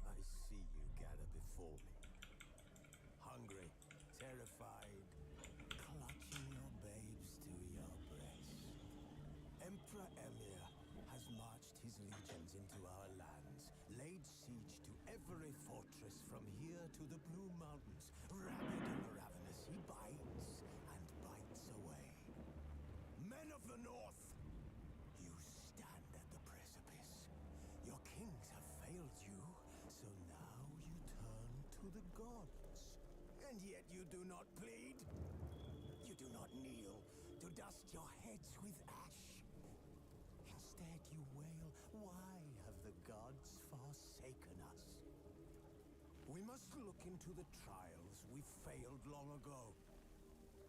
I see you gather before me. Hungry, terrified, clutching your babes to your breast. Emperor Emir has marched his legions into our lands, laid siege to every fortress from here to the Blue Mountains. Rabid and ravenous, he bites and bites away. Men of the North, you stand at the precipice. Your kings have failed you, so now you turn to the gods. And yet you do not plead. You do not kneel to dust your heads with ash. Instead you wail, why have the gods forsaken us? We must look into the trials we failed long ago.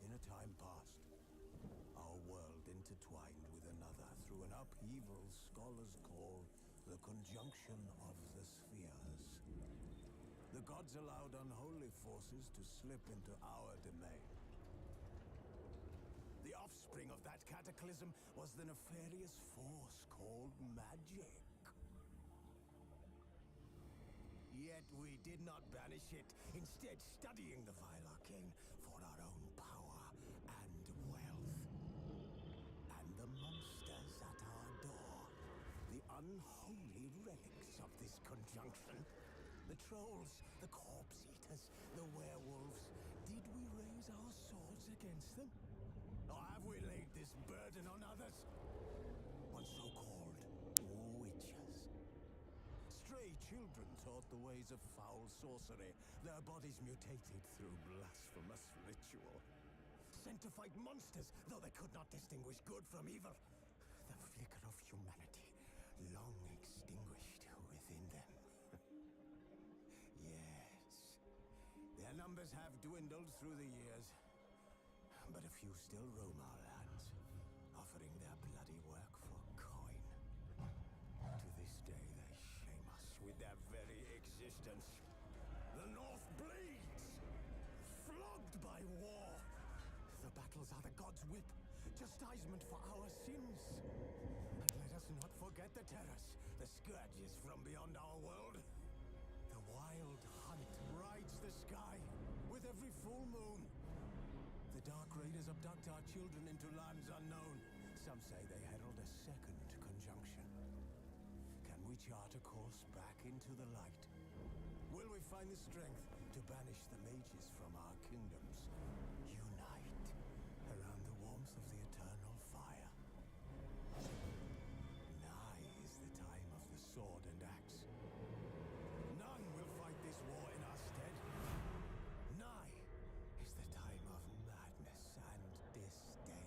In a time past, our world intertwined with another through an upheaval scholars call the conjunction of the spheres. The gods allowed unholy forces to slip into our domain. The offspring of that cataclysm was the nefarious force called magic. Yet we did not banish it, instead studying the vile arcane for our own power and wealth. And the monsters at our door, the unholy relics of this conjunction. The trolls, the corpse eaters, the werewolves. Did we raise our swords against them? Or have we laid this burden on others? On so-called witches. Stray children taught the ways of foul sorcery, their bodies mutated through blasphemous ritual. Sent to fight monsters, though they could not distinguish good from evil. The flicker of humanity, long extinguished within them. Yes, their numbers have dwindled through the years. But a few still roam our lands, offering their bloody work for coin. To this day, they shame us with their very existence. The North bleeds, flogged by war. The battles are the gods' whip, chastisement for our sins. And let us not forget the terrors, the scourges from beyond our world. The wild hunt rides the sky with every full moon. The Dark Raiders abduct our children into lands unknown. Some say they herald a second conjunction. Can we chart a course back into the light? Will we find the strength to banish the mages from our kingdoms? Unite around the warmth of the eternal fire. Nigh is the time of the sword and axe. None will fight this war in our stead. Nigh is the time of madness and disdain.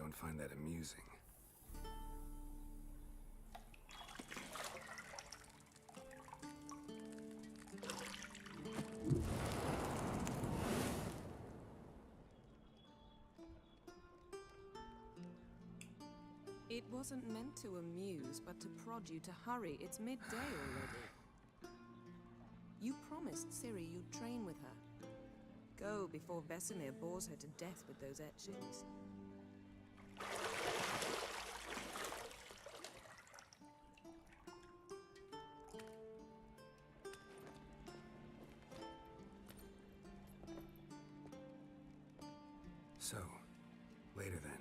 don't find that amusing. It wasn't meant to amuse, but to prod you to hurry. It's midday already. You promised Ciri you'd train with her. Go before Vesemir bores her to death with those etchings. So, later then.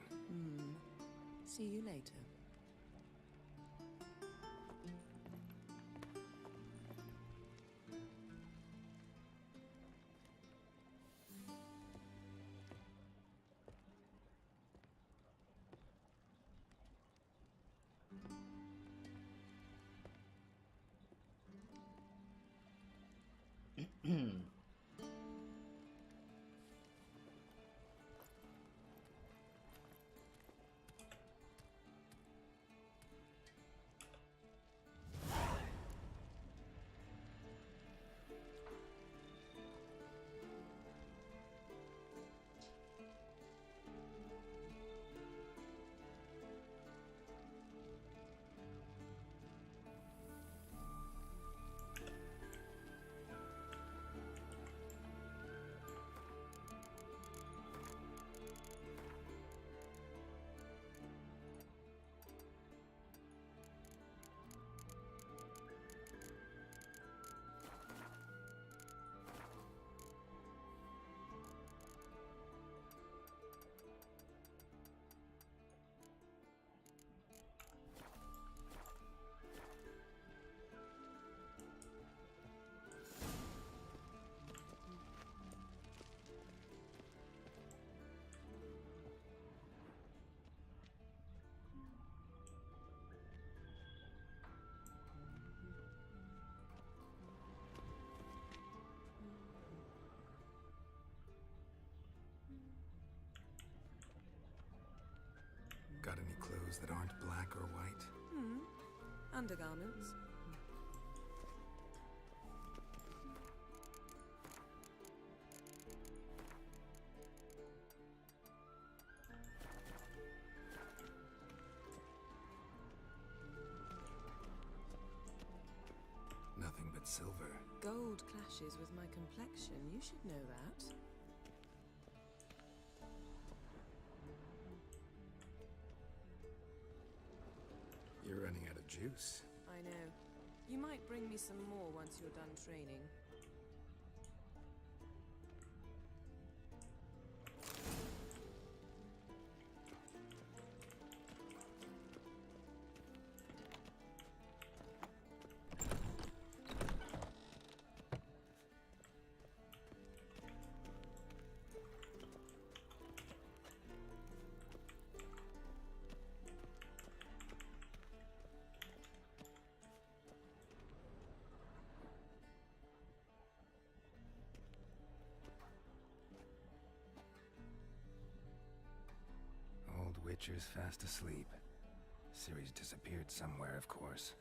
See you later. Got any clothes that aren't black or white? Undergarments. Nothing but silver. Gold clashes with my complexion. You should know that. You're running out of juice. I know. You might bring me some more once you're done training. Witcher's fast asleep. Ciri's disappeared somewhere, of course.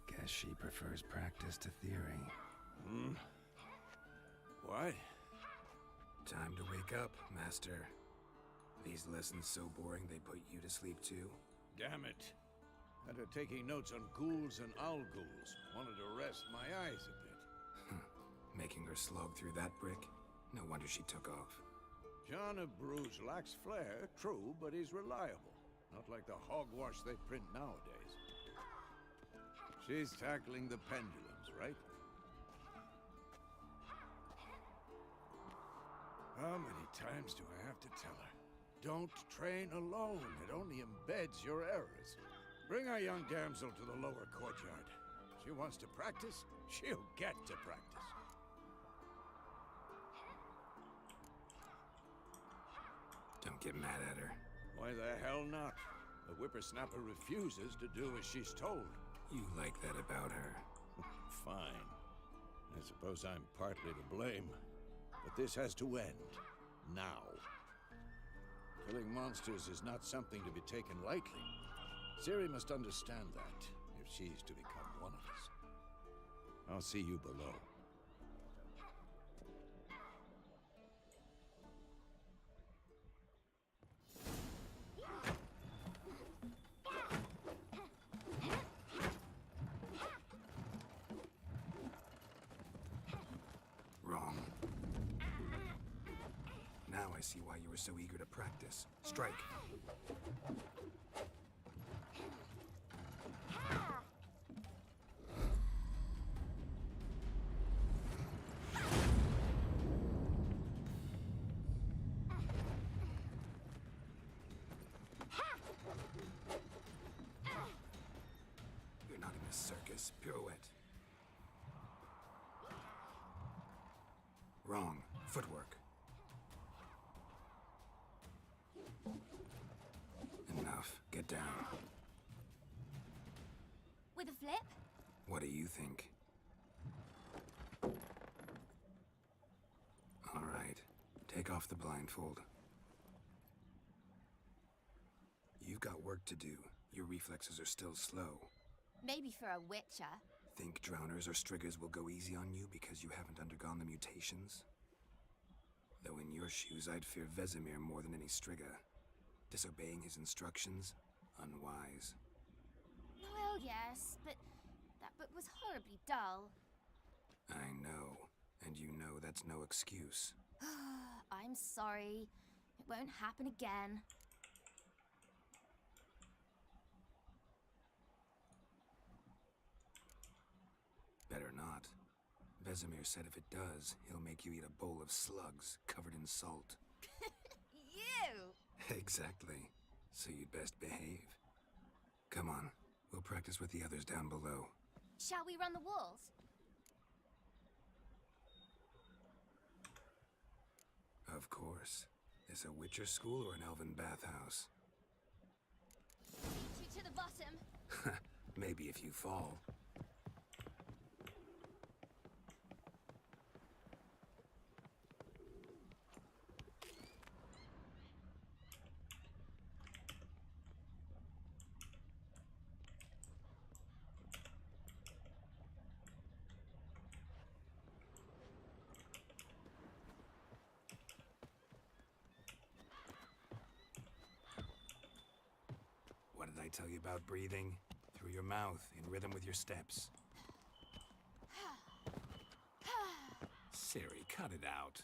Guess she prefers practice to theory. What? Time to wake up, Master. These lessons so boring they put you to sleep too? Damn it. After taking notes on ghouls and owl-ghouls, wanted to rest my eyes a bit. Making her slog through that brick? No wonder she took off. John of Bruges lacks flair, true, but he's reliable. Not like the hogwash they print nowadays. She's tackling the pendulums, right? How many times do I have to tell her? Don't train alone. It only embeds your errors. Bring our young damsel to the lower courtyard. She wants to practice, she'll get to practice. get mad at her. Why the hell not? The whippersnapper refuses to do as she's told. You like that about her. Fine. I suppose I'm partly to blame. But this has to end. Now. Killing monsters is not something to be taken lightly. Ciri must understand that, if she's to become one of us. I'll see you below. Wrong. Now I see why you were so eager to practice. Strike. You're not in a circus. Pirouette. Wrong. Footwork. Enough. Get down. With a flip? What do you think? All right. Take off the blindfold. You've got work to do. Your reflexes are still slow. Maybe for a witcher. Think drowners or striggers will go easy on you because you haven't undergone the mutations? Though in your shoes, I'd fear Vesemir more than any strigger. Disobeying his instructions? Unwise. Well, yes, but that book was horribly dull. I know. And you know that's no excuse. I'm sorry. It won't happen again. Better not. Vesemir said if it does, he'll make you eat a bowl of slugs covered in salt. You! Exactly. So you'd best behave. Come on, we'll practice with the others down below. Shall we run the walls? Of course. Is a Witcher school or an elven bathhouse? Beat you to the bottom. Maybe if you fall. What did I tell you about breathing? Through your mouth, in rhythm with your steps. Ciri, cut it out.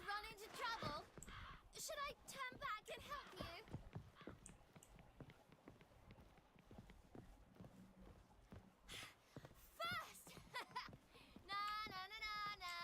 Run into trouble? Should I turn back and help you? First! Na na na na na.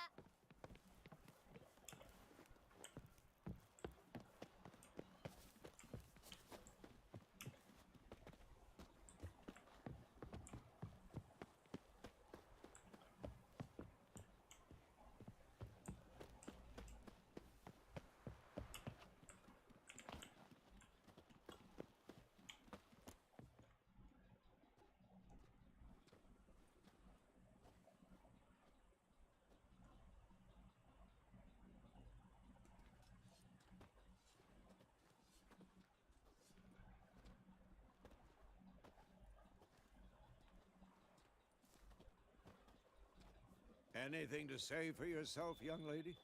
Anything to say for yourself, young lady?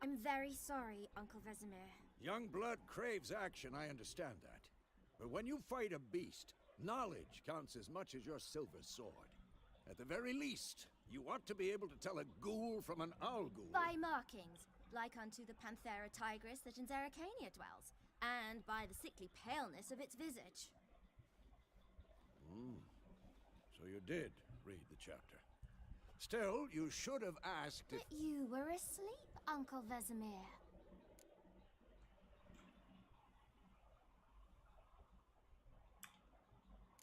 I'm very sorry, Uncle Vesemir. Young blood craves action, I understand that. But when you fight a beast, knowledge counts as much as your silver sword. At the very least, you ought to be able to tell a ghoul from an owl ghoul. By markings, like unto the Panthera tigris that in Zerrikania dwells. and by the sickly paleness of its visage. So you did read the chapter. Still, you should have asked if... But you were asleep, Uncle Vesemir.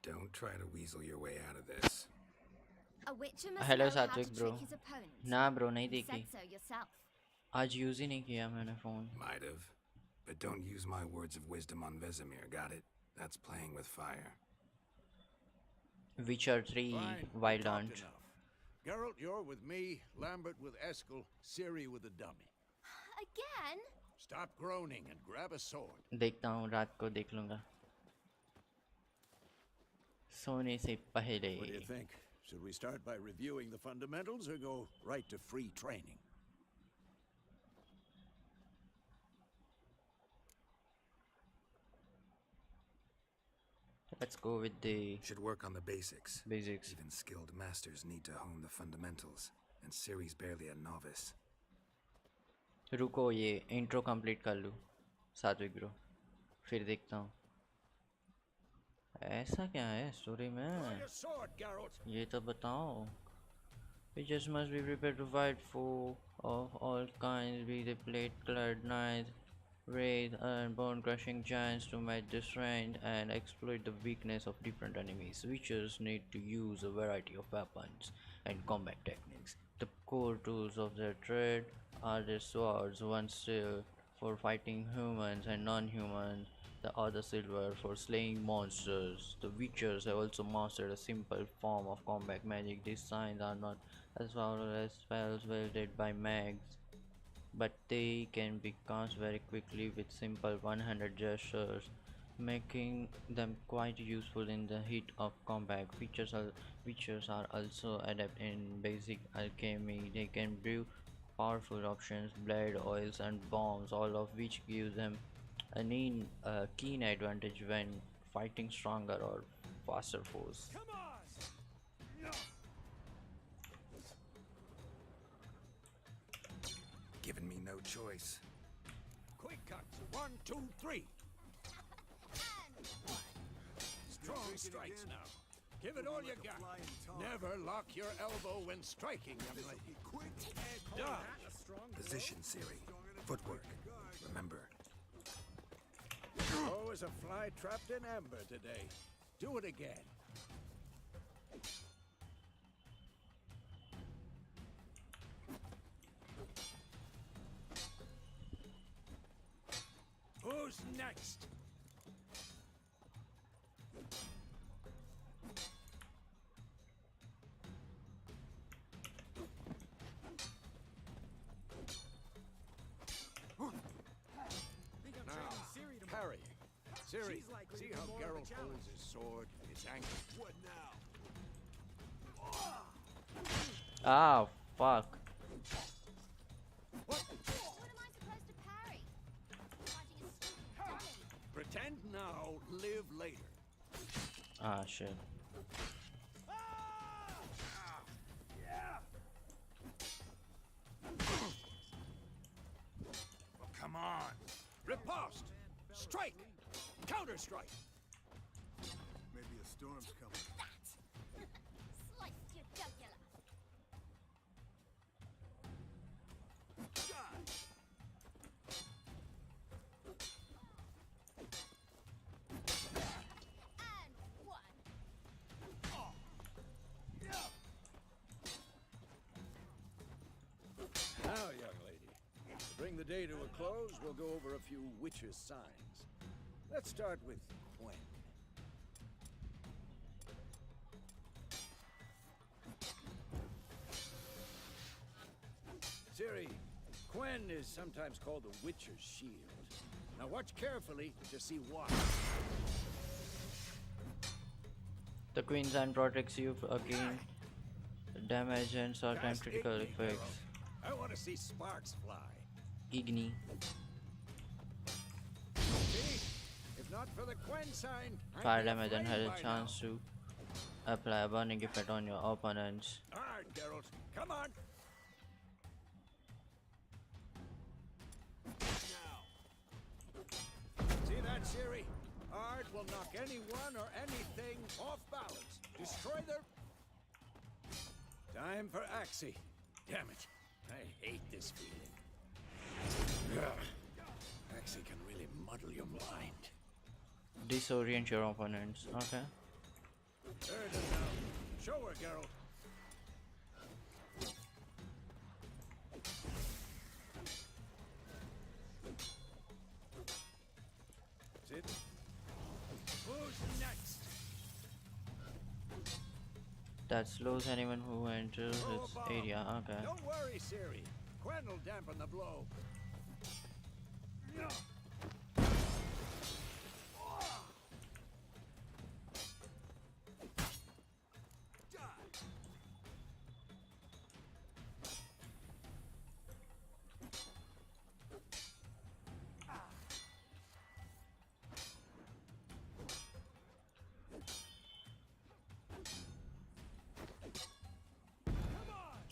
Don't try to weasel your way out of this. A witcher must Hello know how to Satvik trick bro. his opponent. ना bro नहीं You देखी. said so yourself. आज use ही नहीं किया मैंने phone. Might have. But don't use my words of wisdom on Vesemir, got it? That's playing with fire. Witcher 3 Fine, WildHunt. talked enough. Geralt, you're with me, Lambert with Eskel, Ciri with the dummy. Again? Stop groaning and grab a sword. देखता हूँ रात को देख लूँगा. सोने से पहले. What do you think? Should we start by reviewing the fundamentals or go right to free training? Let's go with the Should work on the basics. basics. Even skilled masters need to hone the fundamentals, and Ciri's barely a novice. रुको ये intro complete कर लूँ सात्विक bro, फिर देखता हूँ. ऐसा क्या है स्टोरी Draw में? your sword, Geralt. ये तो बताओ. Witches must be prepared to fight foe of all kinds, be they plate-clad knights, wraith, and bone-crushing giants to match the strength and exploit the weakness of different enemies. Witches need to use a variety of weapons and combat techniques. The core tools of their trade are their swords, one steel for fighting humans and non-humans, the other silver for slaying monsters. The Witchers have also mastered a simple form of combat magic. These signs are not as powerful as spells wielded by mags, but they can be cast very quickly with simple one-handed gestures, making them quite useful in the heat of combat. Witchers are also adept in basic alchemy. They can brew powerful options, blade, oils, and bombs, all of which give them a keen advantage when fighting stronger or faster foes. Come on! Given me no choice. Quick cuts. 1, 2, 3. Strong strikes now. Give it all you got. Never lock your elbow when striking, young lady. Dodge. Position, Ciri. Footwork. Remember. Oh, is a fly trapped in amber today. Do it again. Who's next? Parrying. Ciri, see how Geralt holds his sword, his ankle. What now? Ah, fuck. What am I supposed to parry? Fighting is stupid, silly. Pretend now, live later. Ah, shit. Oh, come on. Riposte. Strike. Counter-strike. Maybe a storm's coming. That! Slice your jugular. And one. Now, young lady, to bring the day to a close, we'll go over a few witches' signs. Let's start with Gwen. Ciri, Gwen is sometimes called the Witcher's Shield. Now watch carefully to see why. The Queen Sign protects you against damage and certain Fast critical Igni, effects. Geralt. I want to see sparks fly. Igni. See? If not for the Gwen sign, I'd Fire be damage and has afraid a by chance now. to apply a burning effect on your opponents. Hard, Geralt. Come on. Now. See Ciri. Art will knock anyone or anything off balance. Destroy their... Time for Axie. Damn it. I hate this feeling. Axie can really muddle your mind. Disorient your opponents. Okay. There it is now. Show her, Geralt. Sit. Who's next? That slows anyone who enters its area. Okay. Don't worry, Ciri. Quen will dampen the blow.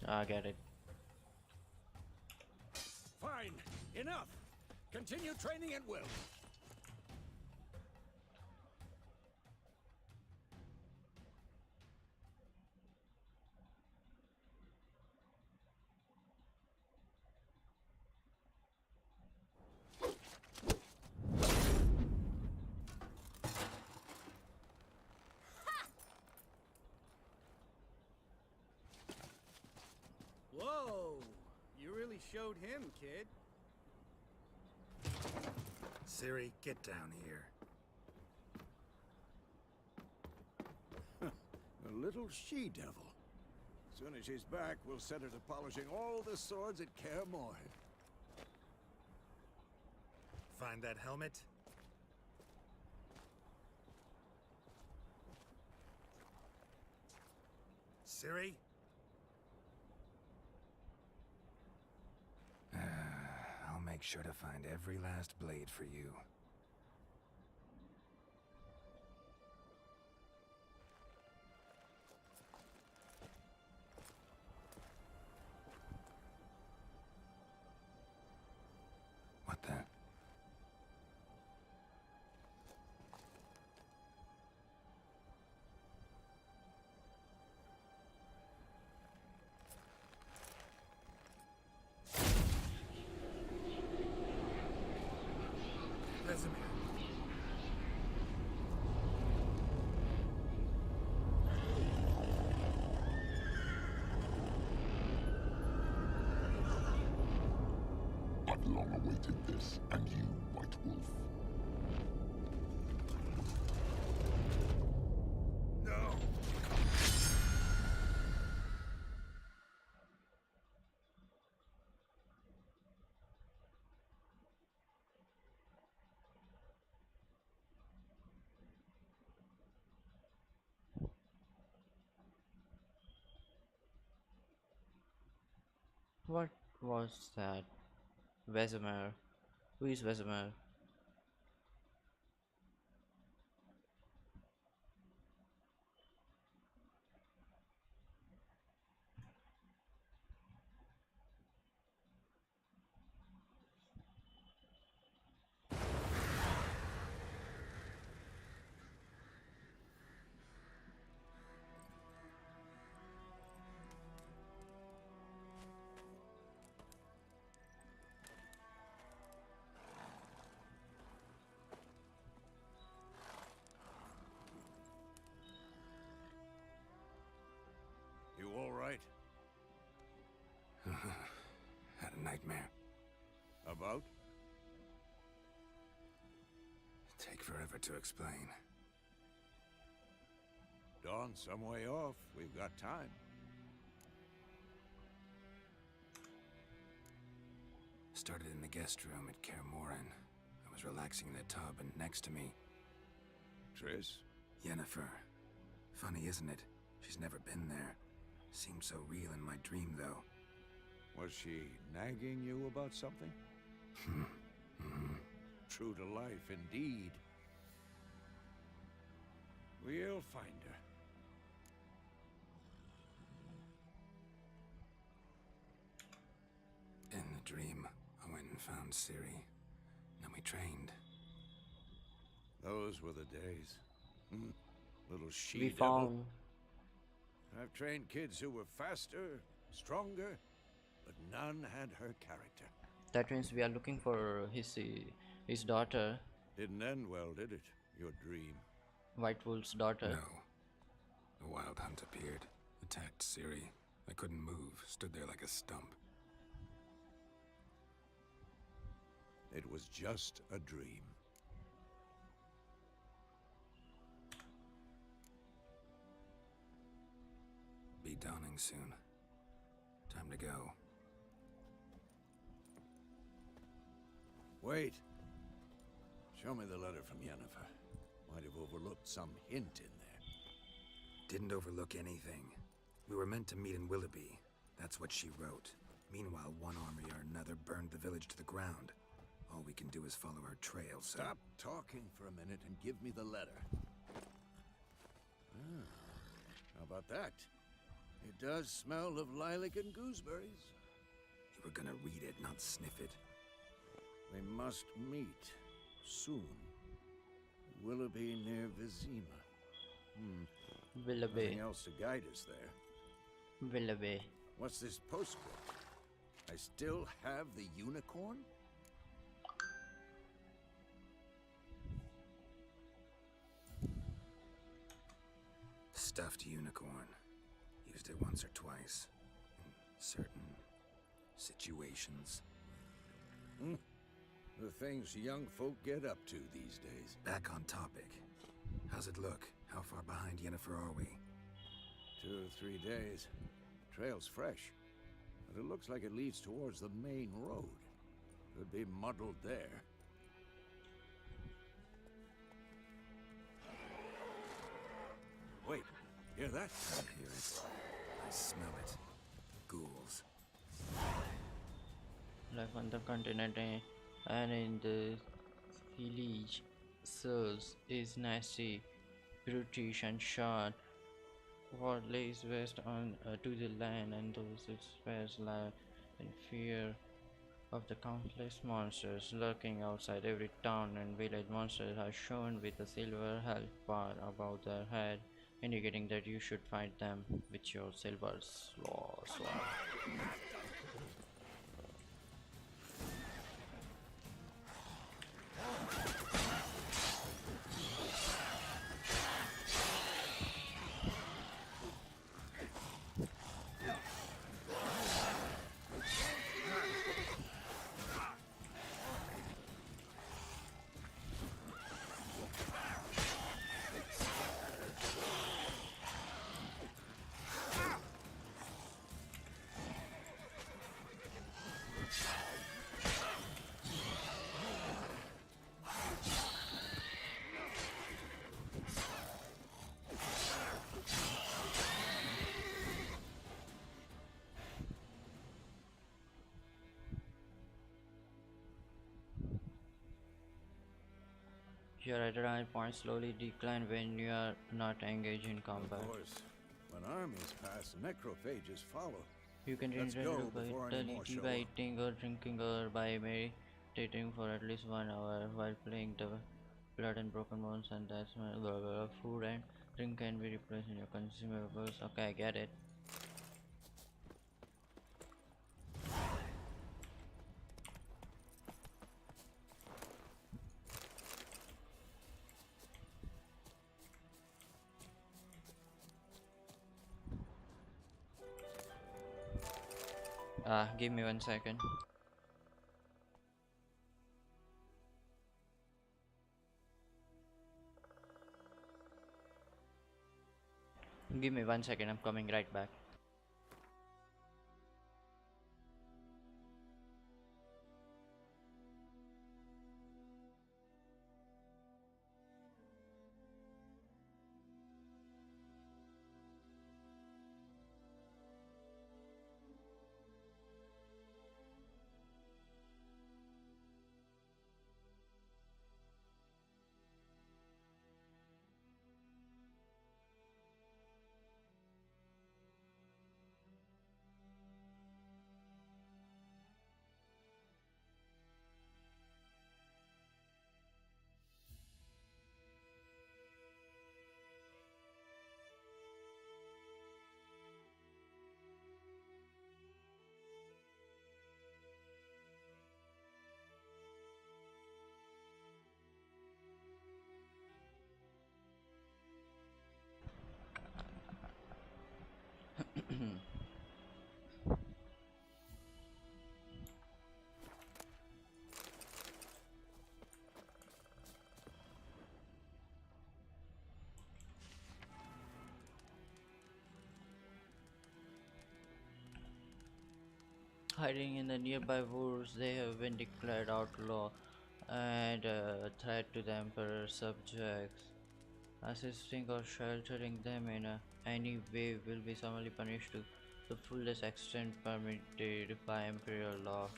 I get it. Fine. Enough. Continue training at will. Whoa! You really showed him, kid. Ciri, get down here. A little she-devil. Soon as she's back, we'll set her to polishing all the swords at Kaermorhen. Find that helmet? Ciri? I'll make sure to find every last blade for you. What the? I've long awaited this, and you, White Wolf. No! What was that? Vesemir. Who is Vesemir? You all right? Had a nightmare. About? Take forever to explain. Dawn's some way off. We've got time. Started in the guest room at Kaermorhen. I was relaxing in the tub, and next to me, Triss? Yennefer. Funny, isn't it? She's never been there. Seemed so real in my dream, though. Was she nagging you about something? True to life, indeed. We'll find her. In the dream, I went and found Ciri. Then we trained. Those were the days. Little We she-devil. found. I've trained kids who were faster, stronger, but none had her character. That means we are looking for his daughter, Didn't end well, did it? Your dream. White Wolf's daughter. No. The WildHunt appeared, attacked Ciri. I couldn't move, stood there like a stump. It was just a dream. Be dawning soon. Time to go. Wait. Show me the letter from Yennefer. Might have overlooked some hint in there. Didn't overlook anything. We were meant to meet in Willoughby. That's what she wrote. Meanwhile, one army or another burned the village to the ground. All we can do is follow her trail, so... Stop talking for a minute and give me the letter. How about that? It does smell of lilac and gooseberries. You were gonna read it, not sniff it. We must meet soon. Willoughby near Vizima. Willoughby. Nothing else to guide us there. Willoughby. What's this postscript? I still have the unicorn? Stuffed unicorn. Used it once or twice. In certain situations. The things young folk get up to these days. Back on topic. How's it look? How far behind Yennefer are we? 2 or 3 days. Trail's fresh, but it looks like it leads towards the main road. Could be muddled there. Wait, hear that? I hear it. I smell it. Ghouls. Like on the continent and in the Skellige, Souls is nasty, brutish and short. What lays west on to the land and those its spares lie in fear of the countless monsters lurking outside every town and village. Monsters are shown with a silver health bar above their head, indicating that you should fight them with your silver sword. Your adrenaline points slowly decline when you are not engaged in combat. Of course. When armies pass, necrophages follow. You can Let's regenerate go before any more vitality show by up. eating or drinking or by meditating for at least 1 hour while playing the blood and broken bones, and that's when food and drink can be replaced in your consumables. Okay, I get it. Give me 1 second. Give me 1 second, I'm coming right back. Hiding in the nearby woods, they have been declared outlaw and a threat to the Emperor's subjects. Assisting or sheltering them in any way will be summarily punished to the fullest extent permitted by imperial law.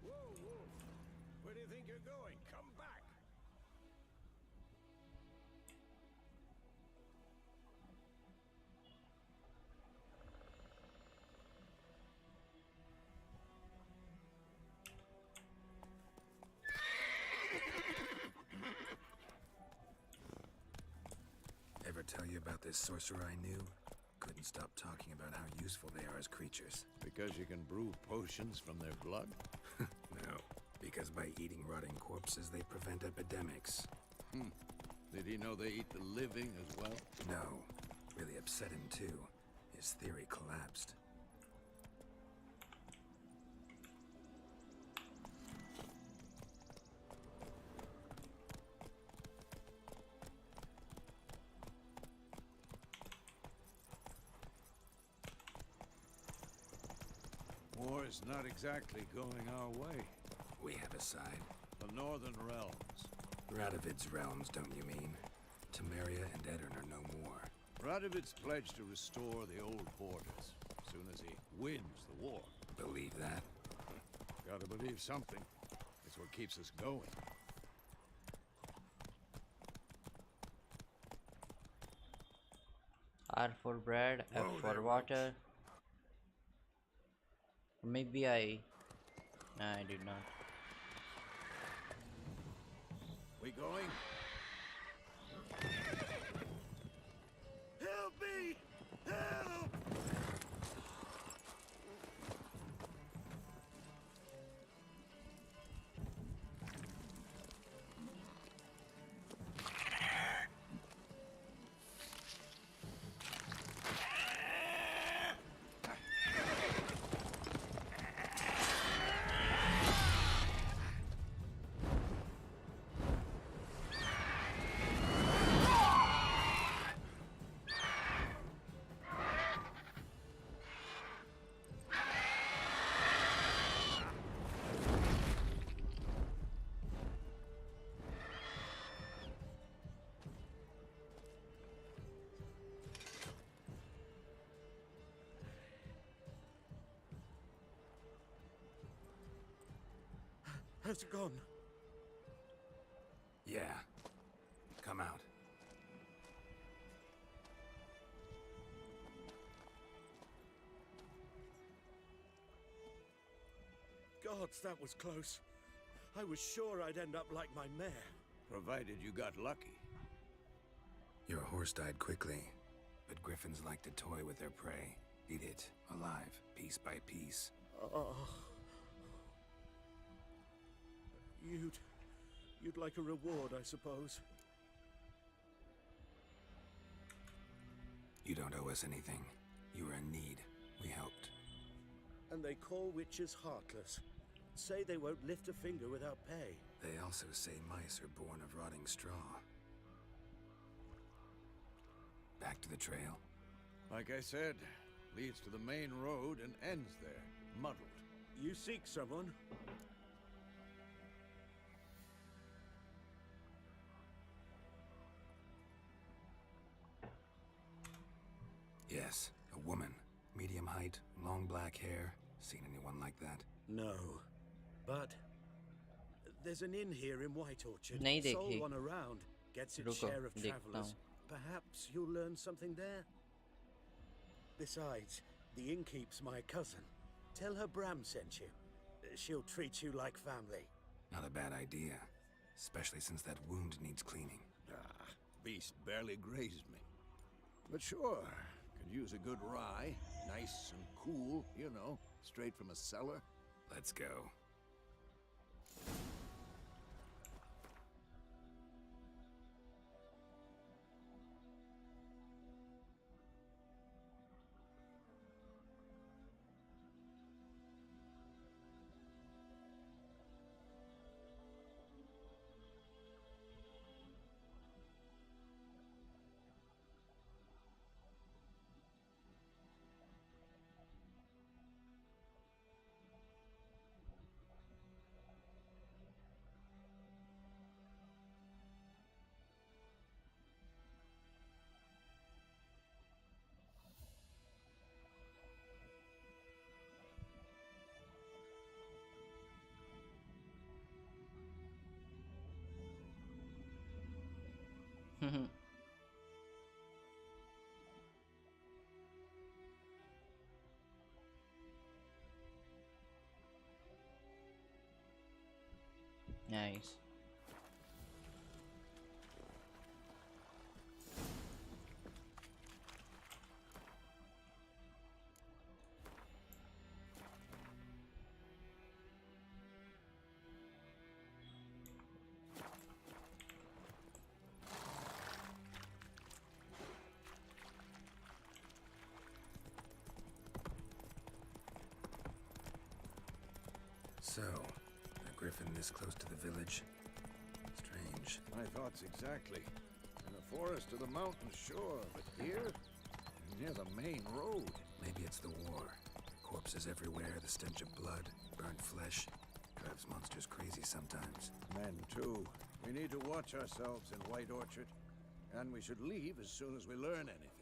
Whoa, whoa! Where do you think you're going? Come back! Ever tell you about this sorcerer I knew? Couldn't stop talking about how useful they are as creatures. Because you can brew potions from their blood? No, because by eating rotting corpses, they prevent epidemics. Did he know they eat the living as well? No, really upset him too. His theory collapsed. War is not exactly going our way. We have a side. The Northern Realms. Radovid's realms, don't you mean? Temeria and Edirn are no more. Radovid's pledged to restore the old borders as soon as he wins the war. Believe that? Gotta believe something. It's what keeps us going. R for bread, F Whoa for there, water. Maybe I... Nah, I did not. We going? Help me! Help! Has it gone? Yeah. Come out. Gods, that was close. I was sure I'd end up like my mare. Provided you got lucky. Your horse died quickly, but griffins like to toy with their prey. Eat it, alive, piece by piece. Oh. You'd like a reward, I suppose. You don't owe us anything. You were in need. We helped. And they call witches heartless. Say they won't lift a finger without pay. They also say mice are born of rotting straw. Back to the trail. Like I said, leads to the main road and ends there, muddled. You seek someone? Yes, a woman. Medium height, long black hair. Seen anyone like that? No. But there's an inn here in White Orchard. नहीं Sole देखी। one around gets its रुको, share of देखता travelers. हूँ। Perhaps you'll learn something there. Besides, the innkeep's my cousin. Tell her Bram sent you. She'll treat you like family. Not a bad idea. Especially since that wound needs cleaning. Beast barely grazed me. But sure, could use a good rye. Nice and cool, you know, straight from a cellar. Let's go. Nice. So, a griffin this close to the village? Strange. My thoughts exactly. In the forest or the mountain, sure, but here? Near the main road. Maybe it's the war. Corpses everywhere, the stench of blood, burnt flesh. Drives monsters crazy sometimes. Men, too. We need to watch ourselves in White Orchard. And we should leave as soon as we learn anything.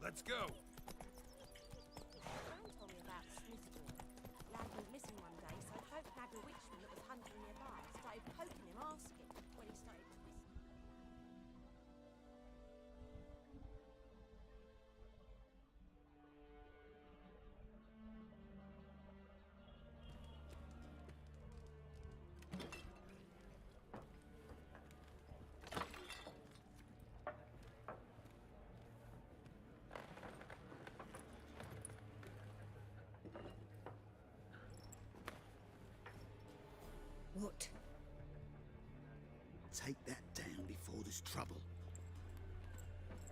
Let's go! Brown told me about Smithy. Lad went missing one day, so folk nagged a witchman that was hunting nearby. Started poking him, asking when he started to listen. What? Take that down before there's trouble.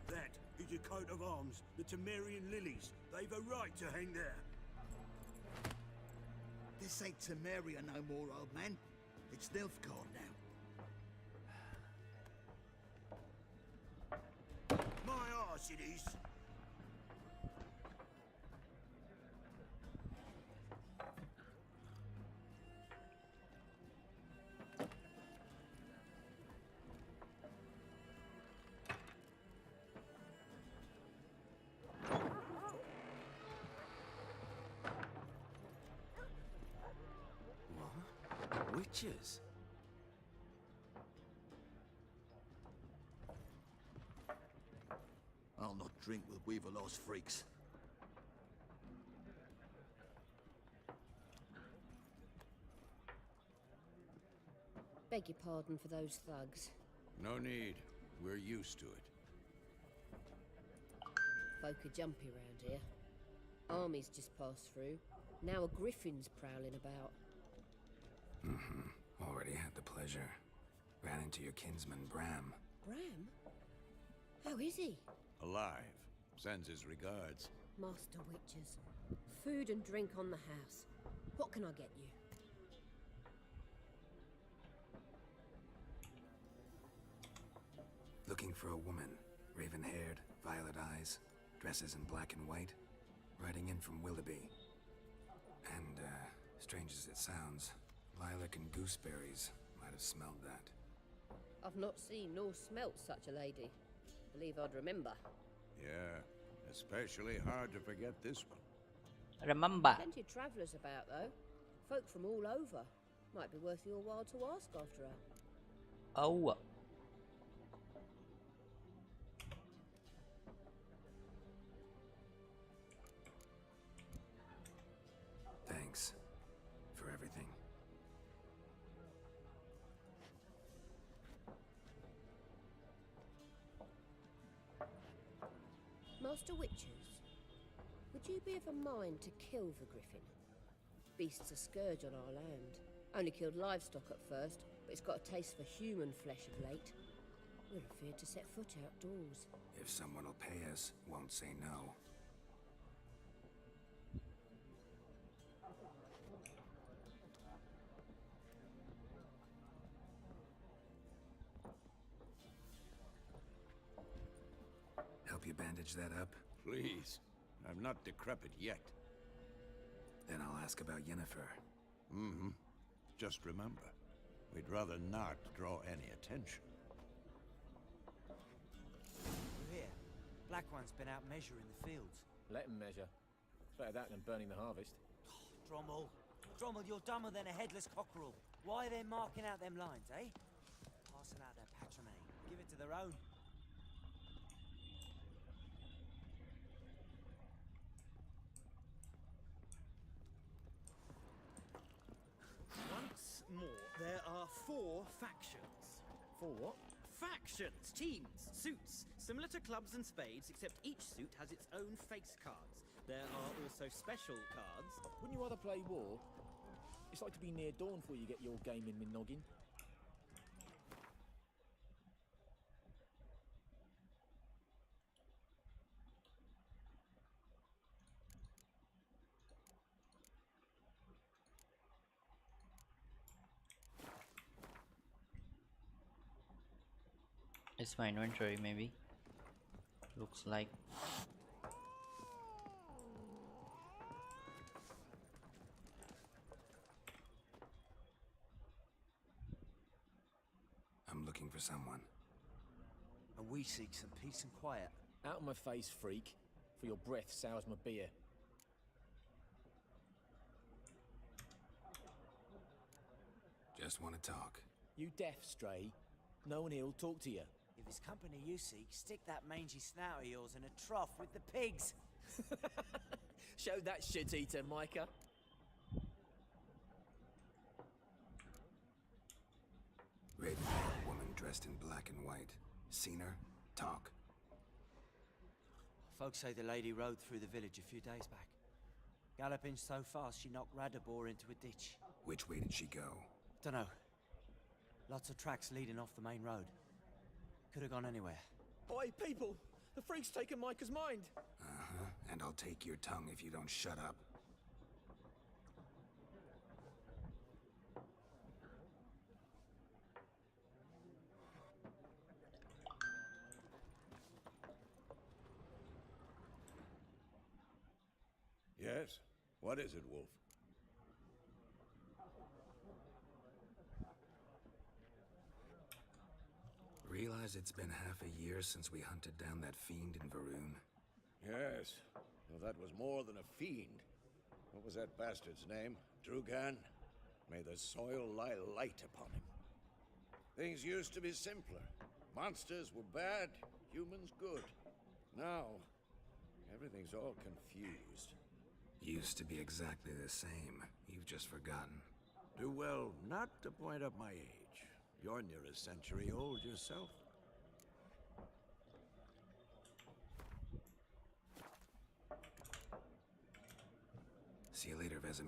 That is a coat of arms, the Temerian lilies. They've a right to hang there. This ain't Temeria no more, old man. It's Nilfgaard now. My arse it is. Witches? I'll not drink with Weaverlost freaks. Beg your pardon for those thugs. No need. We're used to it. Folk are jumpy round here. Armies just passed through. Now a griffin's prowling about. Already had the pleasure. Ran into your kinsman, Bram. Bram? How is he? Alive. Sends his regards. Master Witches. Food and drink on the house. What can I get you? Looking for a woman. Raven-haired, violet eyes, dresses in black and white. Riding in from Willoughby. And, strange as it sounds, lilac and gooseberries might have smelled that. I've not seen nor smelt such a lady. Believe I'd remember. Yeah, especially hard to forget this one. Remember. Plenty of travellers about, though. Folk from all over. Might be worth your while to ask after her. Oh. Thanks for everything. Master Witches, would you be of a mind to kill the griffin? Beast's a scourge on our land. Only killed livestock at first, but it's got a taste for human flesh of late. We're afeard to set foot outdoors. If someone will pay us, won't say no. bandage that up? Please. I'm not decrepit yet. Then I'll ask about Yennefer. Mm-hmm. Just remember, we'd rather not draw any attention. We're here. Black One's been out measuring the fields. Let him measure. Better that than burning the harvest. Drommel. Drommel, you're dumber than a headless cockerel. Why are they marking out them lines, eh? Passing out their patrimony. Give it to their own. Once more, there are 4 factions. 4 what? Factions, teams, suits, similar to clubs and spades, except each suit has its own face cards. There are also special cards. Wouldn't you rather play war? It's like to be near dawn before you get your game in my noggin. It's my inventory, maybe. Looks like. I'm looking for someone. And we seek some peace and quiet. Out of my face, freak. For your breath sours my beer. Just want to talk. You deaf, stray. No one here'll talk to you. If it's company you seek, stick that mangy snout of yours in a trough with the pigs. Show that shit-eater, Micah. Red-haired woman dressed in black and white. Seen her? Talk. Folks say the lady rode through the village a few days back. Galloping so fast she knocked Radabor into a ditch. Which way did she go? Dunno. Lots of tracks leading off the main road. Could have gone anywhere. Oi, people! The freak's taken Micah's mind! Uh-huh. And I'll take your tongue if you don't shut up. Yes? What is it, Wolf? Realize it's been half a year since we hunted down that fiend in Varun? Yes. Well, that was more than a fiend. What was that bastard's name? Drugan? May the soil lie light upon him. Things used to be simpler. Monsters were bad, humans good. Now, everything's all confused. Used to be exactly the same. You've just forgotten. Do well not to point up my age. You're near a century old yourself. See you later, Vesemir.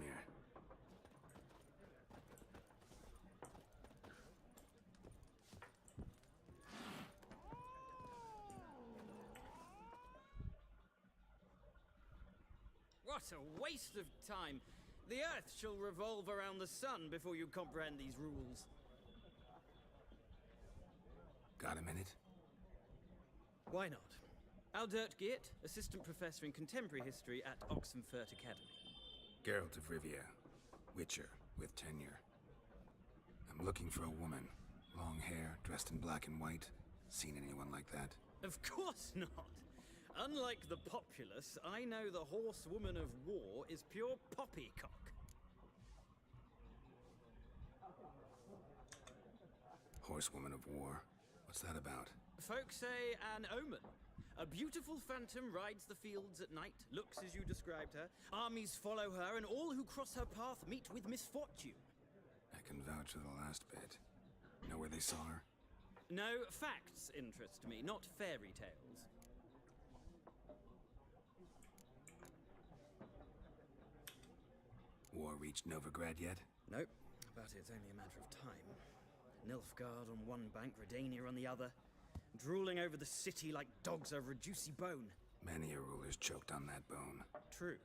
What a waste of time! The Earth shall revolve around the sun before you comprehend these rules. Got a minute? Why not? Aldert Geert, Assistant Professor in Contemporary History at Oxenfurt Academy. Geralt of Rivia, Witcher, with tenure. I'm looking for a woman. Long hair, dressed in black and white. Seen anyone like that? Of course not! Unlike the populace, I know the horsewoman of war is pure poppycock. Horsewoman of war? What's that about? Folks say an omen. A beautiful phantom rides the fields at night, looks as you described her. Armies follow her, and all who cross her path meet with misfortune. I can vouch for the last bit. Know where they saw her? No, facts interest me, not fairy tales. War reached Novigrad yet? Nope, but it's only a matter of time. Nilfgaard on one bank, Redania on the other. Drooling over the city like dogs over a juicy bone. Many a ruler's choked on that bone. True.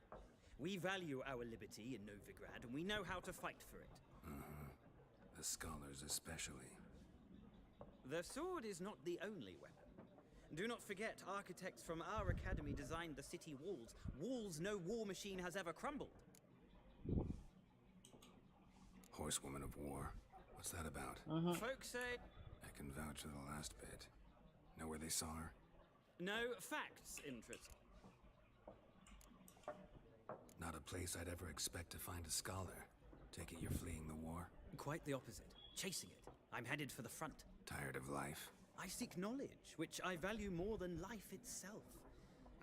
We value our liberty in Novigrad, and we know how to fight for it. The scholars especially. The sword is not the only weapon. Do not forget, architects from our academy designed the city walls. Walls no war machine has ever crumbled. Horsewoman of war. What's that about? Folks say... I can vouch for the last bit. Know where they saw her? No facts, interest. Not a place I'd ever expect to find a scholar. Take it you're fleeing the war? Quite the opposite. Chasing it. I'm headed for the front. Tired of life? I seek knowledge, which I value more than life itself.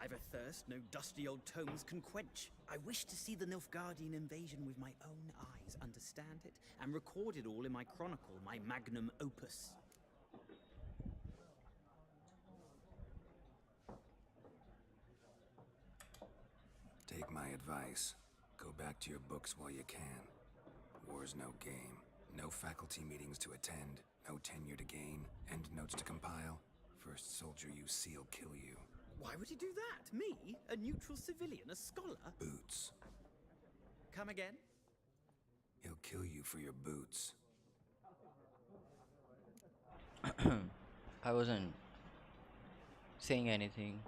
I've a thirst no dusty old tomes can quench. I wish to see the Nilfgaardian invasion with my own eyes, understand it, and record it all in my chronicle, my magnum opus. Take my advice. Go back to your books while you can. War's no game. No faculty meetings to attend. No tenure to gain. End notes to compile. First soldier you see'll kill you. Why would he do that? Me? A neutral civilian? A scholar? Boots. Come again? He'll kill you for your boots. I wasn't saying anything.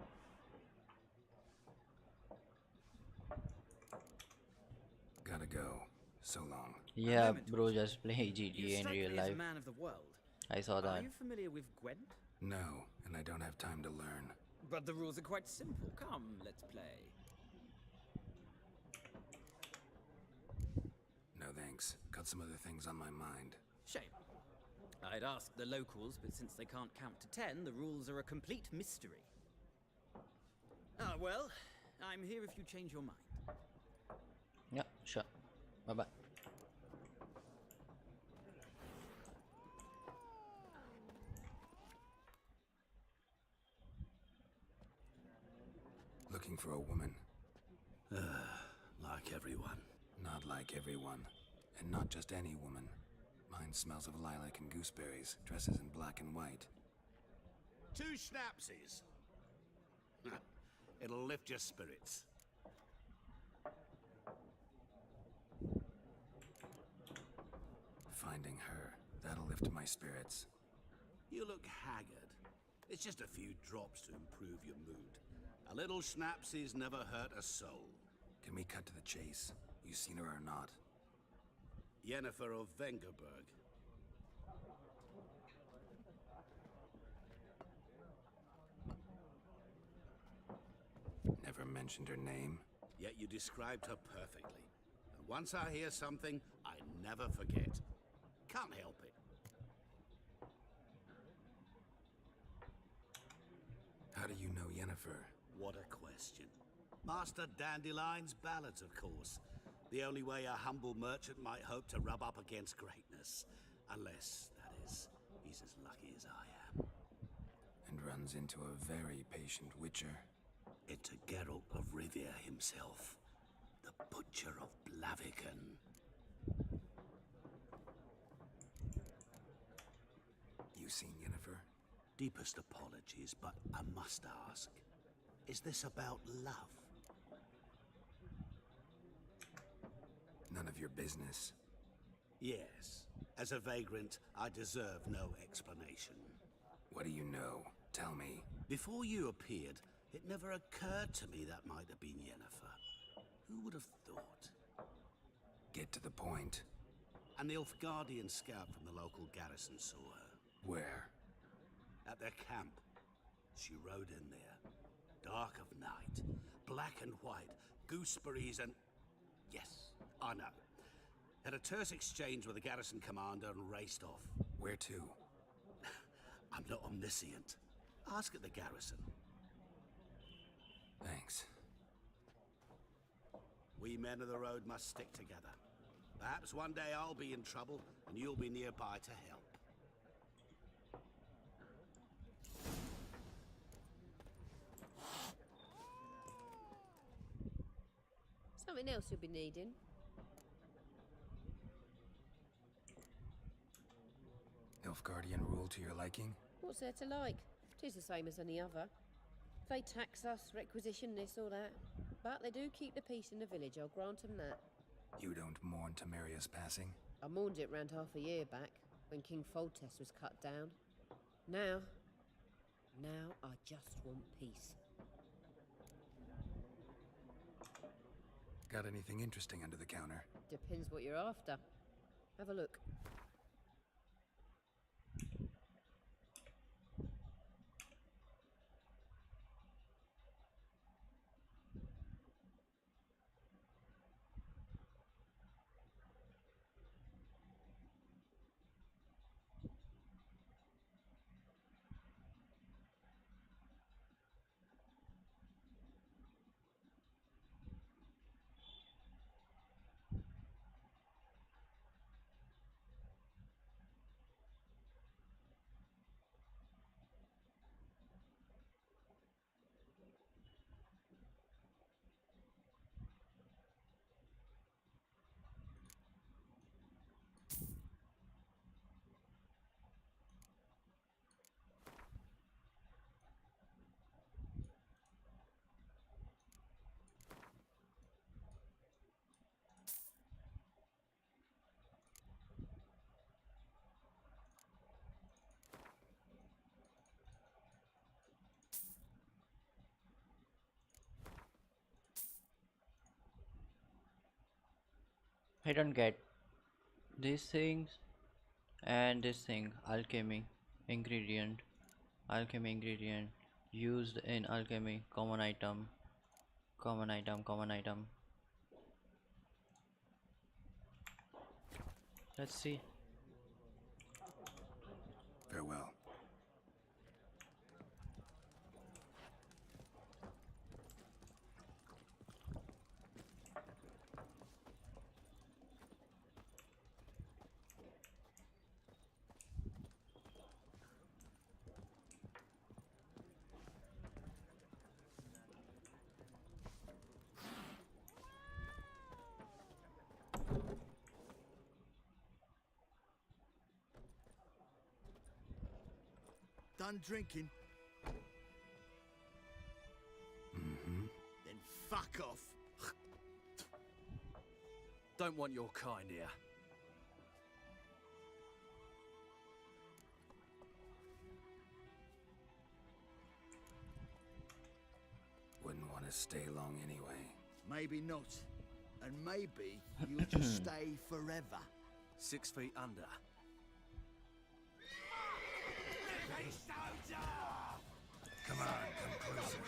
Gotta go. So long. Yeah, bro, just play GTA in real life. A man of the world. I saw that. Are you familiar with Gwent? No, and I don't have time to learn. But the rules are quite simple. Come, let's play. No thanks. Got some other things on my mind. Shame. I'd ask the locals, but since they can't count to 10, the rules are a complete mystery. Ah, well, I'm here if you change your mind. Yeah, sure. Bye-bye. Looking for a woman. Like everyone. Not like everyone. And not just any woman. Mine smells of lilac and gooseberries, dresses in black and white. 2 schnapsies. It'll lift your spirits. Finding her, that'll lift my spirits. You look haggard. It's just a few drops to improve your mood. A little schnapsies never hurt a soul. Can we cut to the chase? You seen her or not? Yenneferofvengern. Never mentioned her name. Yet you described her perfectly. And once I hear something, I never forget. Can't help it. How do you know Yennefer? What a question. Master Dandelion's ballads, of course. The only way a humble merchant might hope to rub up against greatness. Unless, that is, he's as lucky as I am. And runs into a very patient witcher. Into Geralt of Rivia himself. The Butcher of Blaviken. You seen Yennefer? Deepest apologies, but I must ask. Is this about love? None of your business. Yes. As a vagrant, I deserve no explanation. What do you know? Tell me. Before you appeared, it never occurred to me that might have been Yennefer. Who would have thought? Get to the point. A Nilfgaardian scout from the local garrison saw her. Where? At their camp. She rode in there. Dark of night. Black and white. Gooseberries and... Yes, I know. Had a terse exchange with the garrison commander and raced off. Where to? I'm not omniscient. Ask at the garrison. Thanks. We men of the road must stick together. Perhaps one day I'll be in trouble and you'll be nearby to help. Something else you'll be needing. Nilfgaardian rule to your liking? What's there to like? 'Tis the same as any other. They tax us, requisition this or that. But they do keep the peace in the village, I'll grant them that. You don't mourn Temeria's passing? I mourned it round half a year back, when King Foltest was cut down. Now, Now I just want peace. Got anything interesting under the counter? Depends what you're after. Have a look. I don't get these things and this thing. Alchemy ingredient. Alchemy ingredient used in alchemy. Common item. Common item. Common item. Let's see. Farewell. Done drinking? Mm-hmm. Then fuck off. Don't want your kind here. Wouldn't want to stay long anyway. Maybe not. And maybe you'll just stay forever. 6 feet under. Come on, come closer.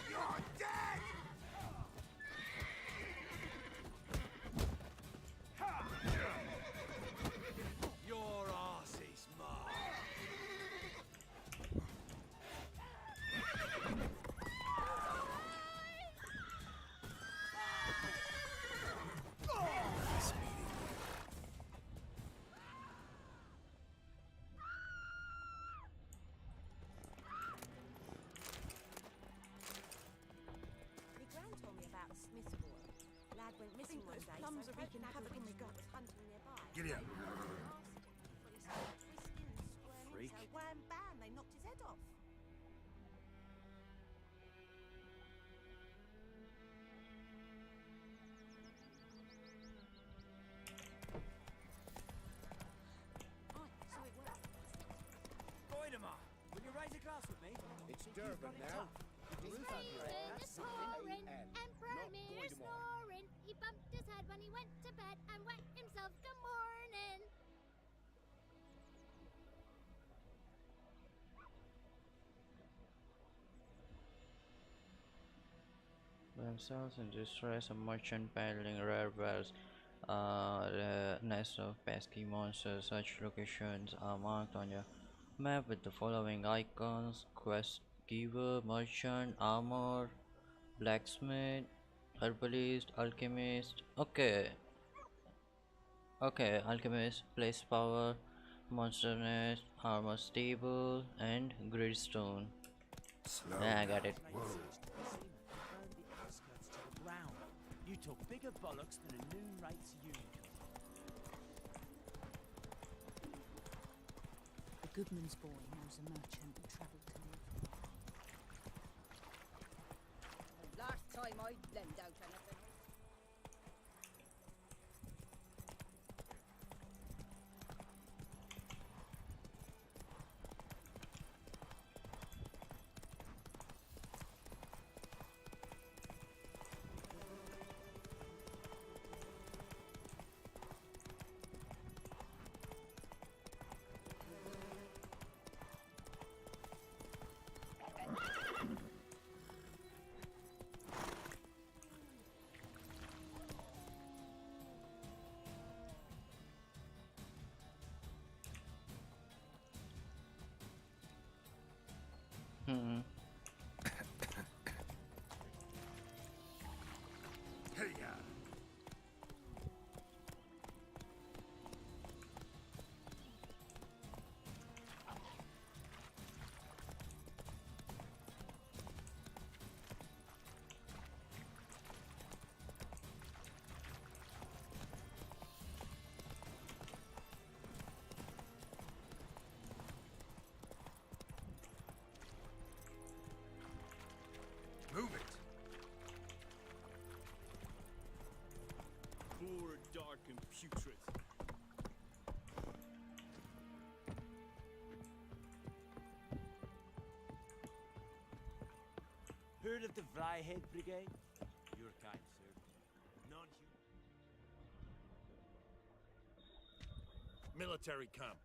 You're dead! Your arse is mine. My gran told me about a smith's boy. Lad went missing one day, so plums are hoping wreaking Nagger havoc on my Witchman gut. was hunting nearby. Giddy up. When he started twisting and squirming, Freak. so wham bam, they knocked his head off. Right, so it worked. Voidemar, will you raise a glass with me? It's Durban now. Stephen is snoring, Emperor Mir snoring. He bumped his head when he went to bed and wet himself. Good morning. Themselves in distress, a merchant peddling rare wares. The nest of pesky monsters. Such locations are marked on your map with the following icons: quest giver, merchant, armor, blacksmith, herbalist, alchemist. Okay, alchemist, place power, monster nest, armor stable, and gridstone. Slow Yeah, I down. got it. Whoa. Burned the outskirts to the ground. You took bigger bollocks than a noon rates unicorn. The goodman's boy knows a merchant who travelled to Novigrad. Last time I lend out anything. heard of the Vryhead Brigade? Your kind, sir. Not you. Military camp.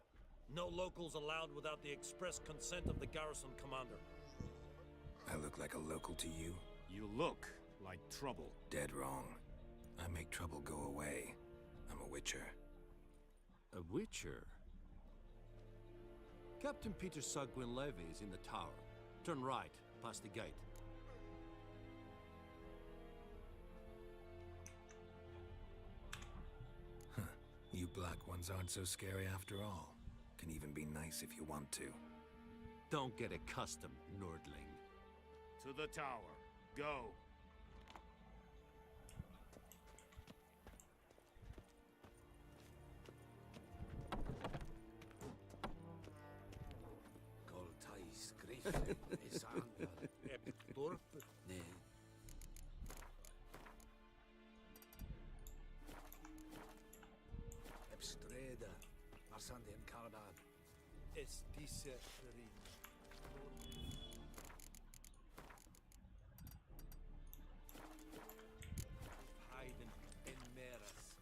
No locals allowed without the express consent of the garrison commander. I look like a local to you? You look like trouble. Dead wrong. I make trouble go away. I'm a witcher. A witcher? Captain Peter Sagwin Levy is in the tower. Turn right, past the gate. Huh. You black ones aren't so scary after all. Can even be nice if you want to. Don't get accustomed, Nordling. To the tower. Go. Goltais Griffin is under Dorp. Ne. Ebstreda, Arsandien Karnad. Es diese Heiden en Meras.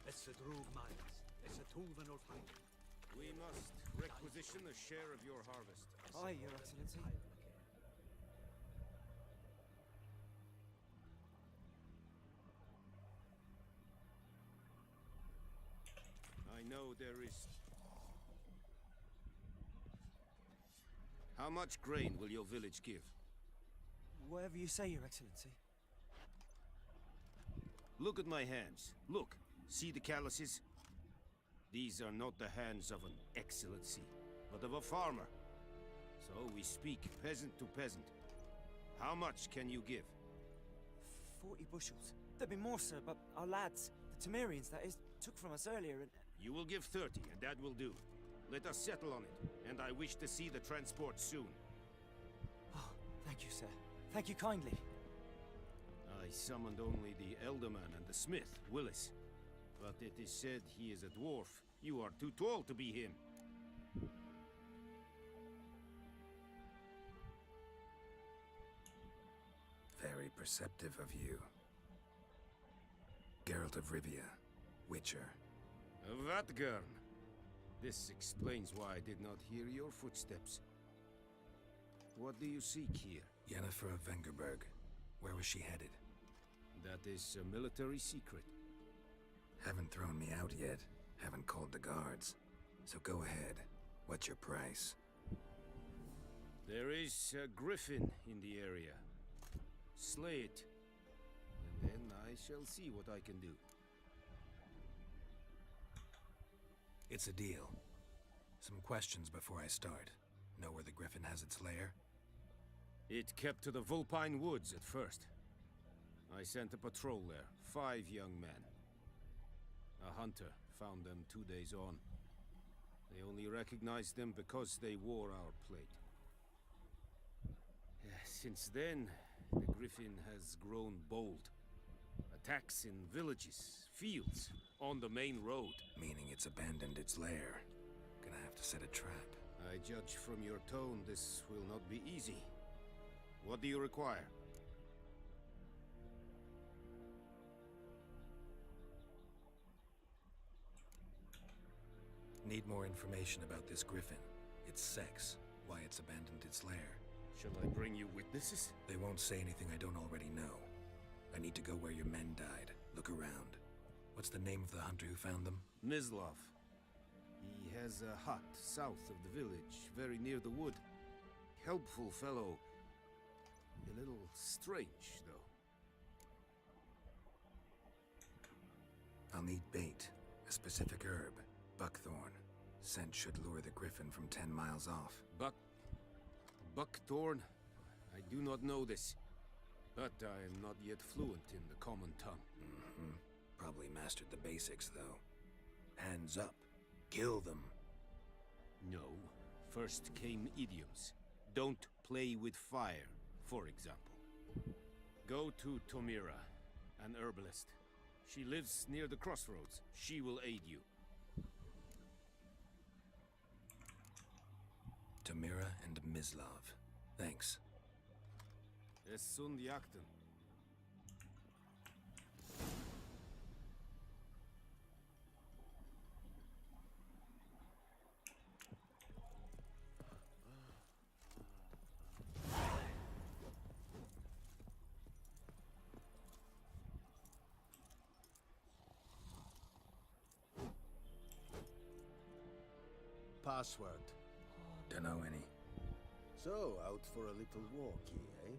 Es a drug mines. Es a tulven of Heiden. We must requisition a share of your harvest. Aye, Your Excellency. I know there is... How much grain will your village give? Whatever you say, Your Excellency. Look at my hands. Look. See the calluses? These are not the hands of an excellency, but of a farmer. So we speak peasant to peasant. How much can you give? 40 bushels. There'd be more, sir, but our lads, the Temerians, that is, took from us earlier and... You will give 30, and that will do. Let us settle on it, and I wish to see the transport soon. Oh, thank you, sir. Thank you kindly. I summoned only the Elderman and the smith, Willis. But it is said he is a dwarf. You are too tall to be him. Very perceptive of you. Geralt of Rivia, Witcher. Vatgern. This explains why I did not hear your footsteps. What do you seek here? Yenneferofvengern. Where was she headed? That is a military secret. Haven't thrown me out yet. Haven't called the guards. So go ahead. What's your price? There is a griffin in the area. Slay it. And then I shall see what I can do. It's a deal. Some questions before I start. Know where the griffin has its lair? It kept to the Vulpine Woods at first. I sent a patrol there. 5 young men. A hunter found them 2 days on. They only recognized them because they wore our plate. Since then, the griffin has grown bold. Attacks in villages, fields, on the main road. Meaning it's abandoned its lair. Gonna have to set a trap. I judge from your tone this will not be easy. What do you require? Need more information about this griffin. Its sex, why it's abandoned its lair. Shall I bring you witnesses? They won't say anything I don't already know. I need to go where your men died. Look around. What's the name of the hunter who found them? Mislav. He has a hut south of the village, very near the wood. Helpful fellow. A little strange, though. I'll need bait. A specific herb. Buckthorn. Scent should lure the griffin from 10 miles off. Buckthorn? I do not know this. But I am not yet fluent in the common tongue. Probably mastered the basics, though. Hands up. Kill them. No. First came idioms. Don't play with fire, for example. Go to Tomira, an herbalist. She lives near the crossroads. She will aid you. Tomira and Mislav. Thanks. Es sunt jakten. Password. Dunno any. So, out for a little walkie, eh?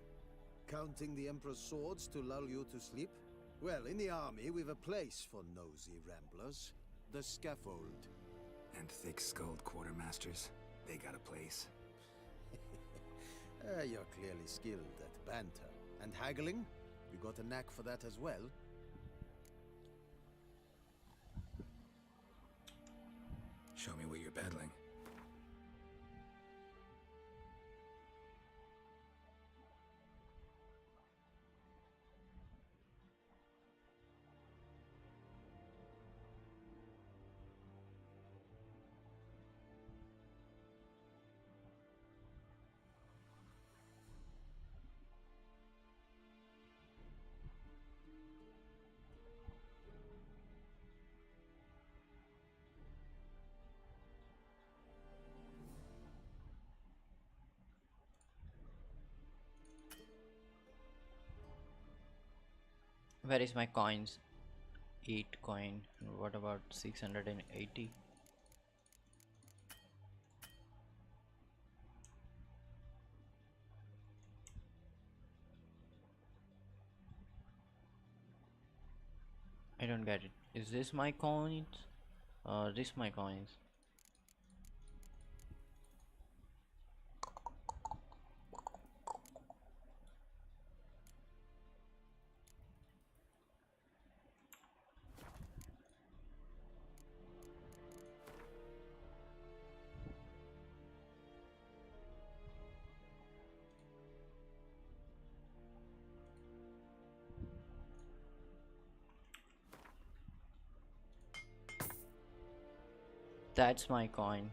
Counting the Emperor's swords to lull you to sleep? Well, in the army, we've a place for nosy ramblers. The scaffold. And thick-skulled quartermasters, they got a place. You're clearly skilled at banter. And haggling? You got a knack for that as well? Show me what you're battling. Where is my coins? 8 coin. And what about 680? I don't get it. Is this my coins? This my coins? That's my coin.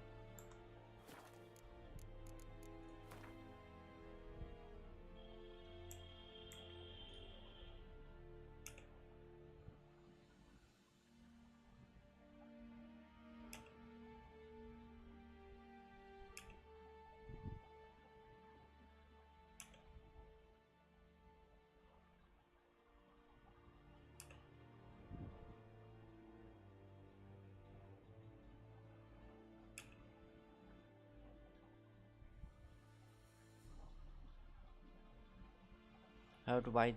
I have to buy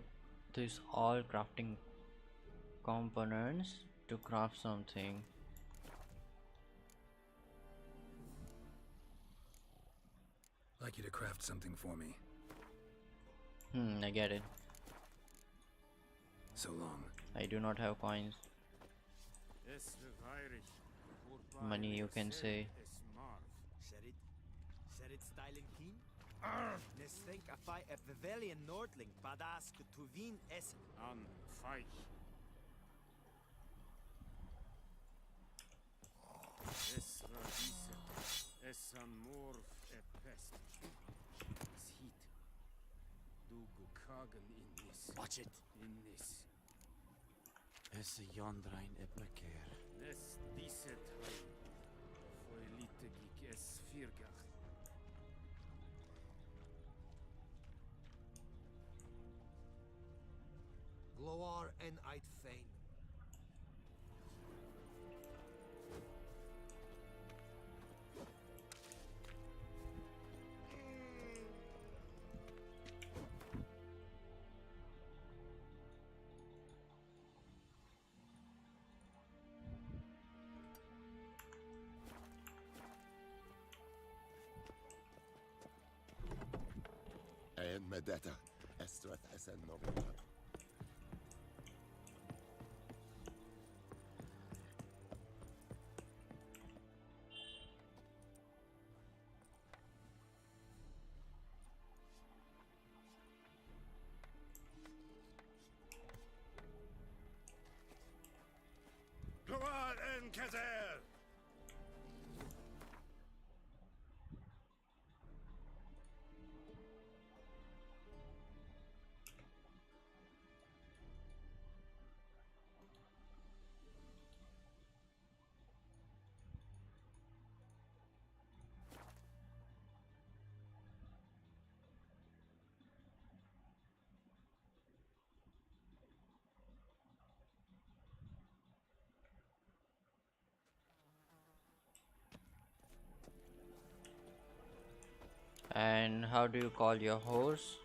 these all crafting components to craft something. Like you to craft something for me. I get it. So long. I do not have coins. Money, you can say. Said it styling keen? Nes think a fight at Velen Nordling, badass to win es An feich. Es war diese. Es an morf e pest. Es hit. Du gukagen in this. Watch it. In this. Es jondrain e preker. Es diese drei. Foelite gik es virgach. Gloar en Eit Fein. En Medetta, Estrath Esen Novigrad. Gloar en Kazer! And how do you call your horse?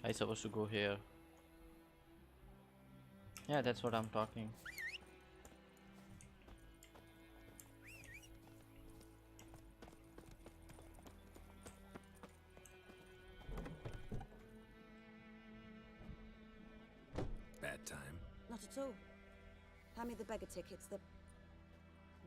I supposed to go here. Yeah, that's what I'm talking. Bad time. Not at all. Hand me the beggar tickets, the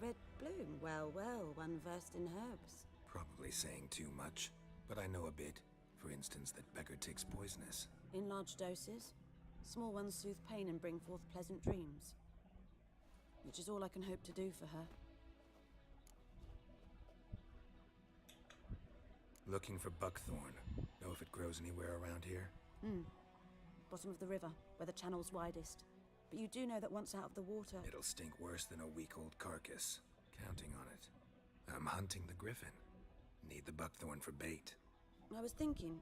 red bloom. Well, well, one versed in herbs. Probably saying too much, but I know a bit. For instance, that beggar tick's poisonous. In large doses. Small ones soothe pain and bring forth pleasant dreams. Which is all I can hope to do for her. Looking for buckthorn. Know if it grows anywhere around here? Bottom of the river, where the channel's widest. But you do know that once out of the water... It'll stink worse than a week-old carcass. Counting on it. I'm hunting the griffin. Need the buckthorn for bait. I was thinking...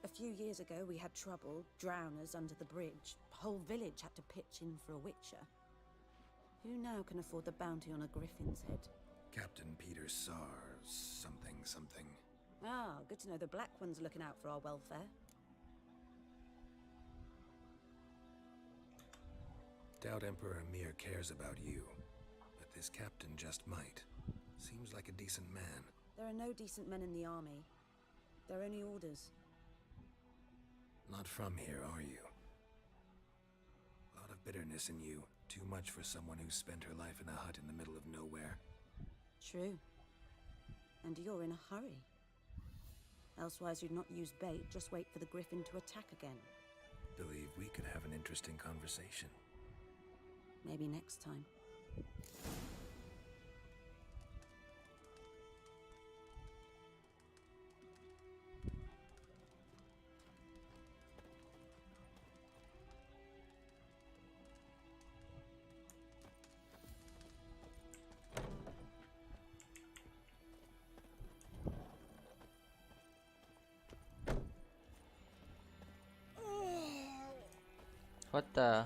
A few years ago we had trouble, drowners under the bridge. The whole village had to pitch in for a witcher. Who now can afford the bounty on a griffin's head? Captain Peter Sars... something. Ah, good to know the Black One's looking out for our welfare. Doubt Emperor Emir cares about you, but this captain just might. Seems like a decent man. There are no decent men in the army. They're only orders. Not from here, are you? A lot of bitterness in you. Too much for someone who spent her life in a hut in the middle of nowhere. True. And you're in a hurry. Elsewise you'd not use bait, just wait for the griffin to attack again. Believe we could have an interesting conversation. Maybe next time. What the?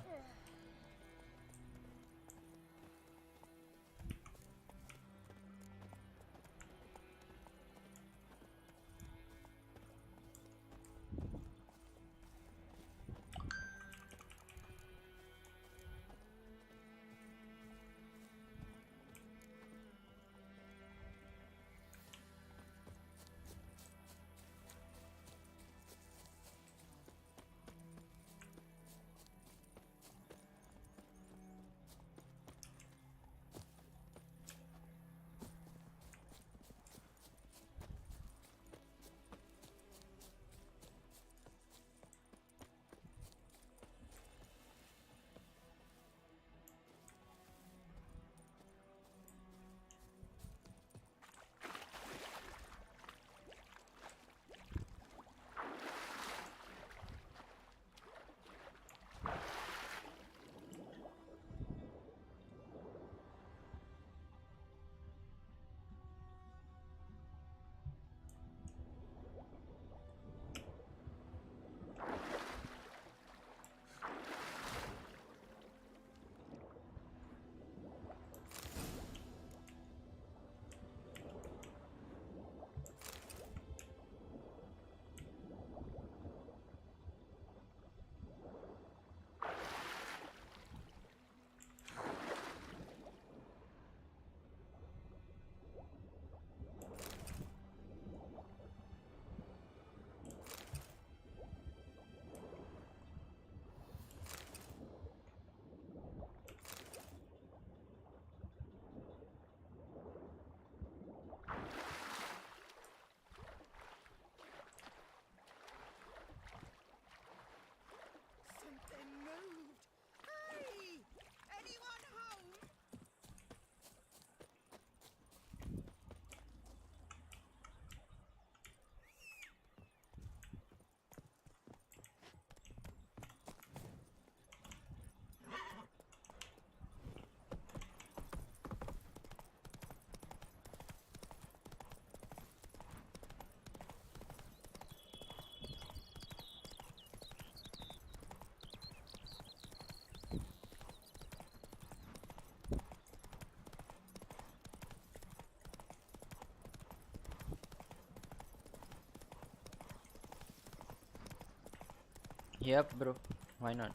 Yep, bro. Why not?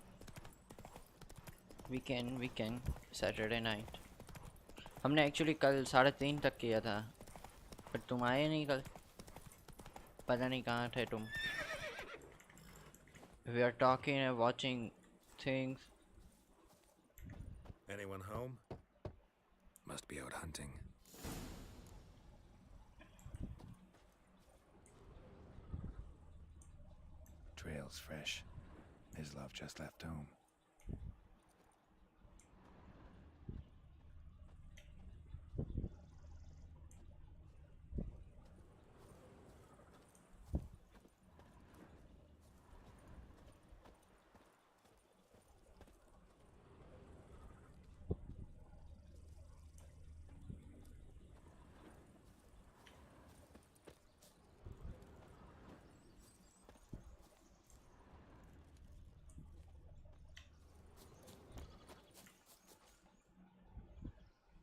We can. Saturday night. हमने actually कल 3:30 तक किया था, पर तुम आए नहीं कल. पता नहीं कहाँ थे तुम. We are talking and watching things. Anyone home? Must be out hunting. Trail's fresh. Mislav just left home.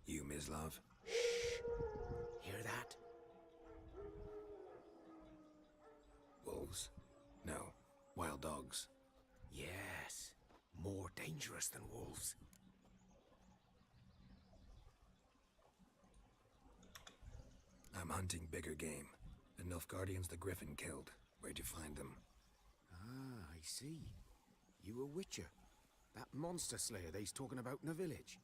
You, Mislav? Hear that? Wolves? No. Wild dogs. Yes. More dangerous than wolves. I'm hunting bigger game. The Nilfgaardians the Griffin killed. Where'd you find them? Ah, I see. You a witcher. That monster slayer they's talking about in the village.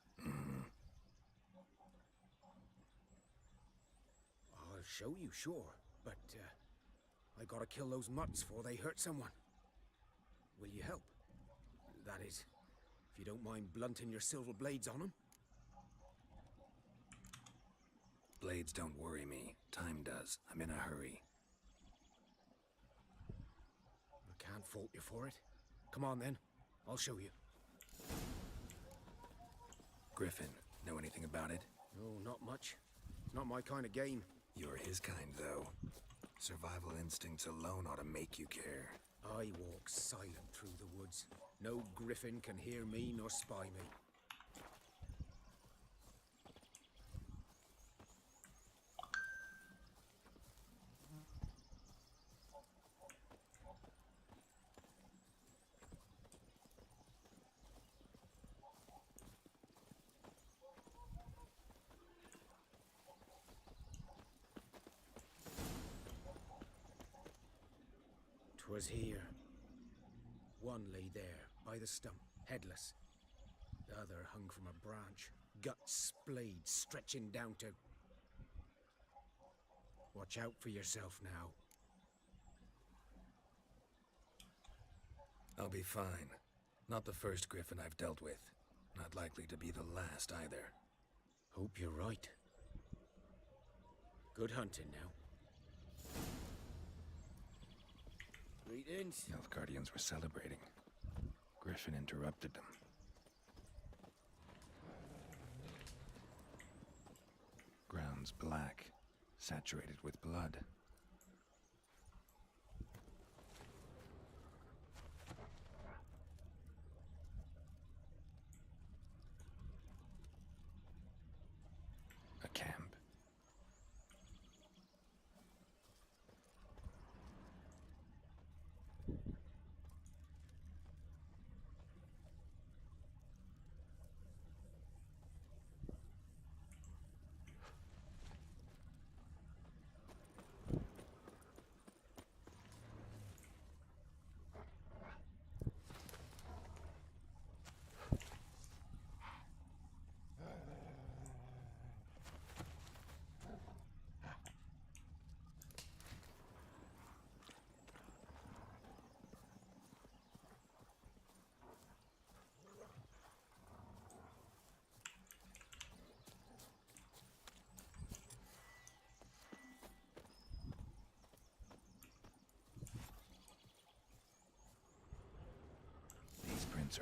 I'll show you, sure. But, I gotta kill those mutts before they hurt someone. Will you help? That is, if you don't mind blunting your silver blades on them. Blades don't worry me. Time does. I'm in a hurry. I can't fault you for it. Come on then. I'll show you. Griffin, know anything about it? No, not much. It's not my kind of game. You're his kind, though. Survival instincts alone ought to make you care. I walk silent through the woods. No griffin can hear me nor spy me. Was here. One lay there, by the stump, headless. The other hung from a branch, guts splayed, stretching down to... Watch out for yourself now. I'll be fine. Not the first griffin I've dealt with. Not likely to be the last either. Hope you're right. Good hunting now. Greetings. Nilfgaardians were celebrating. Griffin interrupted them. Ground's black, saturated with blood. A camp.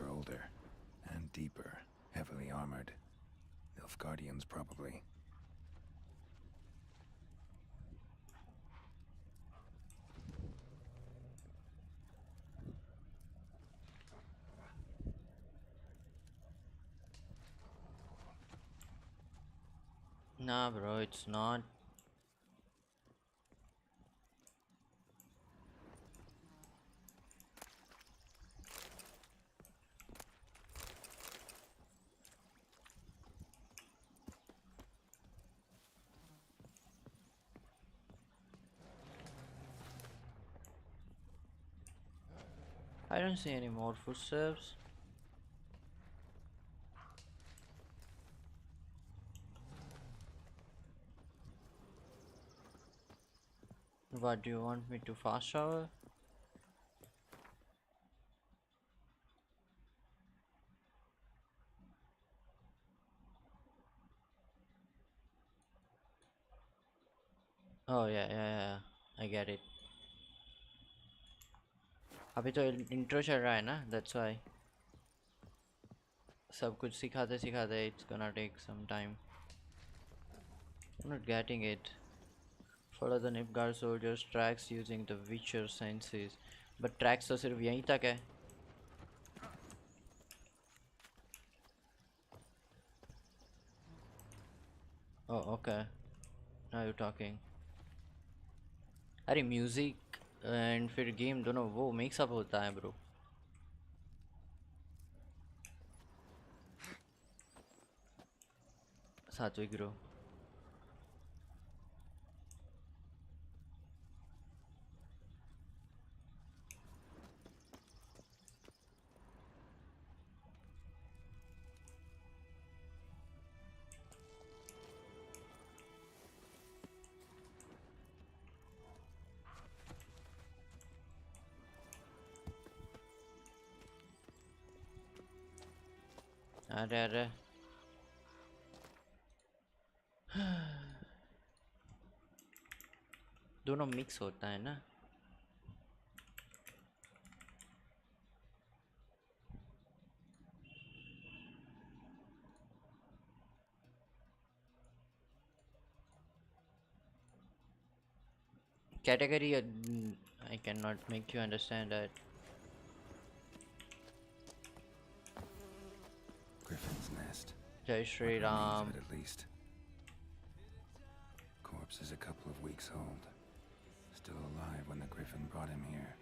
Are older and deeper, heavily armored. Nilfgaardians, probably. Nah, bro, it's not. don't see any more footsteps. What do you want me to fast travel? Oh yeah, I get it. अभी तो intro चल रहा है ना, that's why. सब कुछ सिखाते सिखाते it's gonna take some time. I'm not getting it. Follow the Nilfgaard soldiers' tracks using the Witcher senses. But tracks तो सिर्फ यहीं तक है. Oh, okay. Now you're talking. अरे म्यूजिक एंड फिर गेम दोनों वो मिक्सअप होता है ब्रो. सात्विक ग्रो. अरे अरे दोनों मिक्स होता है ना. Category I cannot make you understand that. Griffin's nest. Jai Shri Ram. At least. Corpse is a couple of weeks old. Still alive when the griffin brought him here.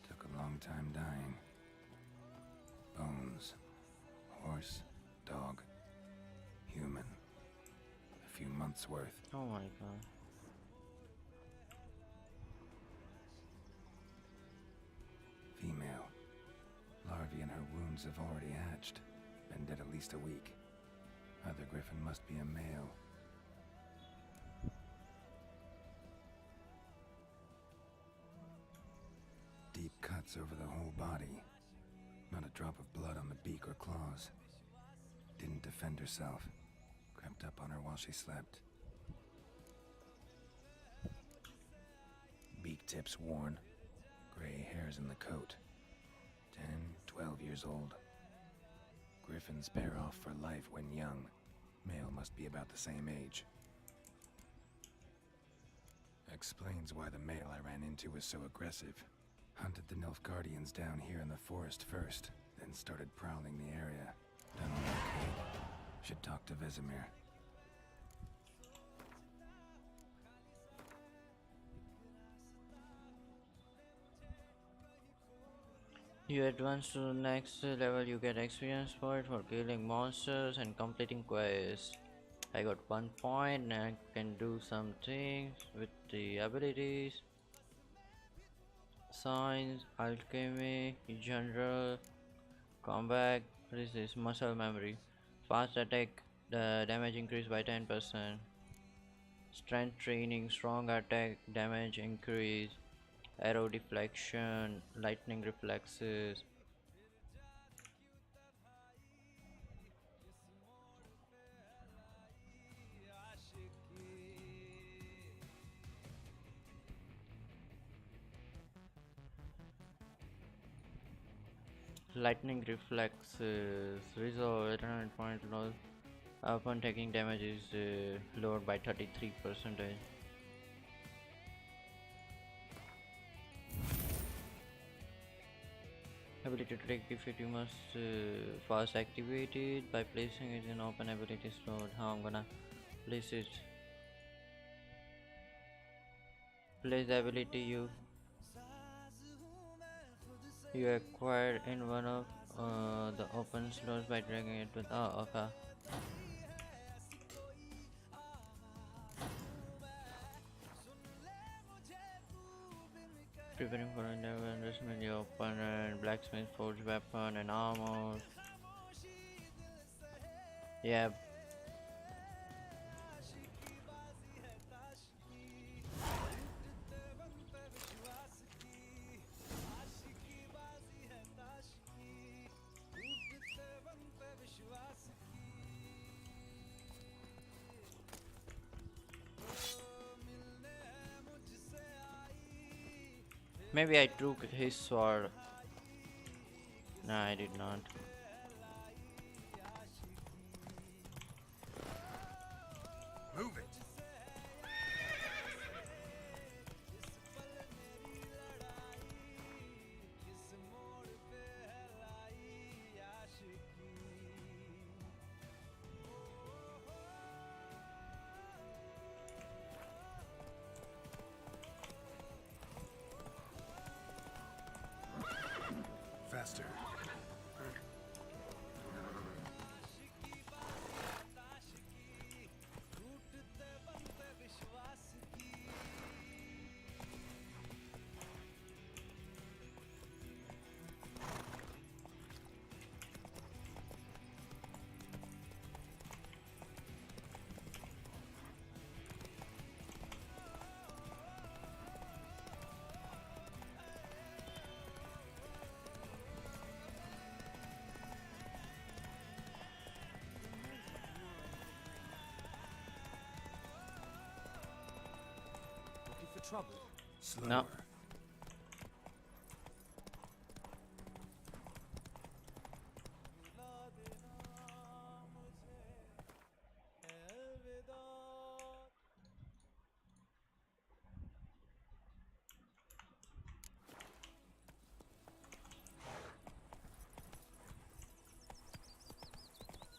Took a long time dying. Bones. Horse, dog, human. A few months worth. Oh my god. Female. Larvae in her wounds have already hatched. Been dead at least a week. Other griffin must be a male. Deep cuts over the whole body. Not a drop of blood on the beak or claws. Didn't defend herself. Crept up on her while she slept. Beak tips worn. Gray hairs in the coat. 10, 12 years old. Griffins pair off for life when young. Male must be about the same age. Explains why the male I ran into was so aggressive. Hunted the Nilfgaardians down here in the forest first, then started prowling the area. Done all I could. Should talk to Vesemir. You advance to the next level, you get experience point for killing monsters and completing quests. I got 1 point and I can do some things with the abilities. Science, alchemy, general, combat. What is this? Muscle memory. Fast attack, the damage increased by 10%. Strength training, strong attack, damage increase. Arrow deflection, lightning reflexes. Lightning reflexes, resolve 800 point loss upon taking damage is lowered by 33%. Ability to take defeat, you must fast activate it by placing it in open ability slot. How I'm gonna place it? Place the ability you acquired in one of the open slots by dragging it with. Oh, okay. Preparing for 11, resmith your opponent, blacksmith forge weapon and armor. Yep. Maybe I took his sword. No, I did not. Move it. Faster. Trouble? Slower. No.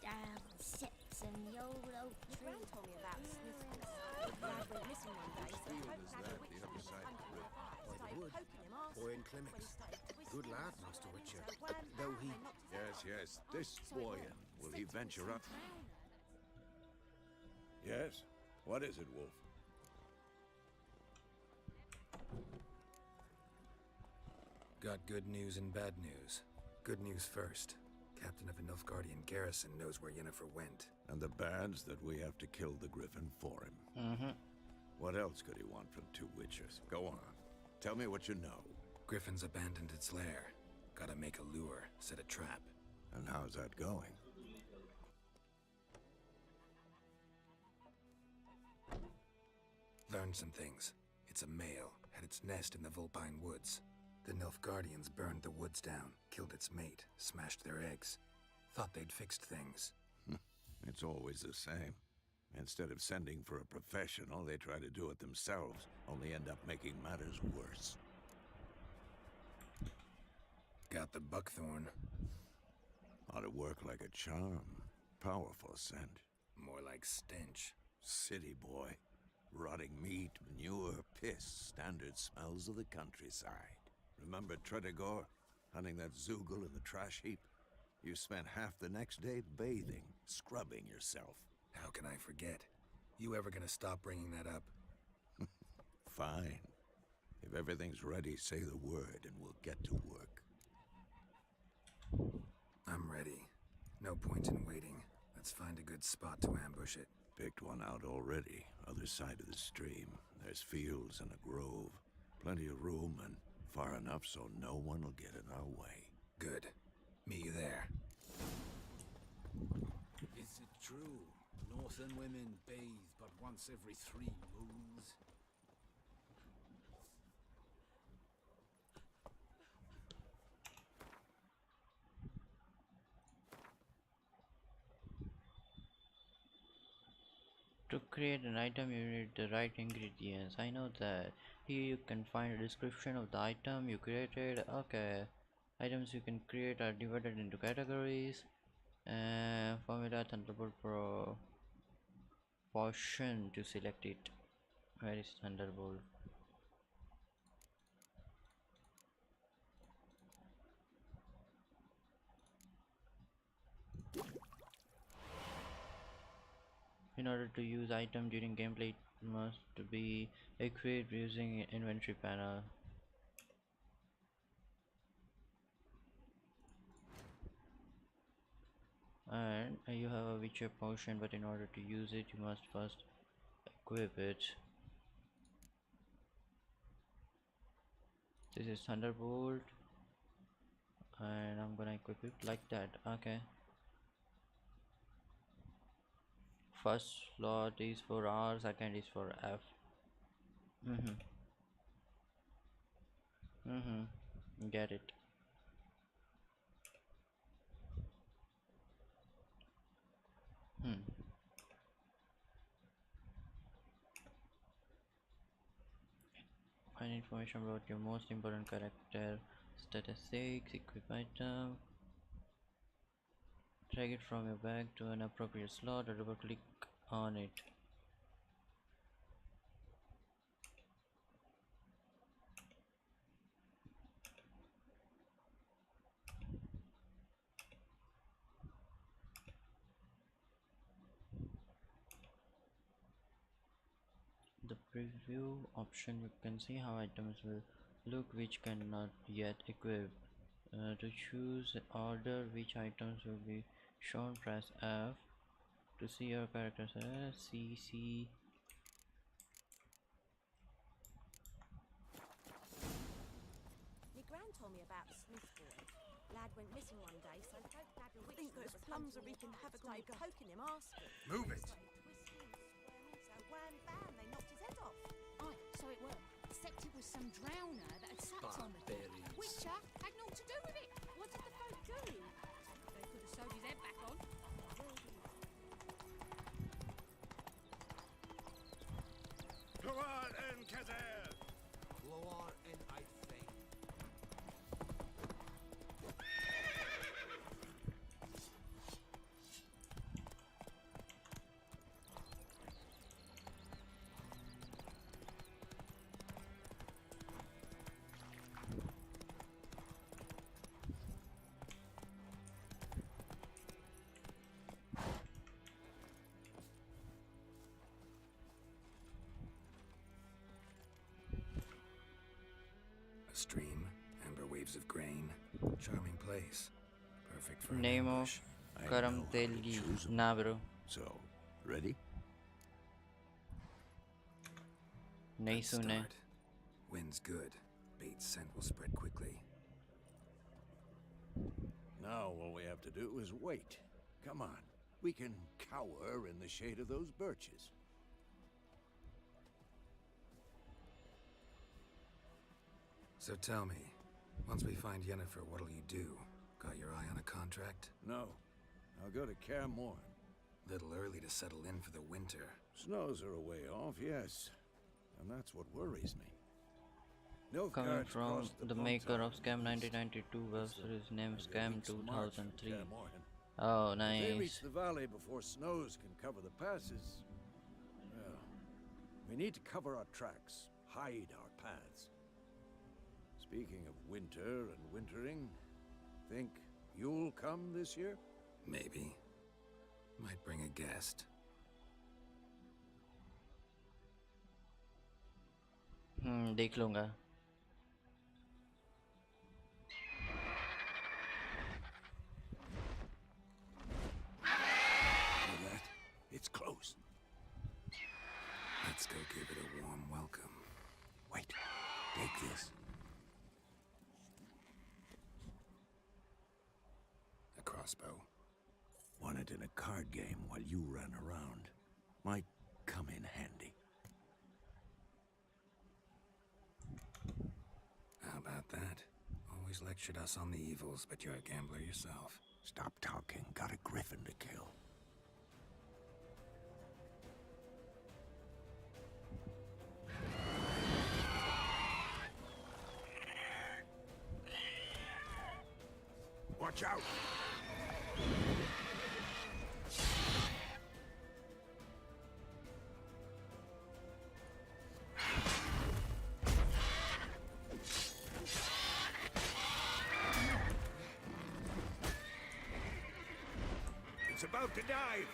Damn sets and the old oak tree. Your gran told me about Smith's. Dad went missing one day, so I hope Dad a witch on him started poking him arse Boy in when clinics. he started twisting Good lad, himself Master up Witcher. into a worm Though hat he... and knocked his Yes, this boy, will he venture up? Yes? What is it, Wolf? Got good news and bad news. Good news first. Captain of the Nilfgaardian garrison knows where Yennefer went. And the bad's that we have to kill the griffin for him. Mm-hmm. What else could he want from two witches? Go on. Tell me what you know. Griffin's abandoned its lair. Gotta make a lure, set a trap. And how's that going? Learned some things. It's a male, had its nest in the Vulpine Woods. The Nilfgaardians burned the woods down, killed its mate, smashed their eggs. Thought they'd fixed things. It's always the same. Instead of sending for a professional, they try to do it themselves, only end up making matters worse. Got the buckthorn. Ought to work like a charm. Powerful scent. More like stench. City boy. Rotting meat, manure, piss, standard smells of the countryside. Remember Tredegor? Hunting that Zoogle in the trash heap? You spent half the next day bathing, scrubbing yourself. How can I forget? You ever gonna stop bringing that up? Fine. If everything's ready, say the word and we'll get to work. I'm ready. No point in waiting. Let's find a good spot to ambush it. Picked one out already. Other side of the stream. There's fields and a grove. Plenty of room and far enough so no one will get in our way. Good. Meet you there. Is it true? Northern women bathe but once every 3 moons? To create an item you need the right ingredients. I know that. Here you can find a description of the item you created. Okay. Items you can create are divided into categories. Formula Thunderbolt Pro Potion to select it. Where is Thunderbolt? In order to use item during gameplay, it must be equipped using inventory panel. And you have a witcher potion, but in order to use it you must first equip it. This is thunderbolt, and I'm gonna equip it like that. Okay, first slot is for R, second is for F. Get it. Find information about your most important character statistics. Equip item. Drag it from your bag to an appropriate slot or double click on it. The preview option, you can see how items will look which cannot yet equip. To choose order which items will be shown, press F. To see your character's CC. My gran told me about the Smith boy. Lad went missing one day, so folk grabbed a witch. Think those plums are wreaking havoc on started the poking him, asking. Move it! So wham bam, they knocked his head off. Aye, so it were. Except it was some drowner that had sat on the Barbarians. Witcher had naught to do with it. What did the folk do? They could have sewed his head back on. Gloire and Kazer! Gloire and I think. A stream, amber waves of grain, charming place, perfect for Name of ambush. Karamtelgi. Nah, bro. So, ready? Nahi Let's sune. start. Wind's good. Bait's scent will spread quickly. Now all we have to do is wait. Come on. We can cower in the shade of those birches. So tell me, once we find Yennefer, what'll you do? Got your eye on a contract? No. I'll go to Kaermorhen. Little early to settle in for the winter. Snows are a way off, yes. And that's what worries me. Coming Nilfgaard's from crossed the Pontar maker of and Scam east. 1992 versus his name Maybe a Scam week's march from 2003. Kaermorhen. Oh, If they reach nice. the valley before snows can cover the passes, well, we need to cover our tracks, hide our paths. Speaking of winter and wintering, think you'll come this year? Maybe. Might bring a guest. देख लूंगा. Hear that? It's close. Let's go give it a warm welcome. Wait, take this. A crossbow. Won it in a card game while you ran around. Might come in handy. How about that? Always lectured us on the evils, but you're a gambler yourself. Stop talking. Got a griffin to kill. Watch out! It's about to dive!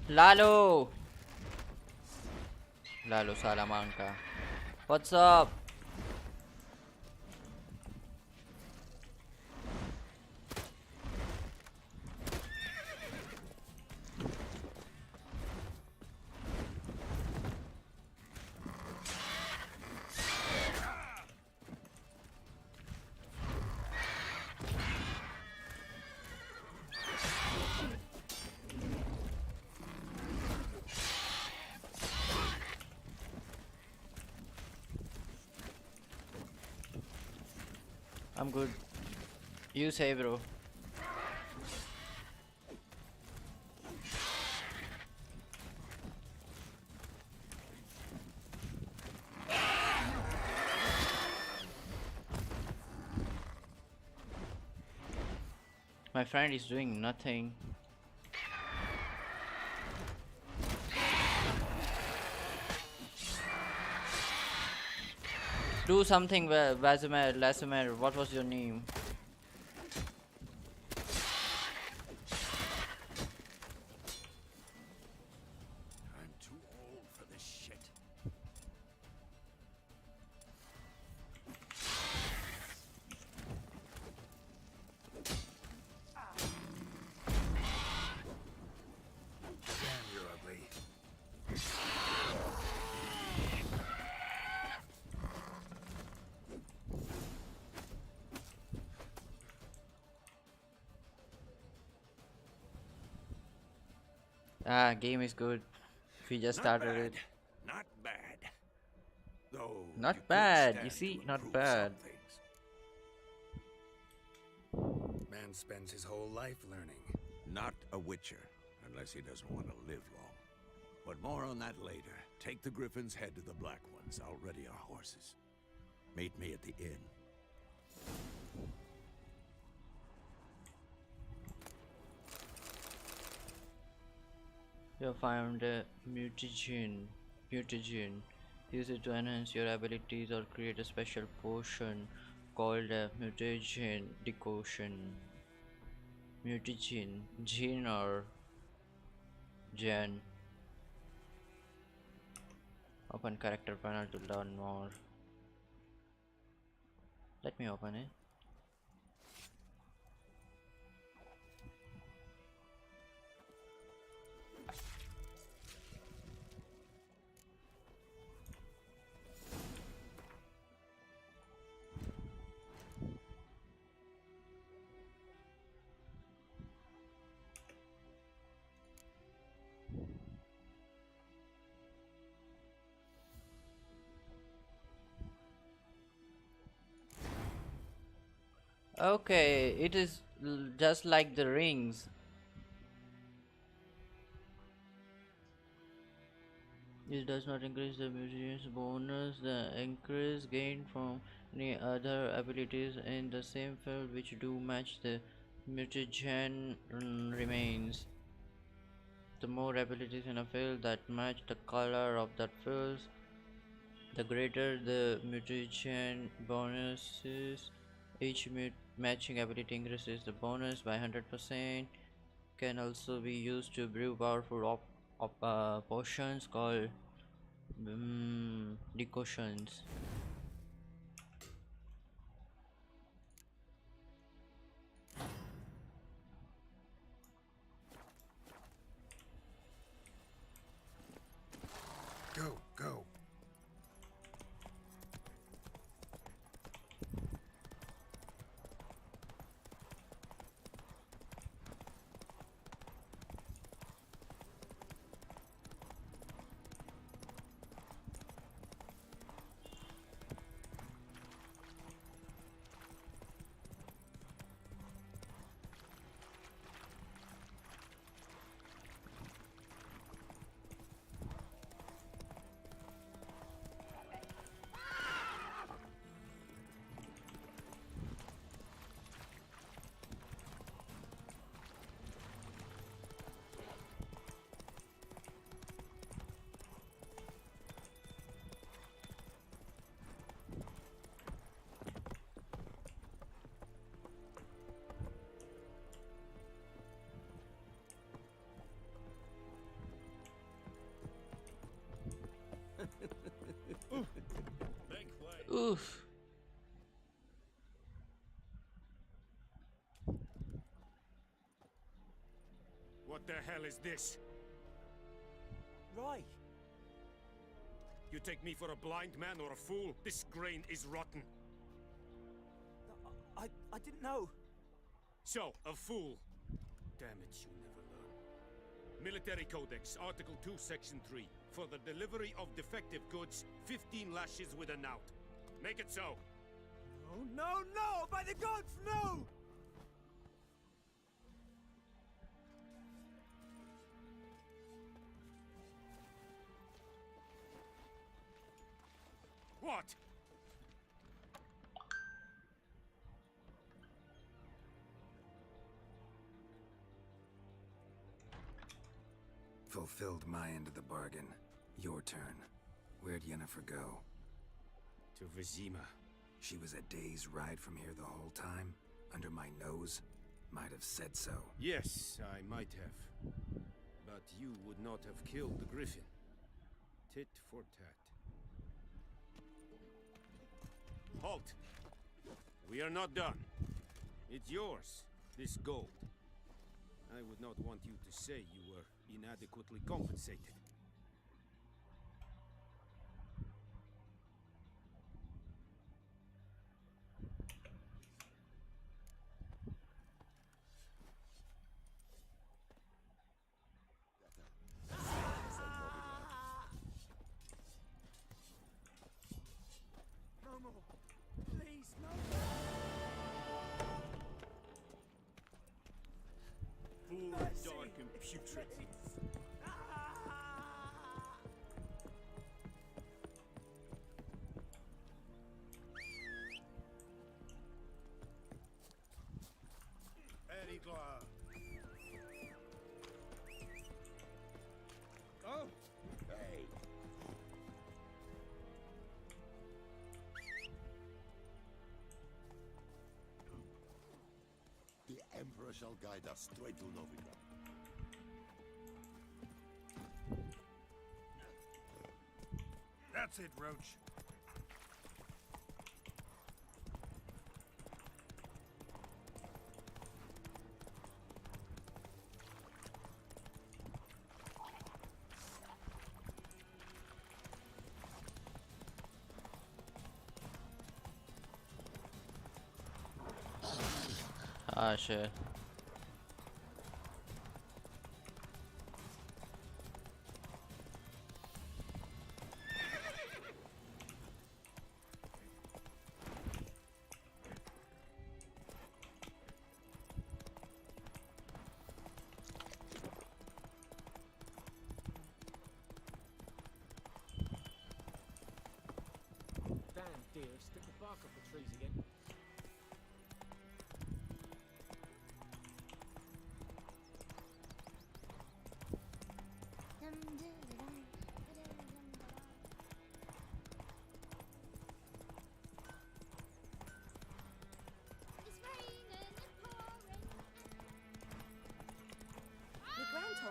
Lalo! Lalo Salamanca. What's up? I'm good. You say, bro. My friend is doing nothing. Do something, Lasimer. What was your name? I'm too old for this shit. Damn, you're ugly. Ah, game is good. We just started it. Not bad. Though you Not could bad. stand You see, to not improve bad. some things. Man spends his whole life learning. Not a witcher, unless he doesn't want to live long. But more on that later. Take the Griffin's head to the Black Ones. I'll ready our horses. Meet me at the inn. You found a mutagen. Use it to enhance your abilities or create a special potion called a mutagen decoction. Mutagen, gene or gen. Open character panel to learn more. Let me open it. Okay, it is just like the rings. It does not increase the mutagen's bonus. The increase gained from any other abilities in the same field which do match the mutagen remains. The more abilities in a field that match the color of that field, the greater the mutagen bonuses. Each matching ability increases the bonus by 100%. Can also be used to brew powerful potions called decoctions. Go. Oof. What the hell is this? Right. You take me for a blind man or a fool? This grain is rotten. I didn't know. So, a fool. Damn it, you never learn. Military Codex, Article 2, Section 3. For the delivery of defective goods, 15 lashes with a knout. Make it so. No, no, no! By the gods, no! What? Fulfilled my end of the bargain. Your turn. Where'd Yennefer go? To Vizima. She was a day's ride from here the whole time? Under my nose? Might have said so. Yes, I might have. But you would not have killed the griffin. Tit for tat. Halt! We are not done. It's yours, this gold. I would not want you to say you were inadequately compensated. No more. Please, no Fool, dark and putrid. Eddie Glove. Oh! Hey! The Emperor shall guide us straight to Novigrad. That's it, Roach. Ah, shit. Damn deer, stick the bark off the trees again.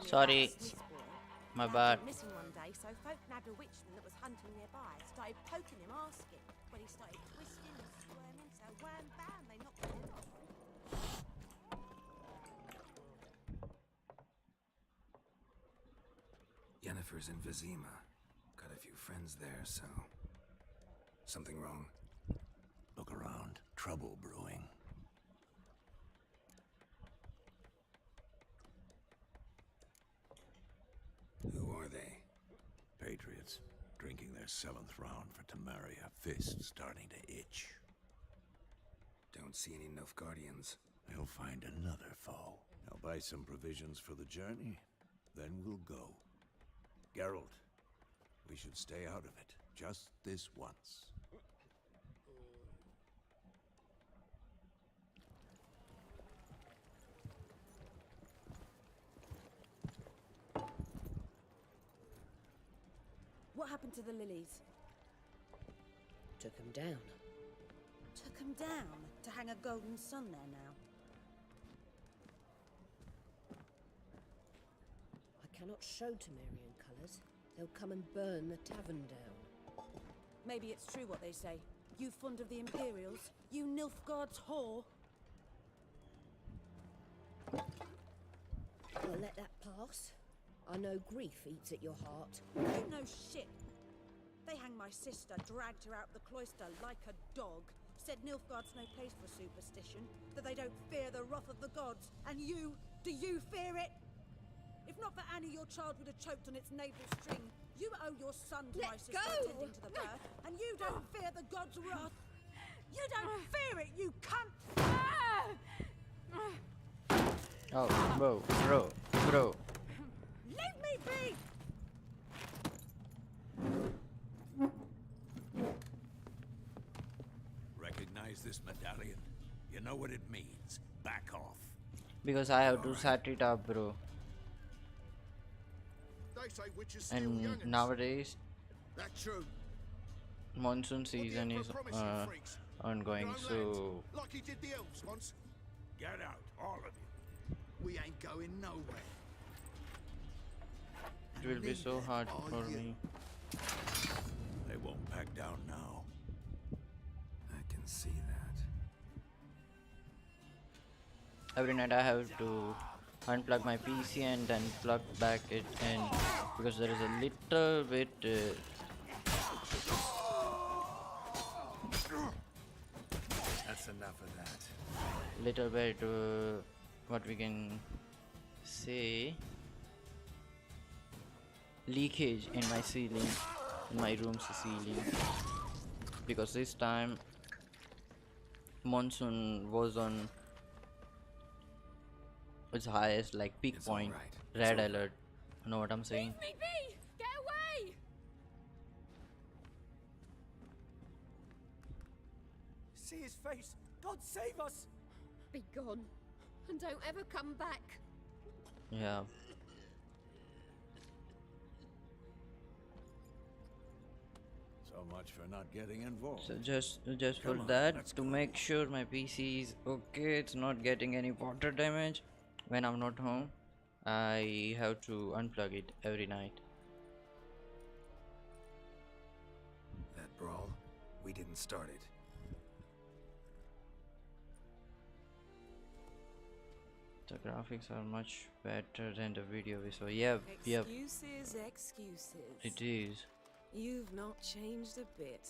Sorry. My bad. Missing one day, so folk nabbed a witchman that was hunting nearby. Started poking him, asking. When he started twisting and squirming, so wham bam, they knocked him off. Yennefer's in Vizima. Got a few friends there, so... Something wrong? Look around. Trouble brewing. Who are they? Patriots. Drinking their 7th round for Temeria. Fist starting to itch. Don't see any Nilfgaardians. They'll find another foe. I'll buy some provisions for the journey. Then we'll go. Geralt, we should stay out of it. Just this once. What happened to the lilies? Took him down. Took them down to hang a golden sun there now. I cannot show Temerian colours. They'll come and burn the tavern down. Maybe it's true what they say. You fond of the Imperials? You Nilfgaard's whore? I'll let that pass. I know grief eats at your heart. You know shit. They hanged my sister, dragged her out of the cloister like a dog. Said Nilfgaard's no place for superstition, that they don't fear the wrath of the gods. And you, do you fear it? If not for Annie, your child would have choked on its navel string. You owe your son to my sister attending to the birth, and you don't fear the gods' wrath. You don't fear it, you cunt! Oh, bro. Leave me be! Recognize this medallion? You know what it means. Back off. Because I have to set it up, bro. They say witches steal And young'uns. nowadays, That's true. monsoon season is ongoing, so Like he did the elves once. Get out, all of you. We ain't going nowhere. it will be so hard for me. They won't back down now. I can see that. Every night I have to unplug my PC and then plug back it in because there is a little bit That's enough of that. what we can say, leakage in my ceiling, in my room's ceiling, because this time monsoon was on its highest, like peak point, red alert. You know what I'm saying? Leave me be! Get away! See his face! God save us! Be gone. And don't ever come back. Yeah. So much for not getting involved. So just for Come on, that, let's to go. make sure my PC is okay, it's not getting any water damage when I'm not home, I have to unplug it every night. That brawl, we didn't start it. The graphics are much better than the video we saw. Yeah, Excuses. it is. You've not changed a bit.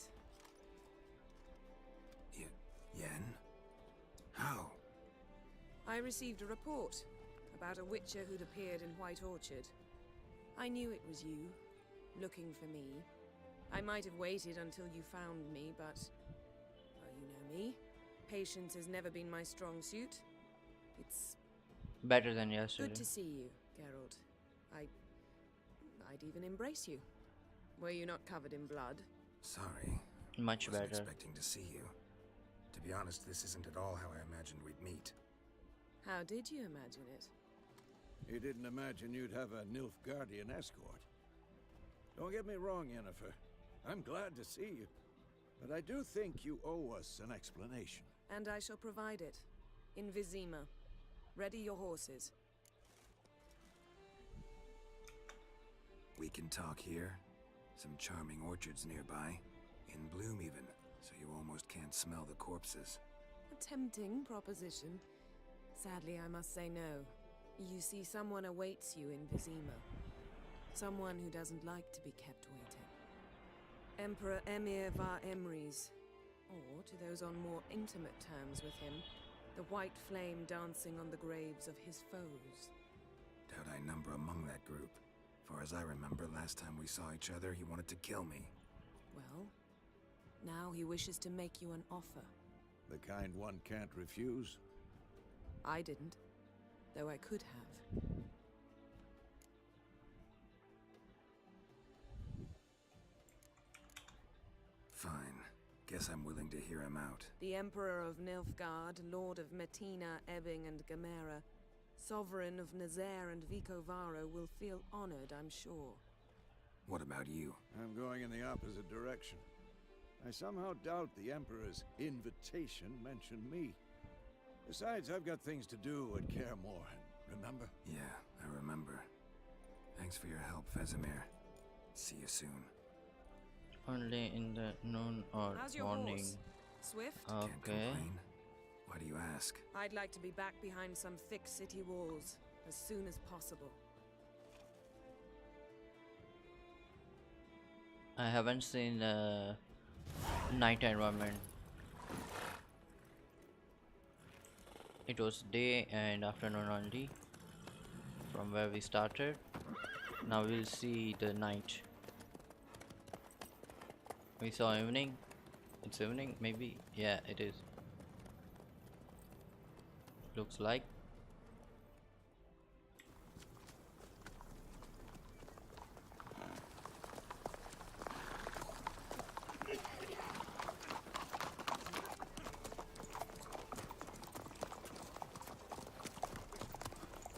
Yen? How? I received a report about a witcher who'd appeared in White Orchard. I knew it was you, looking for me. I might have waited until you found me, but... well, you know me. Patience has never been my strong suit. It's Better than yesterday. good to see you, Geralt. I'd even embrace you. Were you not covered in blood? Sorry. Much Wasn't better. expecting to see you. To be honest, this isn't at all how I imagined we'd meet. How did you imagine it? You didn't imagine you'd have a Nilfgaardian escort. Don't get me wrong, Yennefer. I'm glad to see you. But I do think you owe us an explanation. And I shall provide it. In Vizima. Ready your horses. We can talk here. Some charming orchards nearby. In bloom even, so you almost can't smell the corpses. A tempting proposition. Sadly, I must say no. You see, someone awaits you in Vizima. Someone who doesn't like to be kept waiting. Emperor Emir var Emrys. Or, to those on more intimate terms with him, the white flame dancing on the graves of his foes. Doubt I number among that group. Far as I remember, last time we saw each other, he wanted to kill me. Well, now he wishes to make you an offer. The kind one can't refuse? I didn't, though I could have. Fine. Guess I'm willing to hear him out. The Emperor of Nilfgaard, Lord of Metina, Ebbing and Gamera, Sovereign of Nazaire and Vicovaro will feel honored, I'm sure. What about you? I'm going in the opposite direction. I somehow doubt the Emperor's invitation mentioned me. Besides, I've got things to do at Kaermorhen, remember? Yeah, I remember. Thanks for your help, Vesemir. See you soon. Only in the noon or How's your morning. horse? Swift? Can't Okay. complain. Why do you ask? I'd like to be back behind some thick city walls as soon as possible. I haven't seen night environment. It was day and afternoon only from where we started. Now we'll see the night. We saw evening. It's evening, maybe? Yeah, it is. Looks like.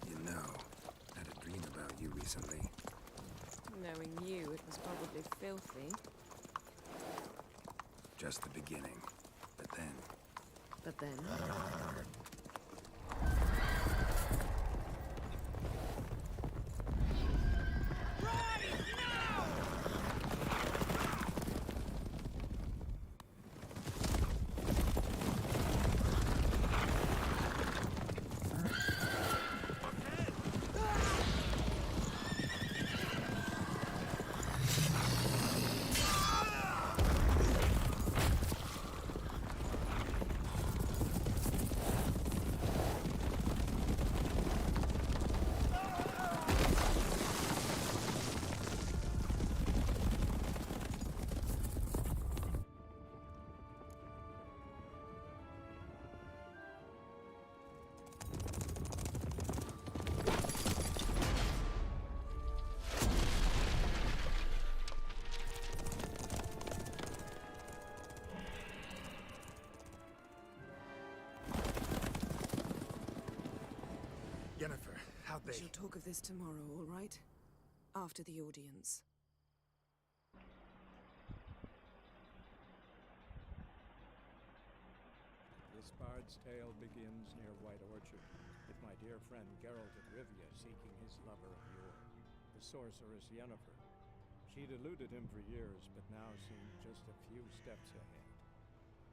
You know, I had a dream about you recently. Knowing you, it was probably filthy. Just the beginning. But then... But then... Yennefer, how'd We shall talk of this tomorrow, all right? After the audience. This bard's tale begins near White Orchard, with my dear friend Geralt of Rivia seeking his lover of yore, the sorceress Yennefer. She'd eluded him for years, but now seemed just a few steps ahead.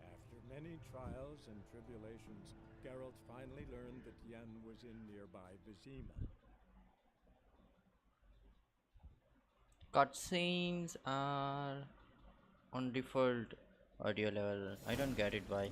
After many trials and tribulations, Geralt finally learned that Yen was in nearby Vizima. Cutscenes are on default audio level. I don't get it why.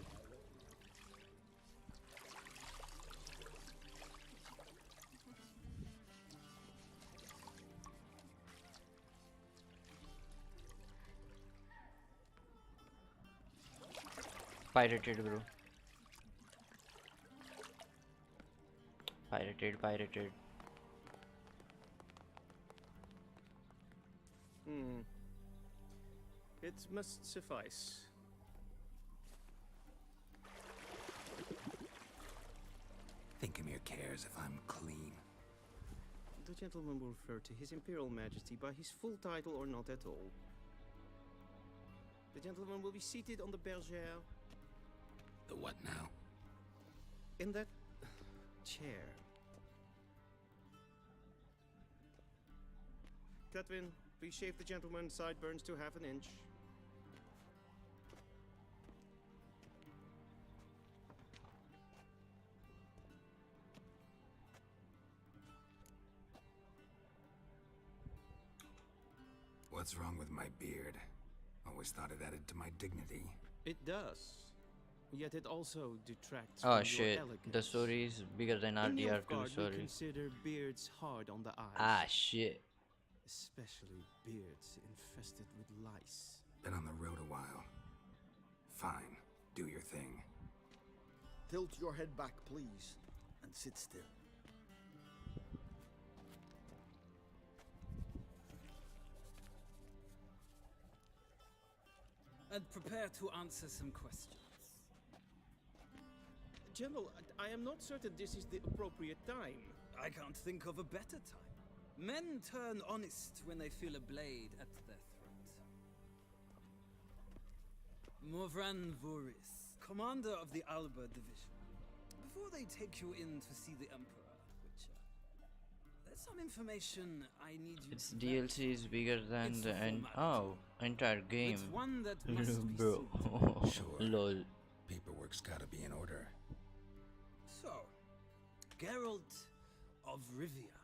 Pirated, bro. Pirated. It must suffice. Thinkamere cares if I'm clean. The gentleman will refer to His Imperial Majesty by his full title or not at all. The gentleman will be seated on the bergère. The what now? In that chair. Catwin, please shave the gentleman's sideburns to half an inch. What's wrong with my beard? Always thought it added to my dignity. It does. Yet it also detracts Oh from shit, your elegance. the story is bigger than In RDR2 Nilfgaard, we story. consider beards hard on the eyes. Ah shit. Especially beards infested with lice. Been on the road a while. Fine, do your thing. Tilt your head back, please, and sit still. And prepare to answer some questions. General, I am not certain this is the appropriate time. I can't think of a better time. Men turn honest when they feel a blade at their throat. Morvran Voris, commander of the Alba Division. Before they take you in to see the Emperor, Witcher, some information I need you Its to DLC is bigger than It's the a entire game. It's one that must be Bro. Sure. Lol. Paperwork's gotta be in order. So, Geralt of Rivia.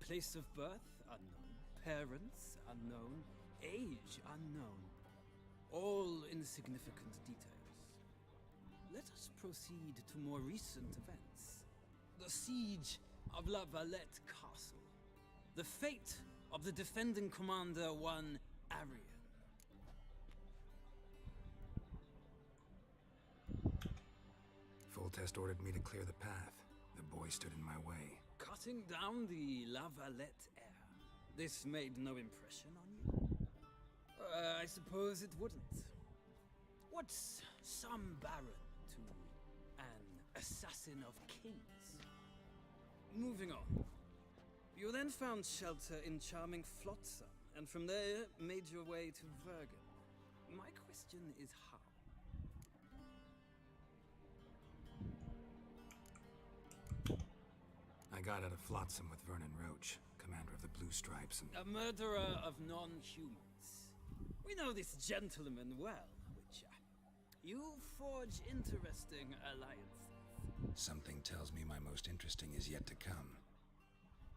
Place of birth unknown. Parents unknown. Age unknown. All insignificant details. Let us proceed to more recent events. The siege of La Valette Castle. The fate of the defending commander, one Arian. Foltest ordered me to clear the path. The boy stood in my way. Cutting down the La Valette heir. This made no impression on you? I suppose it wouldn't. What's some baron to an assassin of kings? Moving on. You then found shelter in charming Flotsam, and from there made your way to Vergen. My question is how? I got out of Flotsam with Vernon Roach, commander of the Blue Stripes, and... A murderer of non-humans. We know this gentleman well, Witcher. You forge interesting alliances. Something tells me my most interesting is yet to come.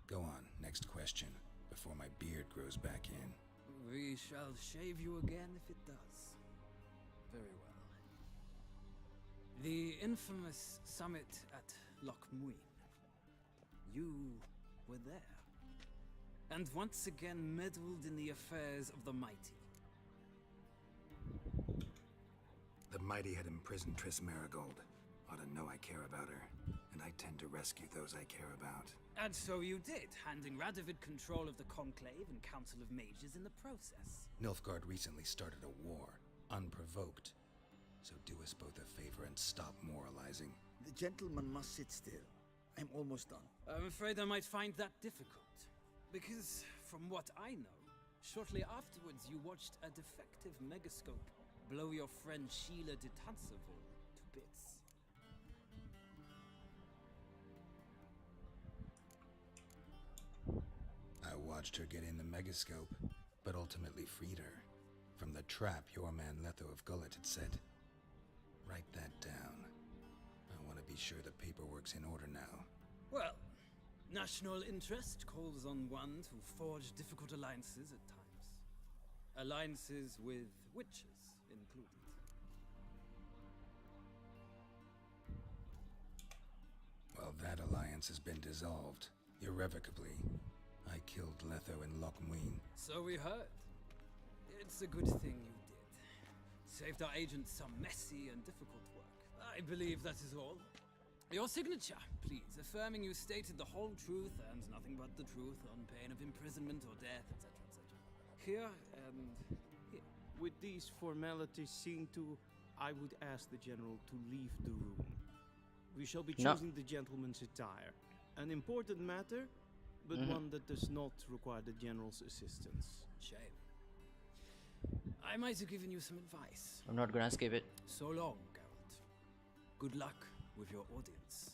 Go on, next question, before my beard grows back in. We shall shave you again if it does. Very well. The infamous summit at Loch Muin. You were there. And once again meddled in the affairs of the mighty. The mighty had imprisoned Trissmerigold. Ought to know I care about her, and I tend to rescue those I care about. And so you did, handing Radovid control of the Conclave and Council of Mages in the process. Nilfgaard recently started a war, unprovoked. So do us both a favor and stop moralizing. The gentleman must sit still. I'm almost done. I'm afraid I might find that difficult. Because, from what I know, shortly afterwards you watched a defective megascope blow your friend Sheila de Tanseville to bits. I watched her get in the megascope, but ultimately freed her. From the trap your man Letho of Gullet had set. Write that down. I want to be sure the paperwork's in order now. Well, national interest calls on one to forge difficult alliances at times. Alliances with witches included. Well, that alliance has been dissolved, irrevocably. I killed Letho in Loch Muin. So we heard. It's a good thing you did. Saved our agents some messy and difficult work. I believe that is all. Your signature, please, affirming you stated the whole truth and nothing but the truth on pain of imprisonment or death, etc., etc. Here and here. With these formalities seen to, I would ask the General to leave the room. We shall be choosing the gentleman's attire. An important matter, but one that does not require the General's assistance. Shame. I might have given you some advice. I'm not gonna skip it. So long, Geralt. Good luck with your audience.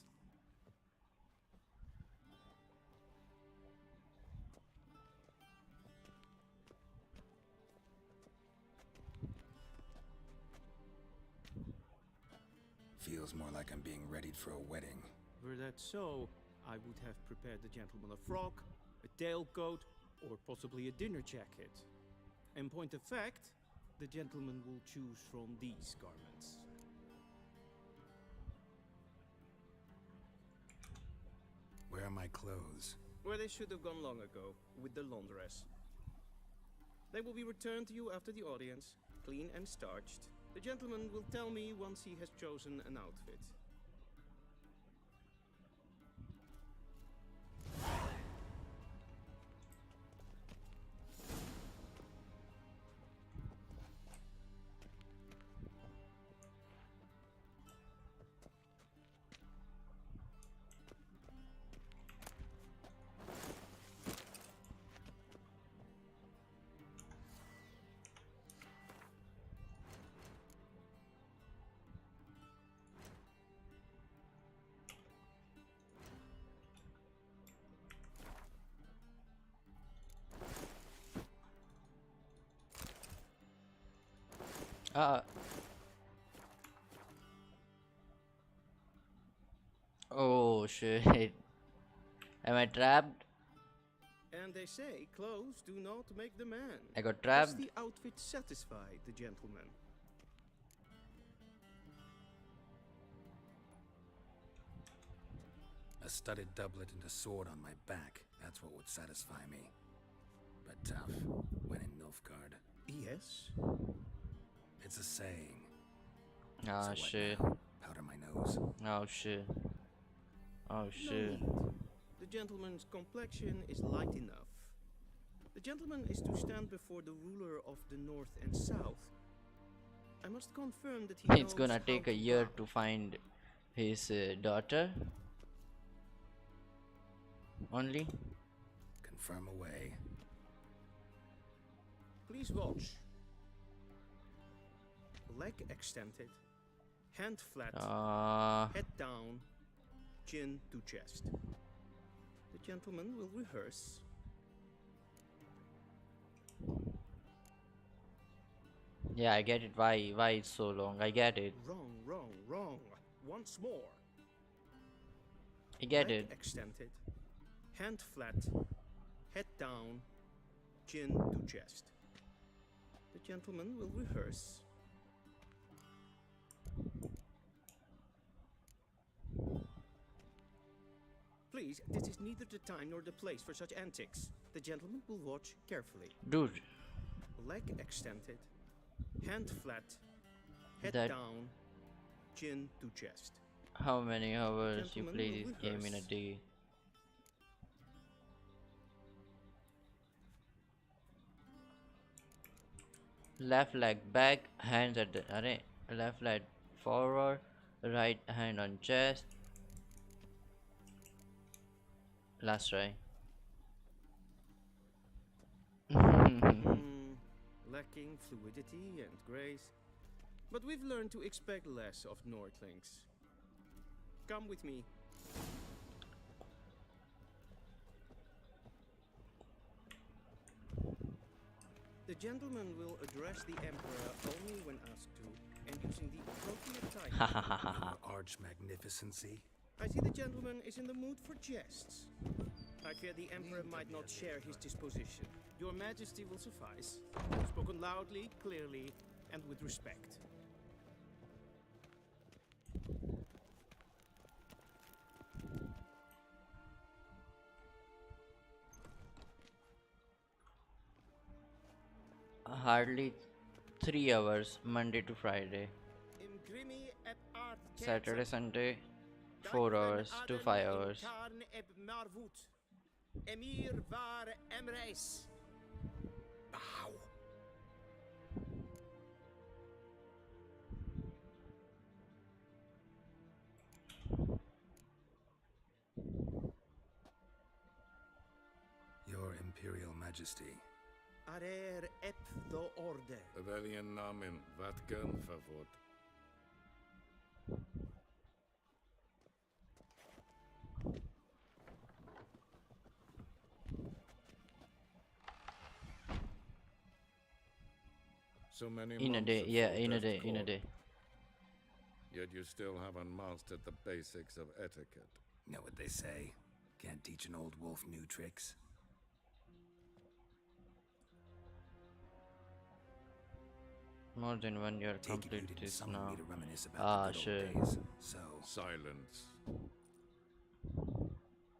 Feels more like I'm being readied for a wedding. Were that so, I would have prepared the gentleman a frock, a tailcoat, or possibly a dinner jacket. In point of fact, the gentleman will choose from these garments. Where are my clothes? Where they should have gone long ago, with the laundress. They will be returned to you after the audience, clean and starched. The gentleman will tell me once he has chosen an outfit. Oh shit. Am I trapped? And they say clothes do not make the man. I got Does trapped. the outfit satisfy the gentleman? A studded doublet and a sword on my back. That's what would satisfy me. But tough when in Nilfgaard. Yes. It's a saying. Ah, So what shit. now? Powder my nose. Oh shit. Oh No shit. need. The gentleman's complexion is light enough. The gentleman is to stand before the ruler of the north and south. I must confirm that he It's knows gonna how take a to year bow. to find his daughter. Only? Confirm away. Please watch. Leg extended, hand flat, head down, chin to chest. The gentleman will rehearse. Yeah, I get it. Why it's so long? I get it. Wrong, wrong, wrong. Once more. I get Leg it. extended, hand flat, head down, chin to chest. The gentleman will rehearse. Please, this is neither the time nor the place for such antics. The gentleman will watch carefully. Dude. Leg extended, hand flat, head That- down, chin to chest. How many hours you Gentlemen play will this game in a rehearse. day? Left leg back, hands at the array. Left leg forward, right hand on chest. Last try. Lacking fluidity and grace. But we've learned to expect less of Nordlings. Come with me. The gentleman will address the Emperor only when asked to, and using the appropriate title. Your arch magnificency. I see the gentleman is in the mood for jests. I fear the Emperor might not share his disposition. Your Majesty will suffice. Spoken loudly, clearly, and with respect. Hardly 3 hours, Monday to Friday. Saturday, Sunday, 4 hours to 5 hours. Emir var Emreis. Bow. Your Imperial Majesty. Arer ep do orde. Velen namen, wat gun favort. So many In a months day, of yeah, full in a death day, in a court. day. Yet you still haven't mastered the basics of etiquette. Know what they say? Can't teach an old wolf new tricks. More than 1 year Take it you complete didn't this summon now. me to reminisce about the good old days. So Silence.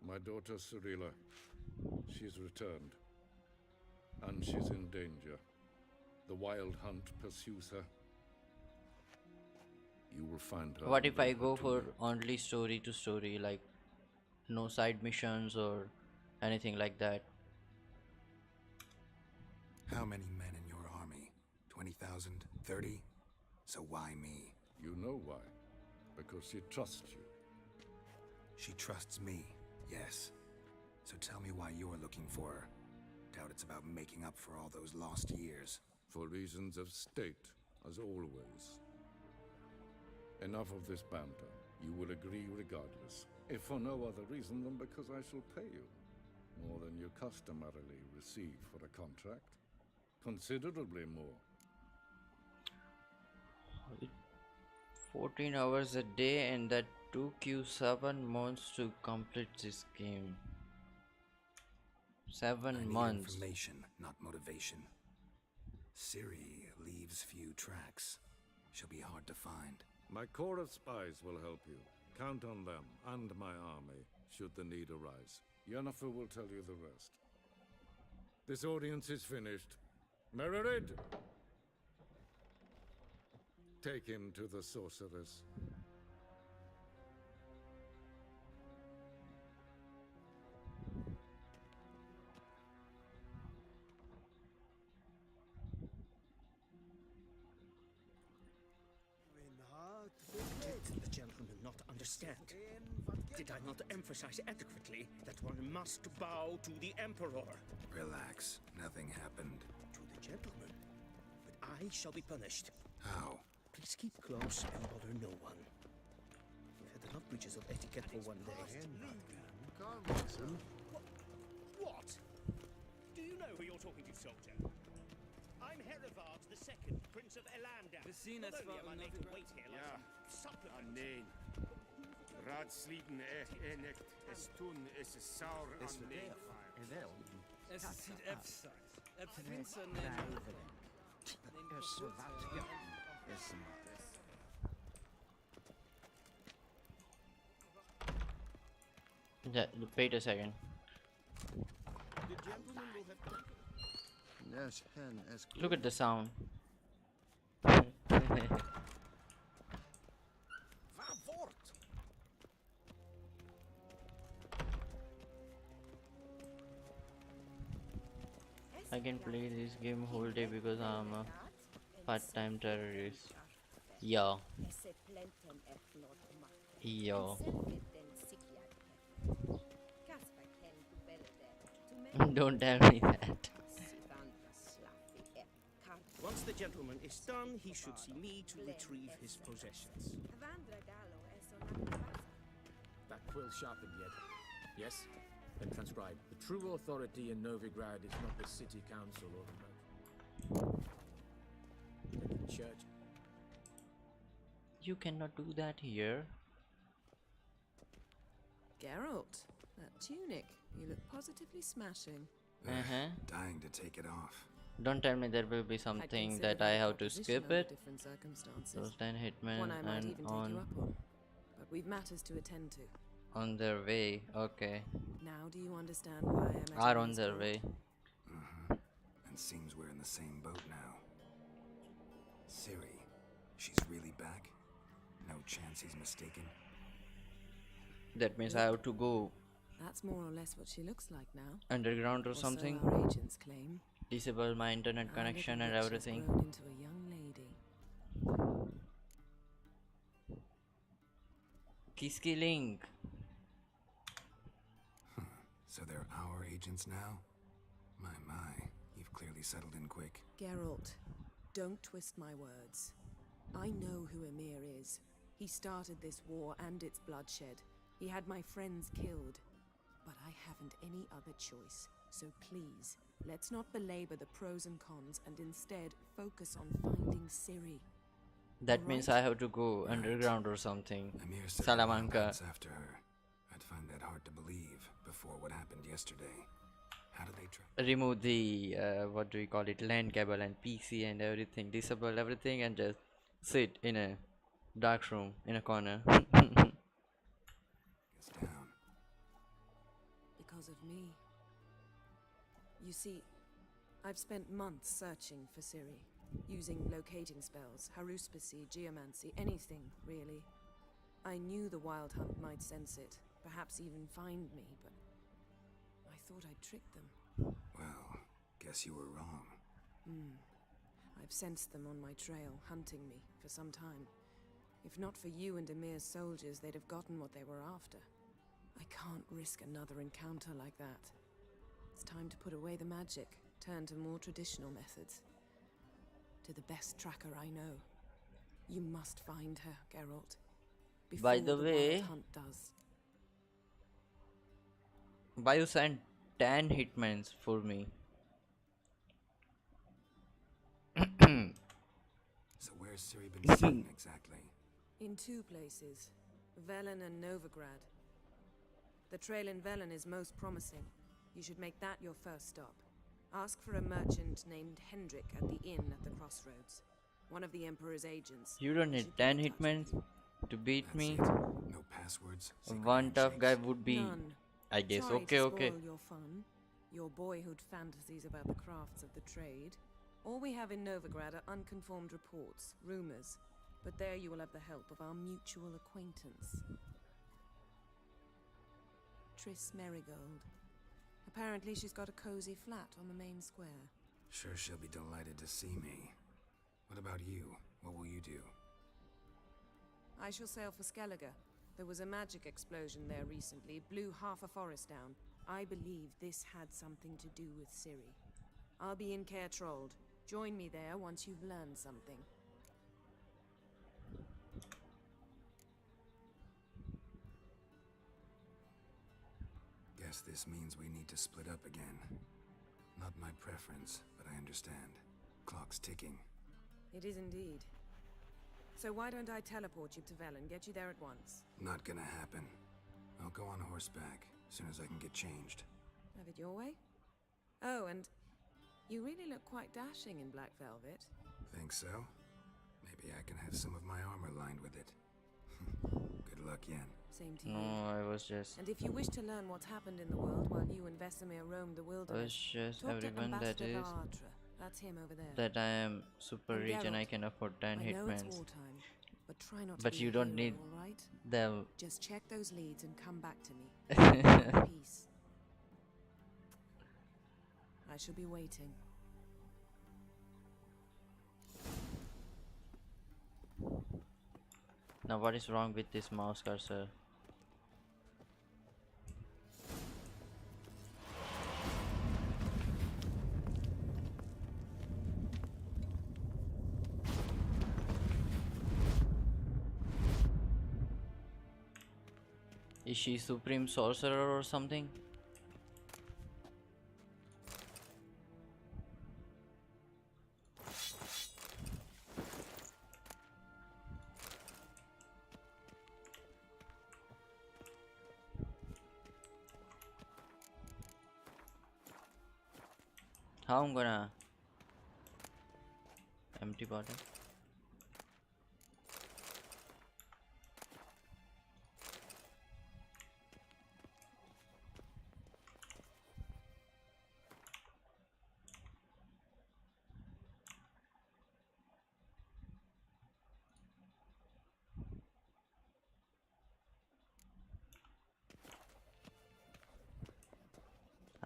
My daughter Cirilla, she's returned. And she's in danger. The wild hunt pursues her. You will find her. What if and I bring her go to for me. only story to story, like no side missions or anything like that? how many men in your army? 20,000? 30? So why me? You know why? Because she trusts you. She trusts me, yes. So tell me why you're looking for her. Doubt it's about making up for all those lost years. For reasons of state, as always. Enough of this banter. You will agree regardless. If for no other reason than because I shall pay you. More than you customarily receive for a contract. Considerably more. 14 hours a day, and that took you 7 months to complete this game. 7 months. Information, not motivation. Ciri leaves few tracks. She'll be hard to find. My corps of spies will help you. Count on them and my army, should the need arise. Yennefer will tell you the rest. This audience is finished. Mererid! Take him to the sorceress. Did the gentleman not understand? Did I not emphasize adequately that one must bow to the Emperor? Relax. Nothing happened. To the gentleman. But I shall be punished. How? Please keep close and bother no one. We've had enough breaches of etiquette for one day. What? Do you know who you're talking to, soldier? I'm Herivard II, Prince of Elander. Not only am I made to wait here like some supplement. Nee. Raadsliden echt es tun es saur an nee. Es sieht Finster nennen. Yeah, wait a second. The gentleman will have Look at the sound. I can play this game whole day because I'm a part-time terrorist. Yeah. Yo. Don't tell me that. Once the gentleman is done, he should see me to retrieve his possessions. That quill sharpened yet? Yes? Then transcribe. The true authority in Novigrad is not the city council or the church. You cannot do that here. Geralt, that tunic. You look positively smashing. Dying to take it off. Don't tell me there will be something that I have to skip it. Those 10 hitmen One I might and even take you up on. But we've matters to attend to. On their way, okay. Now do you understand why I'm at Are on their way. And seems we're in the same boat now. Ciri, she's really back? No chance he's mistaken? That means I have to go That's more or less what she looks like now. underground or so something. our agents claim. Disable my internet connection and everything. Grown into a young lady. Kiski Link. So they're our agents now? My, you've clearly settled in quick. Geralt, don't twist my words. I know who Emir is. He started this war and its bloodshed. He had my friends killed. But I haven't any other choice. So please, let's not belabor the pros and cons and instead focus on finding Ciri. That means I have to go underground or something. Emir said Salamanca. after her. I'd find that hard to believe before what happened yesterday. How do they try? Remove the what do we call it, LAN cable and PC and everything. Disable everything and just sit in a dark room in a corner. Because of me. You see, I've spent months searching for Ciri, using locating spells, haruspicy, geomancy, anything, really. I knew the WildHunt might sense it, perhaps even find me, but I thought I'd tricked them. Well, guess you were wrong. I've sensed them on my trail, hunting me, for some time. If not for you and Emir's soldiers, they'd have gotten what they were after. I can't risk another encounter like that. It's time to put away the magic, turn to more traditional methods. To the best tracker I know. You must find her, Geralt. By the way, WildHunt does. why you sent 10 hitmans for me? So where's Where's Ciri been seen exactly? In 2 places, Velen and Novigrad. The trail in Velen is most promising. You should make that your first stop. Ask for a merchant named Hendrik at the inn at the crossroads. One of the Emperor's agents. You don't need 10 hitmen to beat me. No passwords. One tough guy would be, None. I guess. Sorry Okay, to okay. spoil your fun, your boyhood fantasies about the crafts of the trade. All we have in Novigrad are unconfirmed reports, rumors. But there you will have the help of our mutual acquaintance. Trissmerigold. Apparently she's got a cozy flat on the main square. Sure she'll be delighted to see me. What about you? What will you do? I shall sail for Skellige. There was a magic explosion there recently, blew half a forest down. I believe this had something to do with Ciri. I'll be in Caer Trold. Join me there once you've learned something. Guess this means we need to split up again. Not my preference, but I understand. Clock's ticking. It is indeed. So why don't I teleport you to Velen, get you there at once? Not gonna happen. I'll go on horseback, as soon as I can get changed. Have it your way? Oh, and you really look quite dashing in black velvet. Think so? Maybe I can have some of my armor lined with it. Good luck, Yen. Same to you. No, I was just... And if you wish to learn what's happened in the world while you and Vesemir roamed the wilderness, just talk to everyone that Ambassador is... Lartra. That's him over there. That I am super And rich and I Geralt, can afford 10 I know it's hitmans. wartime, but try not to But be you a don't hero, need all right? them. Just check those leads and come back to me. Peace. I shall be waiting. Now what is wrong with this mouse cursor? Is she supreme sorcerer or something? How I'm gonna empty bottle?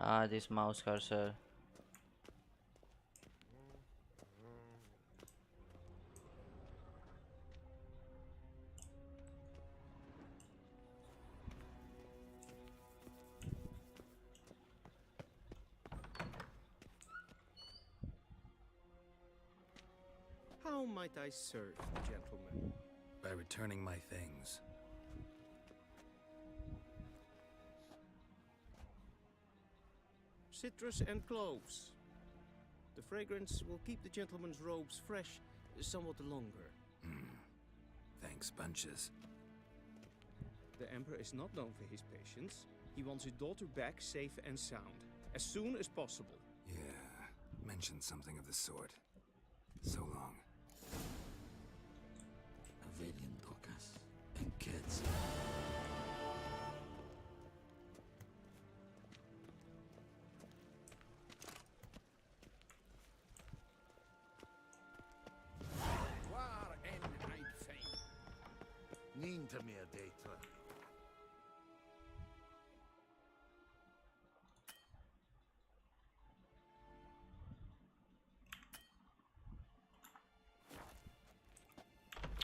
Ah, this mouse cursor. How might I serve the gentleman? By returning my things. Citrus and cloves. The fragrance will keep the gentleman's robes fresh somewhat longer. Thanks, bunches. The Emperor is not known for his patience. He wants his daughter back safe and sound, as soon as possible. Yeah, mentioned something of the sort. So long. Velen Tokas and kids. Waar en uitfijn. Niet meer data.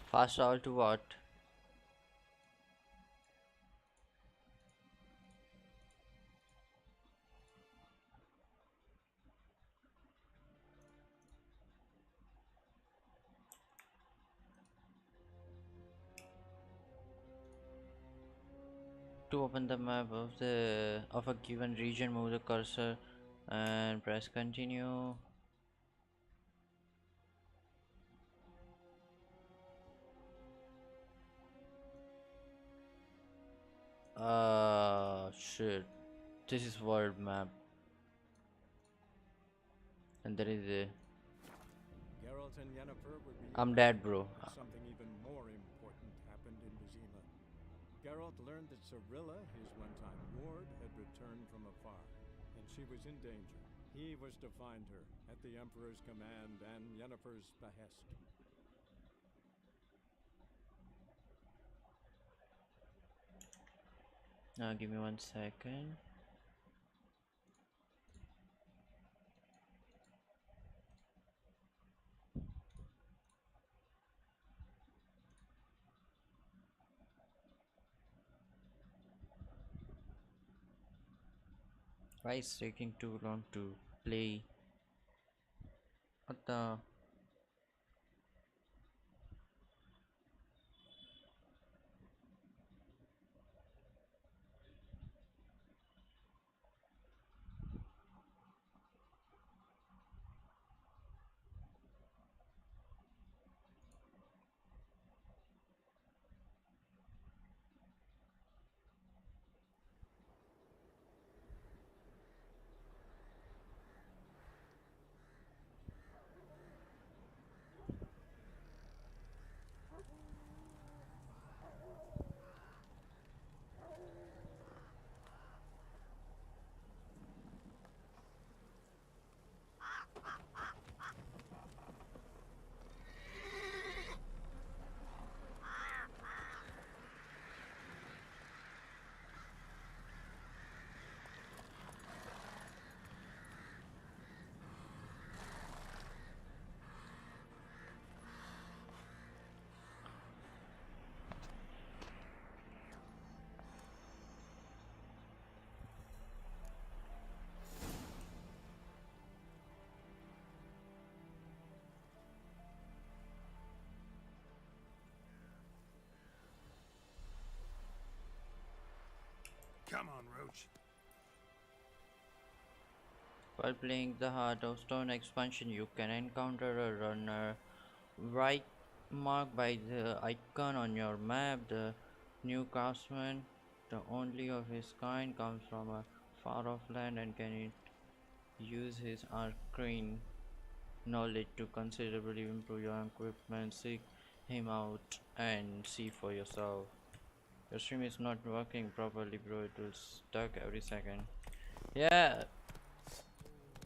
Fast travel to what? To open the map of a given region, move the cursor and press continue. Shit. This is world map. And there is a... Geralt and Yennefer would be I'm dead, bro. Something even more important happened in Vizima. Geralt learned that Cirilla, his one-time ward, had returned from afar, and she was in danger. He was to find her, at the Emperor's command and Yennefer's behest. Now give me 1 second. Why is taking too long to play? What the? Come on, Roach. While playing the Heart of Stone expansion, you can encounter a runner right marked by the icon on your map. The new craftsman, the only of his kind, comes from a far-off land and can use his arcane knowledge to considerably improve your equipment. Seek him out and see for yourself. Your stream is not working properly, bro. It will stuck every second. Yeah,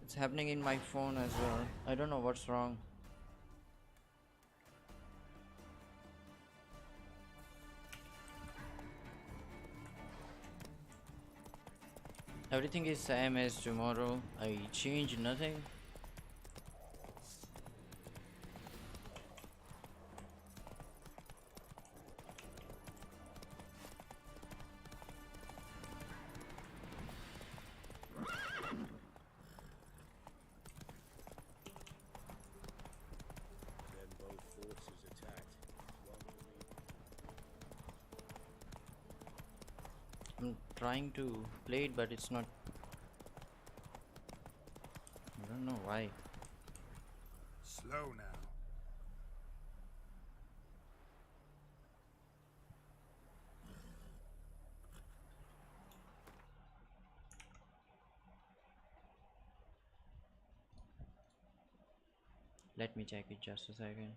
it's happening in my phone as well. I don't know what's wrong. Everything is same as tomorrow. I change nothing. I'm trying to play it, but it's not. I don't know why. Slow now. Let me check it just a second.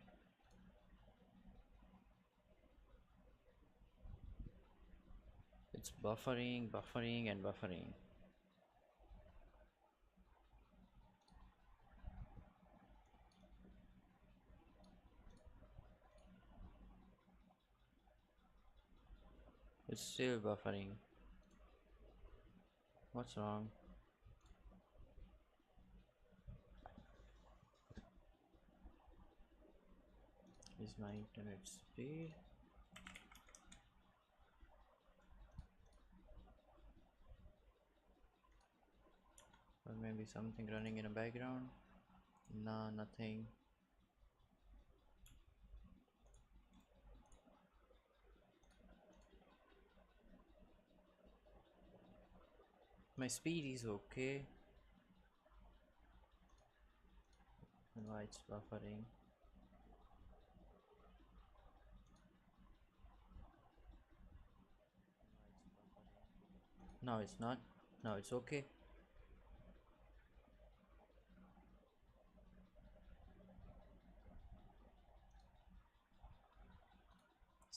It's buffering, buffering, and buffering. It's still buffering. What's wrong? Is my internet speed? Or maybe something running in the background? Nah, nothing. My speed is okay. And why it's buffering? Now it's not. Now it's okay.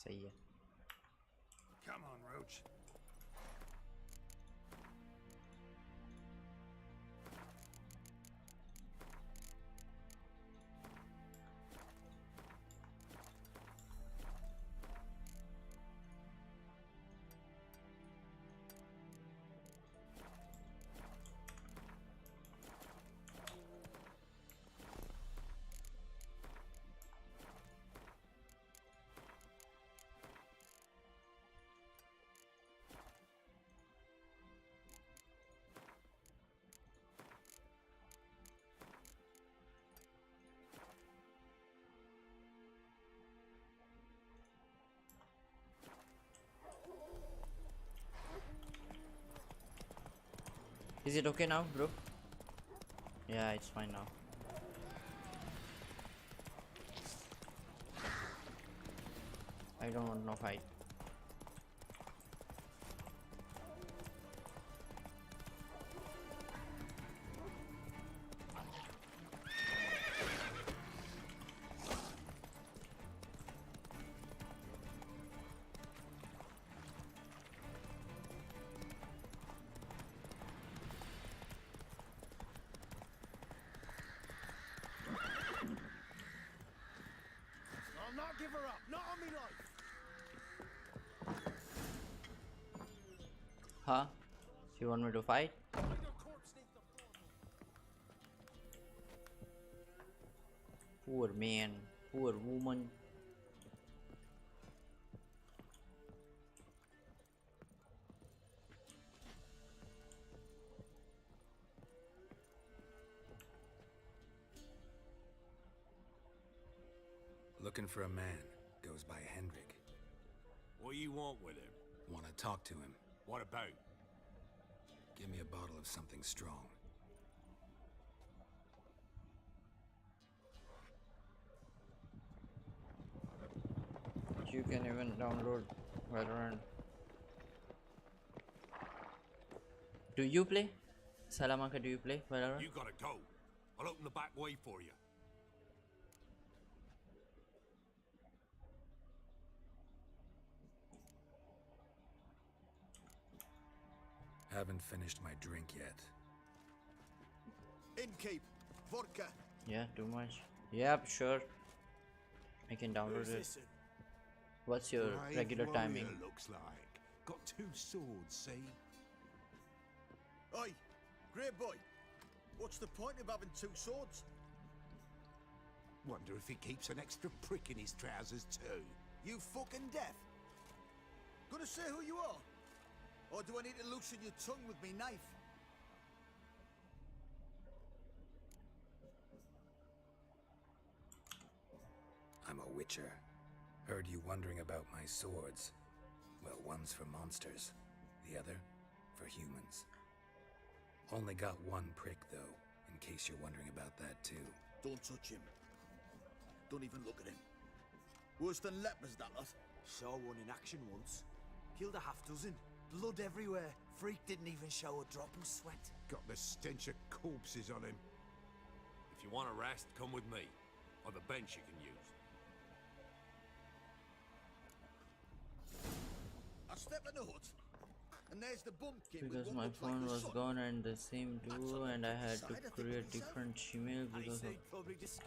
सही है. Come on, Roach. Is it okay now, bro? Yeah, it's fine now. I don't want no fight. I'll not give her up, not on me life. Huh? You want me to fight? Poor man, poor woman. Looking for a man. Goes by Hendrik. What do you want with him? Want to talk to him. What about? Give me a bottle of something strong. You can even download WildHunt. Do you play? Salamanca, do you play WildHunt? You gotta go. I'll open the back way for you. Haven't finished my drink yet. Innkeep, vodka. Yeah, too much. Yep, sure. I can download it. What's your Brave regular warrior timing? looks like. Got 2 swords, see? Oi, great boy. What's the point of having 2 swords? Wonder if he keeps an extra prick in his trousers too. You fucking deaf. Gonna say who you are? Or do I need to loosen your tongue with me knife? I'm a witcher. Heard you wondering about my swords. Well, one's for monsters, the other for humans. Only got 1 prick, though, in case you're wondering about that, too. Don't touch him. Don't even look at him. Worse than lepers, that lot. Saw one in action once. Killed a half-dozen. Blood everywhere. Freak didn't even show a drop of sweat. Got the stench of corpses on him. If you want a rest, come with me. Or the bench you can use. I step in the hut, and there's the bumpkin. Because my phone was gone and the same too, and I had to create different Gmail because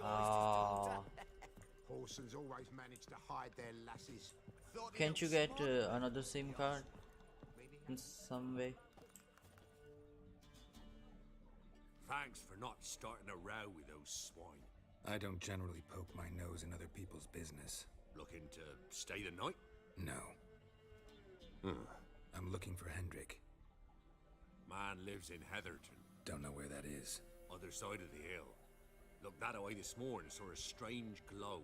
of... Horsons always manage to hide their lasses. Can't you get another SIM card in some way? Thanks for not starting a row with those swine. I don't generally poke my nose in other people's business. Looking to stay the night? No. I'm looking for Hendrik. Man lives in Heatherton. Don't know where that is. Other side of the hill. Looked that away this morning, saw a strange glow.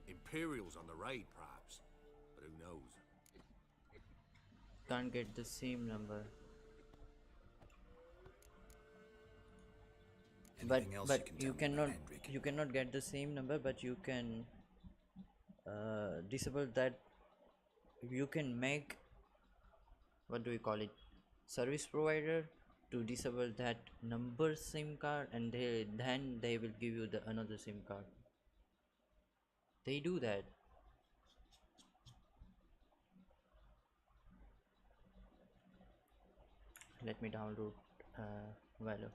Imperials on the raid, perhaps. But who knows? Can't get the same number. But you cannot get the same number, but you can disable that. You can make, what do we call it, service provider to disable that number SIM card, and then they will give you the another SIM card. They do that. Let me download Velen.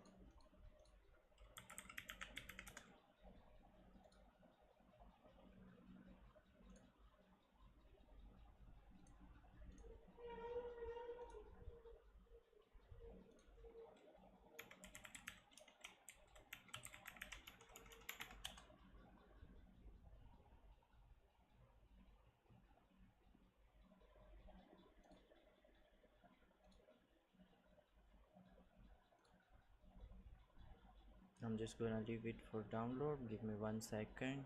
I'm just gonna leave it for download. Give me 1 second.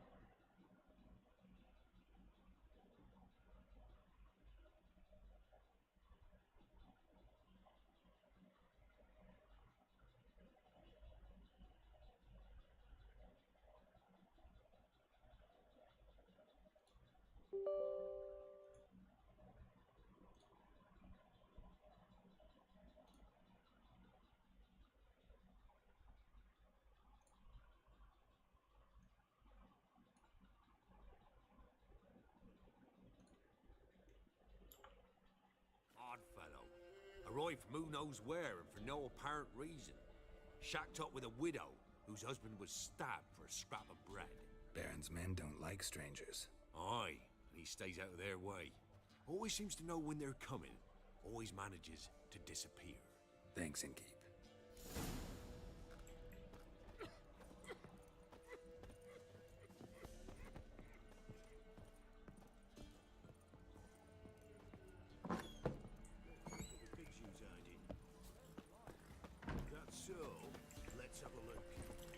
Odd fellow. Arrived from who knows where and for no apparent reason. Shacked up with a widow whose husband was stabbed for a scrap of bread. Baron's men don't like strangers. Aye, and he stays out of their way. Always seems to know when they're coming. Always manages to disappear. Thanks, Innkeep.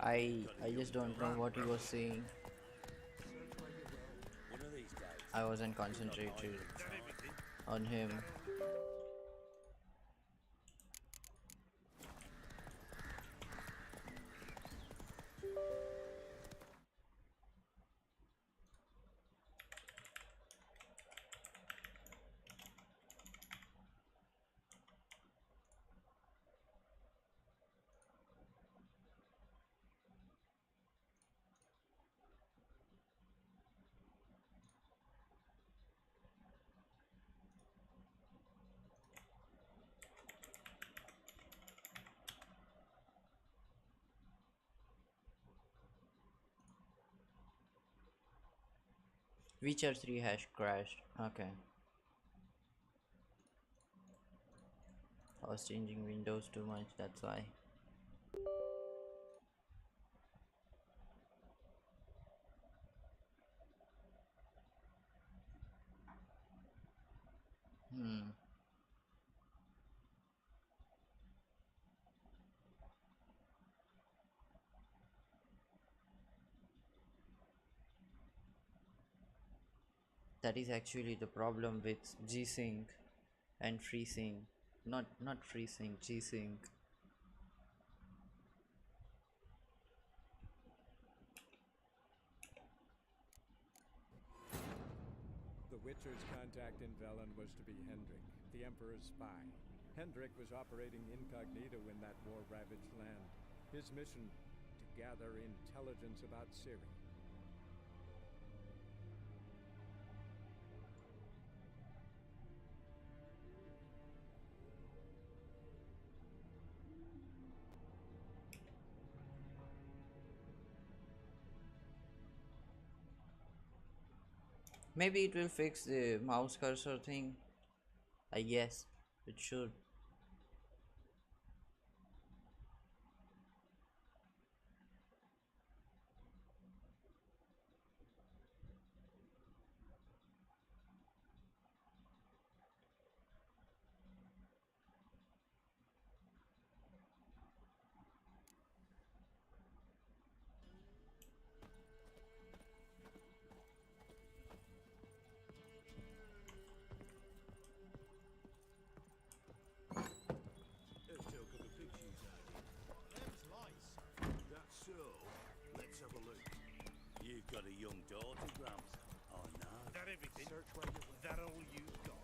I just don't know what he was saying. I wasn't concentrated on him. Witcher 3 has crashed. Okay. I was changing windows too much, that's why. That is actually the problem with G-Sync and FreeSync. Not FreeSync, G-Sync. The Witcher's contact in Velen was to be Hendrik, the Emperor's spy. Hendrik was operating incognito in that war-ravaged land. His mission, to gather intelligence about Ciri. Maybe it will fix the mouse cursor thing. I guess it should. You've got a young daughter, Gramps. Oh no. That everything? Search where you were. That all you've got?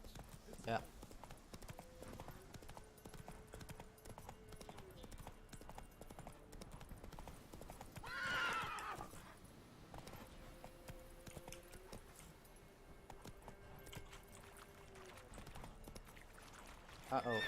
Yeah. Uh-oh.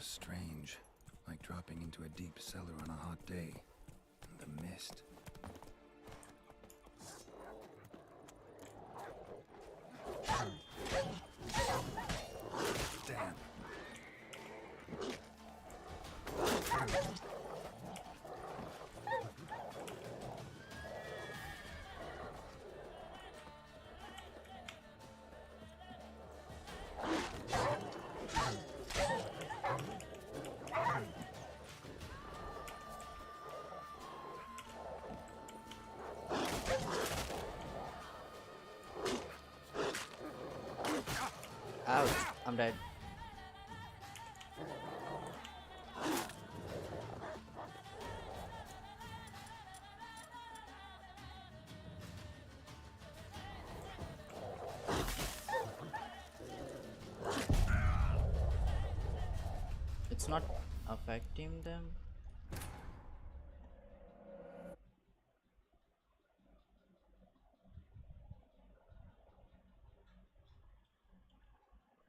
Strange, like dropping into a deep cellar on a hot day. The mist. Damn. Ouch, I'm dead. It's not affecting them.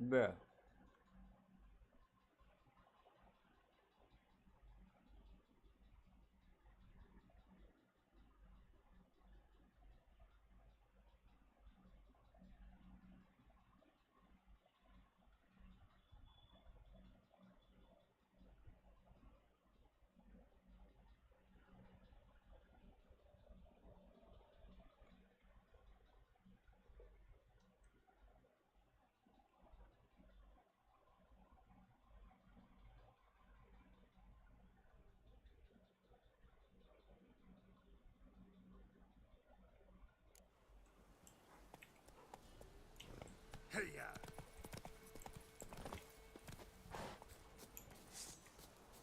Bruh.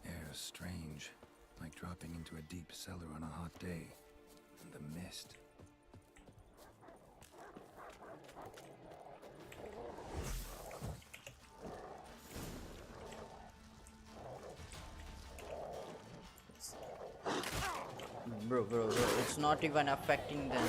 Air's strange, like dropping into a deep cellar on a hot day. And the mist. Bro, it's not even affecting them.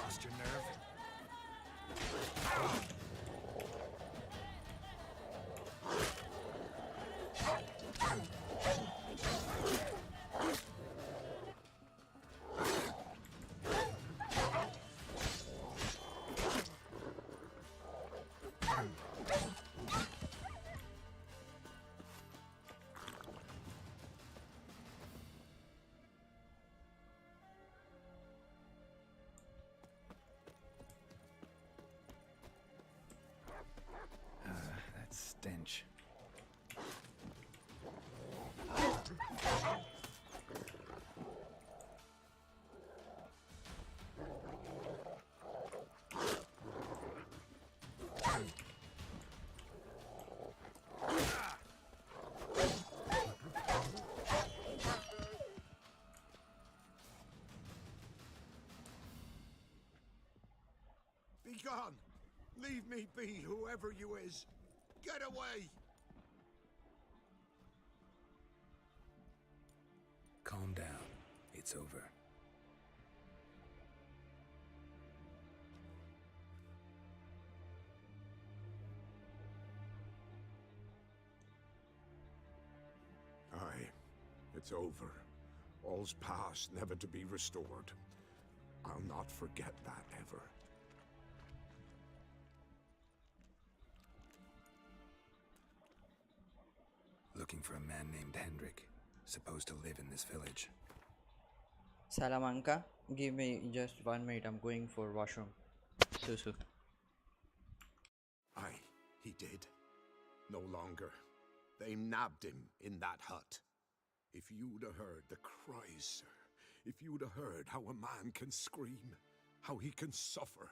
Lost your nerve? That stench. Be gone! Leave me be, whoever you is! Get away! Calm down. It's over. It's over. All's past, never to be restored. I'll not forget that ever. Looking for a man named Hendrik, supposed to live in this village. Salamanca, give me just 1 minute. I'm going for washroom. Susu. Aye, he did. No longer. They nabbed him in that hut. If you'd have heard the cries, sir. If you'd have heard how a man can scream, how he can suffer.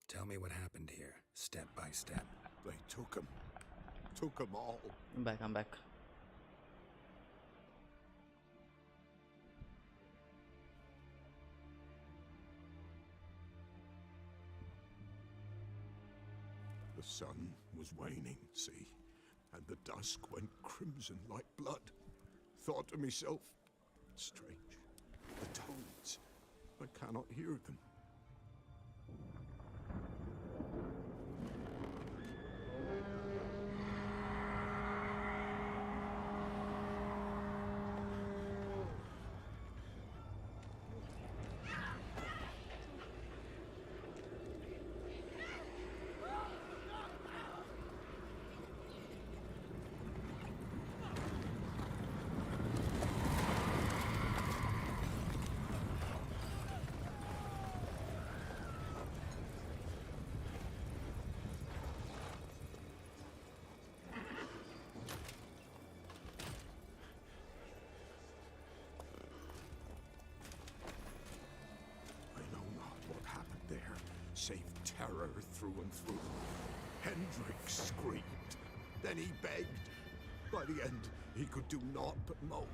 Tell me what happened here, step by step. They took him. Took them all. I'm back. The sun was waning, see, and the dusk went crimson like blood. Thought to myself, strange, the toads, I cannot hear them. Save terror through and through. Hendrik screamed. Then he begged. By the end, he could do naught but moan.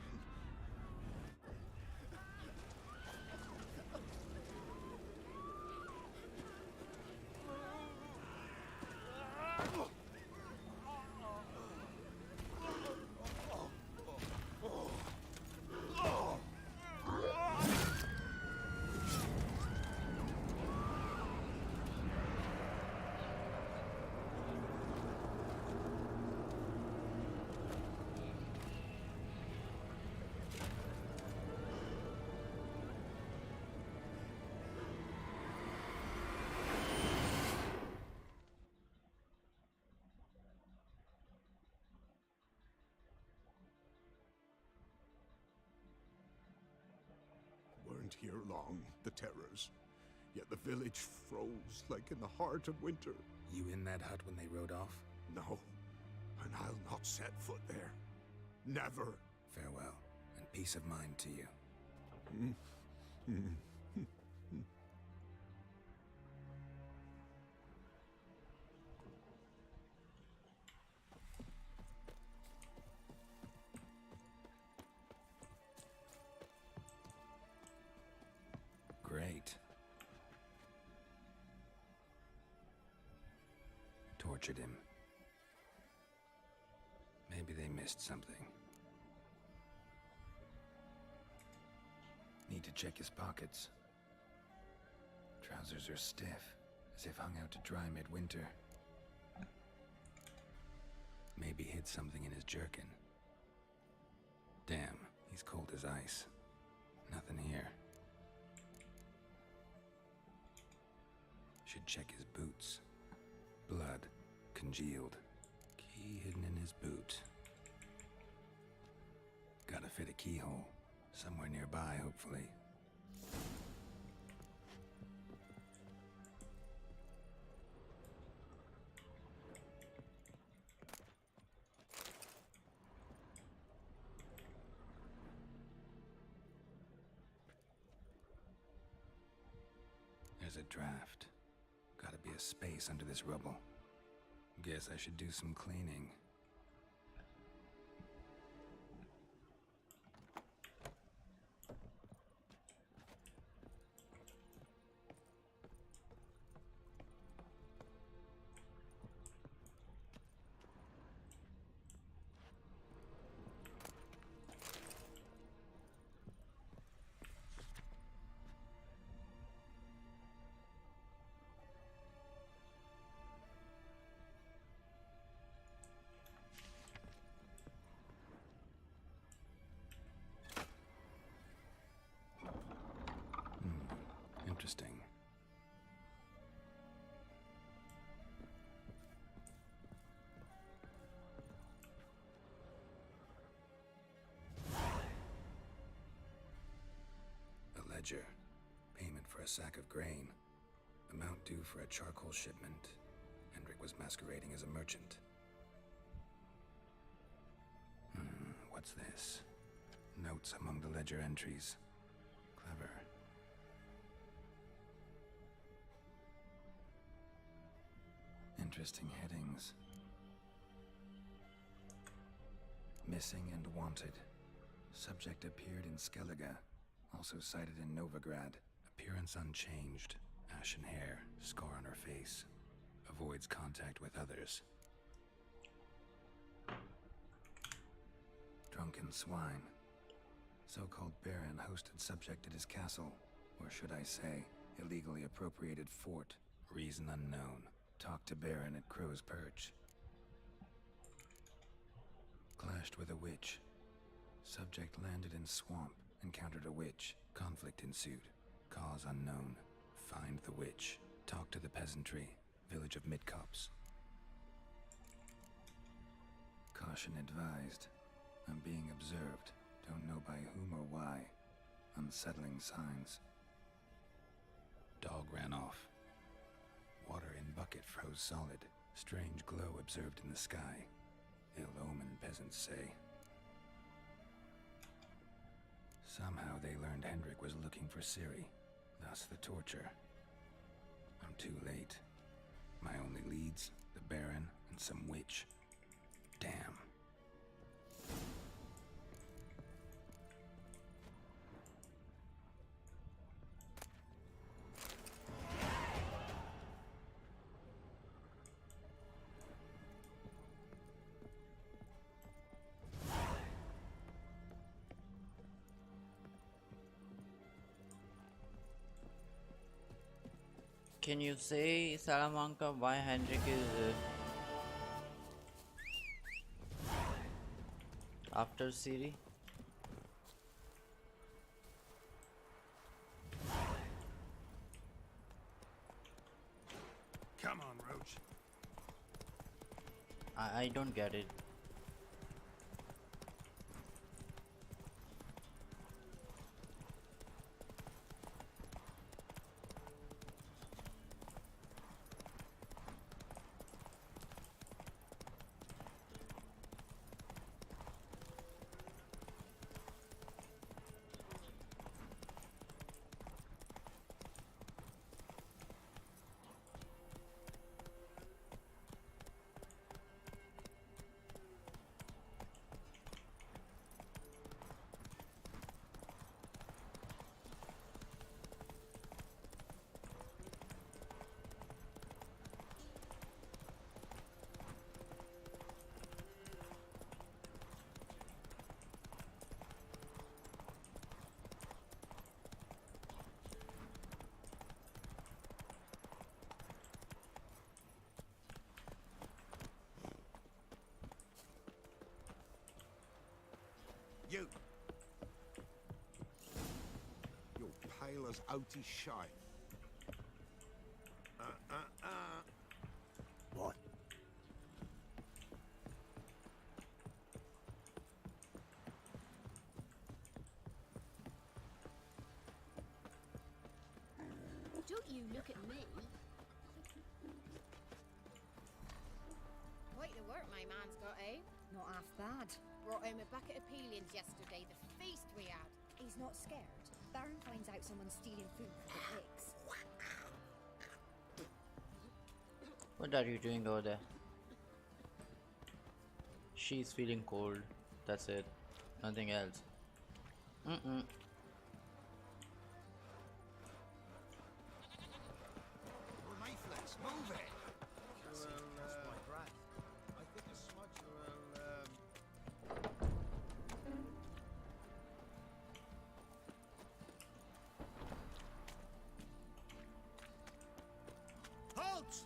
here long, the terrors. Yet the village froze like in the heart of winter. You in that hut when they rode off? No, and I'll not set foot there. Never. Farewell, and peace of mind to you. Great. Tortured him. Maybe they missed something. Need to check his pockets. Trousers are stiff, as if hung out to dry midwinter. Maybe hid something in his jerkin. Damn, he's cold as ice. Nothing here. Should check his boots. Blood, congealed. Key hidden in his boot. Gotta fit a keyhole. Somewhere nearby, hopefully. There's a draft. Gotta be a space under this rubble. Guess I should do some cleaning. Interesting. A ledger. Payment for a sack of grain. Amount due for a charcoal shipment. Hendrik was masquerading as a merchant. What's this? Notes among the ledger entries. Clever. Interesting headings. Missing and wanted. Subject appeared in Skellige. Also cited in Novigrad. Appearance unchanged. Ashen hair. Scar on her face. Avoids contact with others. Drunken swine. So-called baron hosted subject at his castle. Or should I say, illegally appropriated fort. Reason unknown. Talked to Baron at Crow's Perch. Clashed with a witch. Subject landed in swamp. Encountered a witch. Conflict ensued. Cause unknown. Find the witch. Talk to the peasantry. Village of Midcopse. Caution advised. I'm being observed. Don't know by whom or why. Unsettling signs. Dog ran off. Water in bucket froze solid. Strange glow observed in the sky. Ill omen, peasants say. Somehow they learned Hendrik was looking for Ciri. Thus the torture. I'm too late. My only leads, the Baron and some witch. Damn. Can you say, Salamanca, why Hendrik is after Ciri? Come on, Roach. I don't get it. You. You're pale as Otis shite. What? Don't you look at me. Quite the work my man's got, eh? Not half bad. Brought home a bucket of peelings yesterday, the feast we had. He's not scared. Baron finds out someone's stealing food for the pigs. What are you doing over there? She's feeling cold. That's it. Nothing else. Reflex, move it! I think a smudge Halt!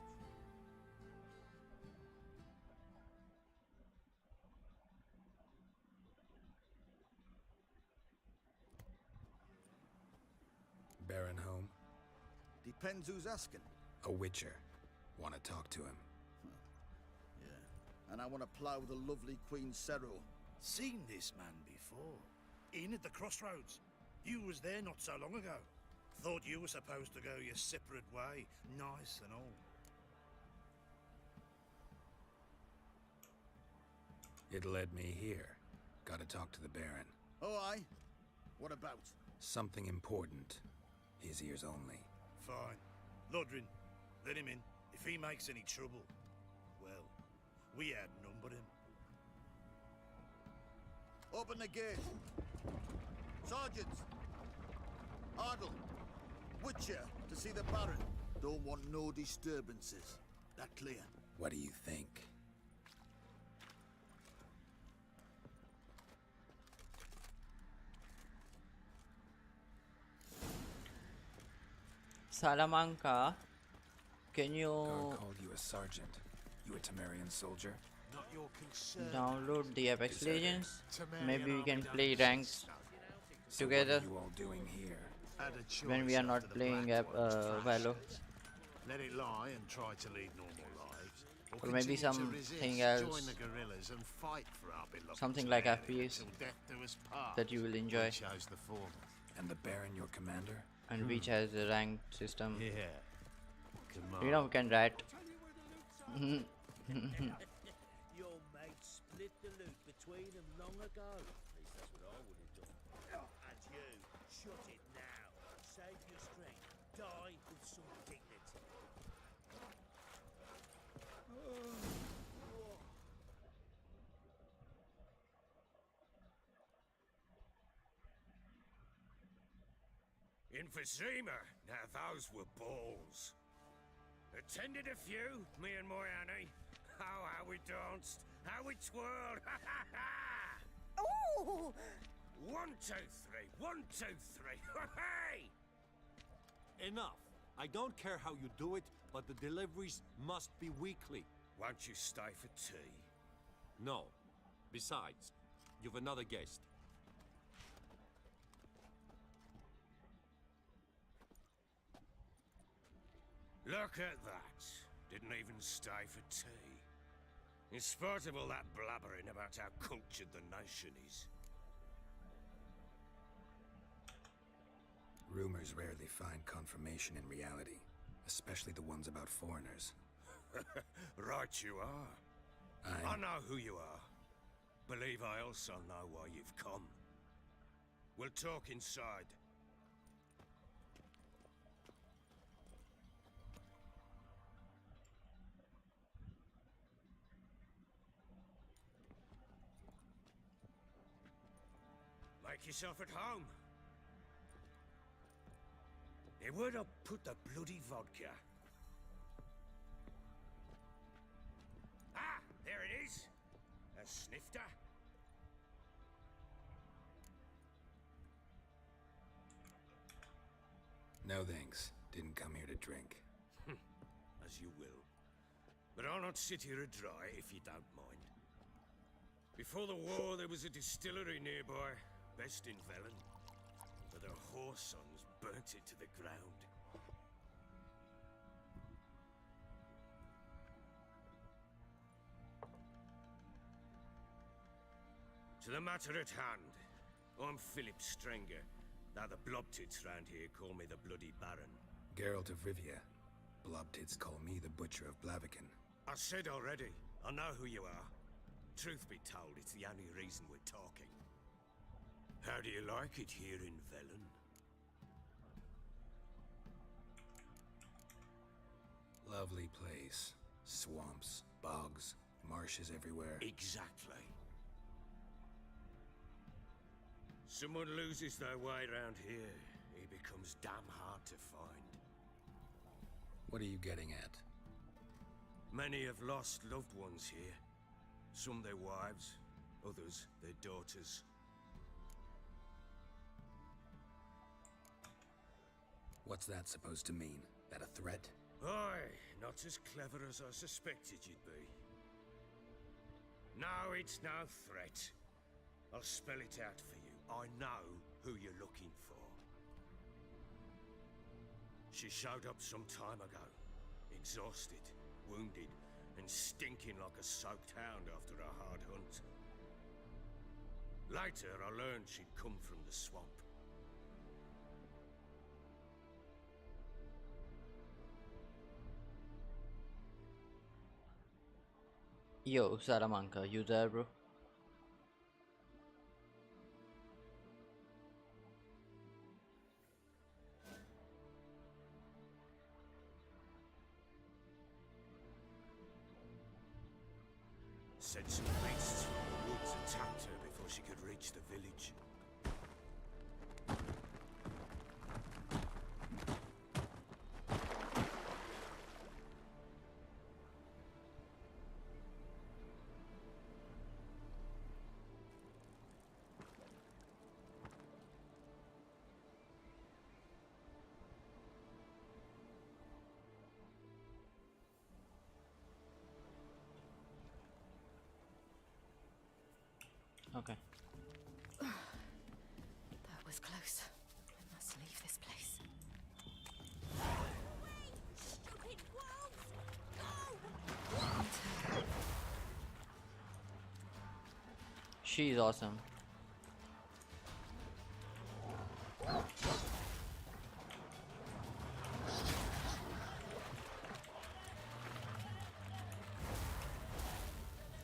Baron home? Depends who's asking. A witcher. Want to talk to him. Yeah. And I want to plough the lovely Queen Ciri. Seen this man before. In at the crossroads. You was there not so long ago. Thought you were supposed to go your separate way. Nice and all. It led me here. Gotta talk to the Baron. Oh, aye? What about? Something important. His ears only. Fine. Lodrin, let him in. If he makes any trouble, well, we outnumber him. Open the gate. Sergeants! Ardle! Witcher, to see the Baron. Don't want no disturbances. That clear? What do you think? Salamanca, can you Guard called you a sergeant. You a Temerian soldier? Not your concern. download the Apex Legends? Temerian Maybe we can army play done ranks So together what are you all doing here? Had a choice when we are not after the playing Black One was Valo, Let it lie and try to lead normal lives. or maybe continue to something resist, else, join the guerrillas and fight for our beloved something like Temerian FPS till death do us part. that you will enjoy, We chose the former. And the Baron your commander? and which has a ranked system. Yeah. You know, we can write. Your mate split the loot between them long ago. At least that's what I would have done. And you, shut it now. Save your strength. Die with some dignity. Emphysema. Now those were balls. Attended a few, me and my Annie. Oh, how we danced, how we twirled. Oh! 1, 2, 3. 1, 2, 3. Hey! Enough. I don't care how you do it, but the deliveries must be weekly. Won't you stay for tea? No. Besides, you've another guest. Look at that. Didn't even stay for tea. In spite of all that blabbering about how cultured the nation is. Rumors rarely find confirmation in reality, especially the ones about foreigners. Right you are. I know who you are. Believe I also know why you've come. We'll talk inside. Make yourself at home. Where'd I put the bloody vodka? Ah, there it is. A snifter. No thanks. Didn't come here to drink. As you will. But I'll not sit here a dry if you don't mind. Before the war, there was a distillery nearby, best in Velen. But the whoresons burnt it to the ground. To the matter at hand. I'm Philip Strenger. Now the blobtits round here call me the Bloody Baron. Geralt of Rivia. Blobtits call me the Butcher of Blaviken. I said already, I know who you are. Truth be told, it's the only reason we're talking. How do you like it here in Velen? Lovely place. Swamps, bogs, marshes everywhere. Exactly. Someone loses their way around here, he becomes damn hard to find. What are you getting at? Many have lost loved ones here. Some their wives, others their daughters. What's that supposed to mean? That a threat? Aye, not as clever as I suspected you'd be. No, it's no threat. I'll spell it out for you. I know who you're looking for. She showed up some time ago, exhausted, wounded, and stinking like a soaked hound after a hard hunt. Later, I learned she'd come from the swamp. Yo, Salamanca, you there, bro? Said some beasts from the woods attacked her before she could reach the village. Okay. That was close. I must leave this place. Stupid wolves! Go! She's awesome.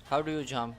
How do you jump?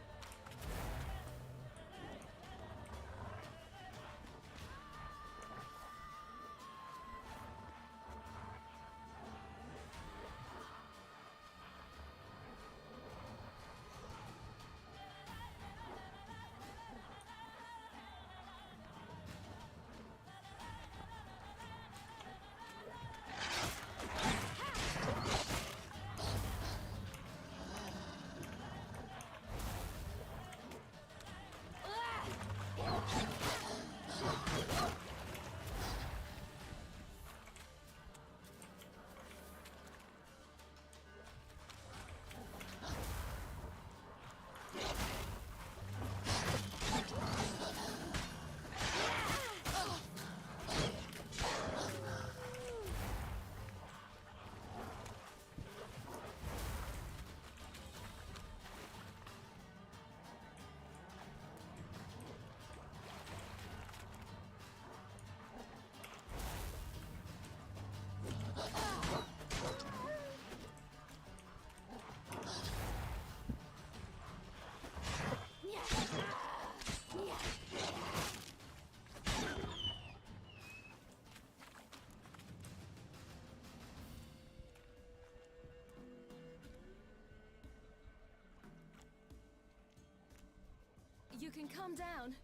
You can calm down.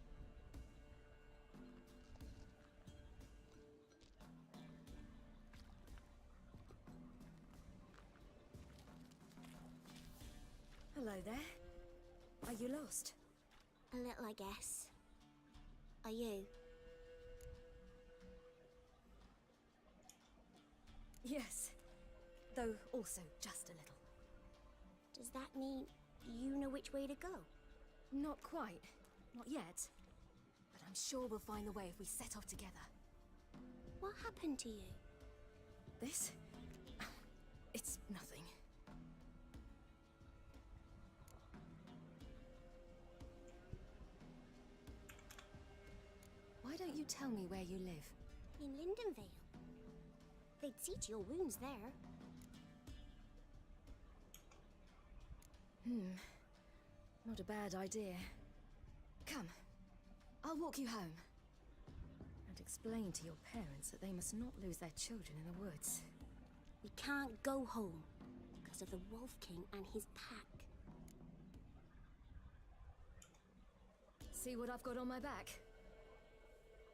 Hello there. Are you lost? A little, I guess. Are you? Yes. Though also just a little. Does that mean you know which way to go? Not quite. Not yet. But I'm sure we'll find the way if we set off together. What happened to you? This? It's nothing. Why don't you tell me where you live? In Lindenvale. They'd see to your wounds there. Not a bad idea. Come, I'll walk you home. And explain to your parents that they must not lose their children in the woods. We can't go home because of the Wolf King and his pack. See what I've got on my back?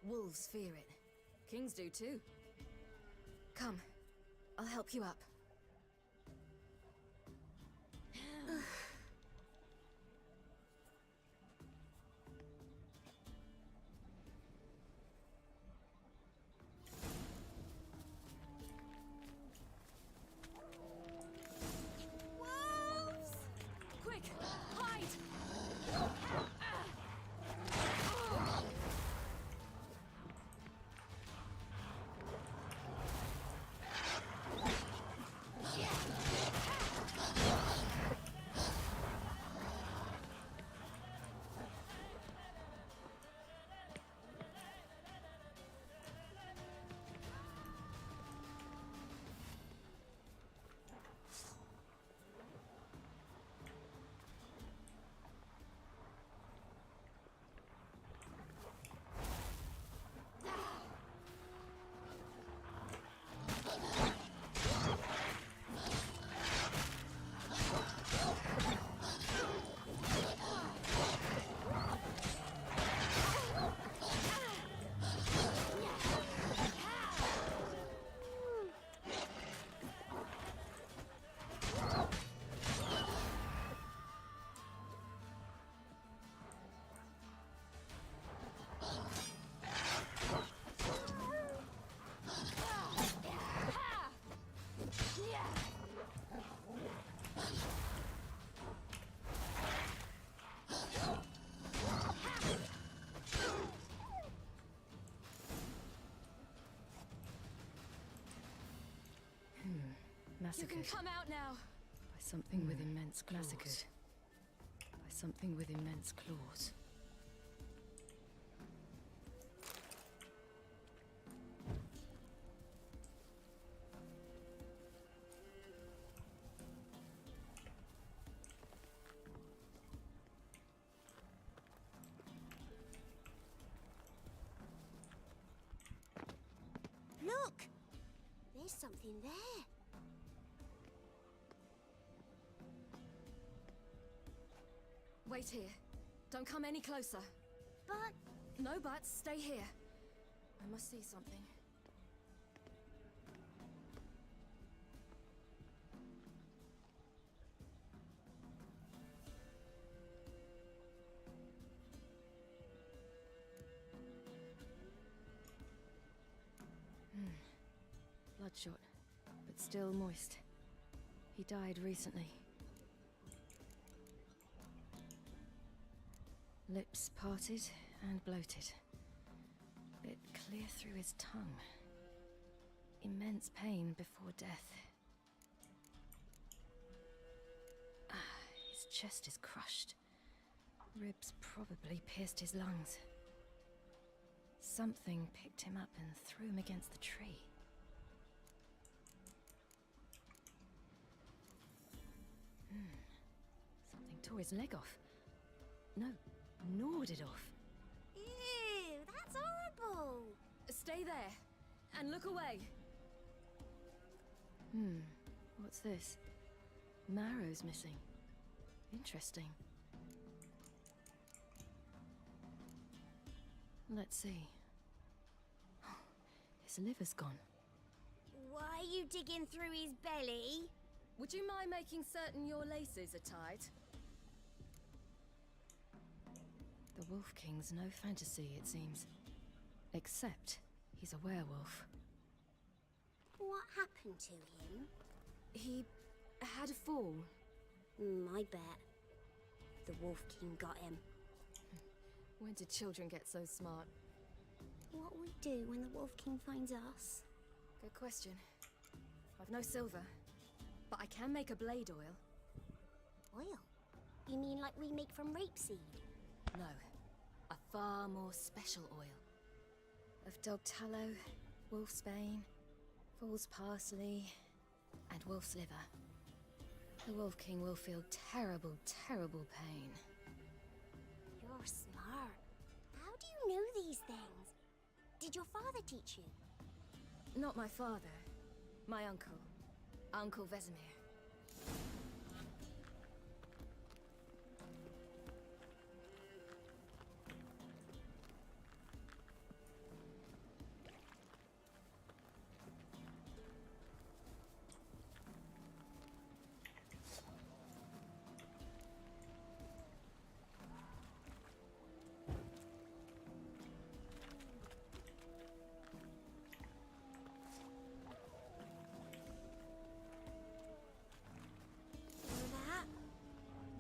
Wolves fear it. Kings do too. Come, I'll help you up. Massacred. You can come out now. By something with immense claws. Massacred. By something with immense claws. Look! There's something there. Wait here. Don't come any closer. But... No buts. Stay here. I must see something. Bloodshot, but still moist. He died recently. Lips parted and bloated. Bit clear through his tongue. Immense pain before death. His chest is crushed. Ribs probably pierced his lungs. Something picked him up and threw him against the tree. Something tore his leg off. No, gnawed it off. Ew, that's horrible! Stay there, and look away. What's this? Marrow's missing. Interesting. Let's see. His liver's gone. Why are you digging through his belly? Would you mind making certain your laces are tied? The Wolf King's no fantasy, it seems. Except he's a werewolf. What happened to him? He had a fall. I bet. The Wolf King got him. When did children get so smart? What will we do when the Wolf King finds us? Good question. I've no silver, but I can make a blade oil. Oil? You mean like we make from rapeseed? No, a far more special oil. Of dog tallow, wolf's bane, fool's parsley, and wolf's liver. The Wolf King will feel terrible, terrible pain. You're smart. How do you know these things? Did your father teach you? Not my father. My uncle. Uncle Vesemir.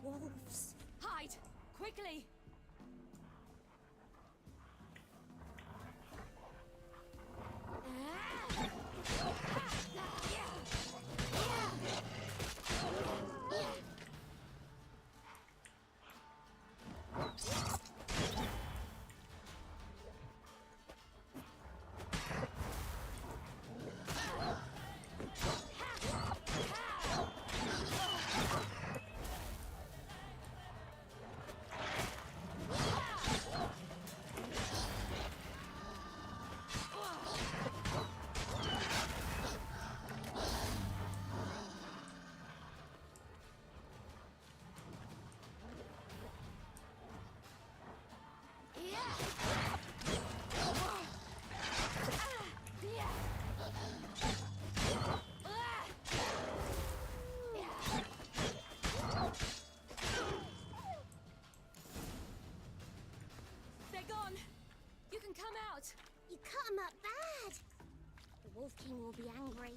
Wolves. Hide! Quickly! Come out! You cut him up bad! The Wolf King will be angry.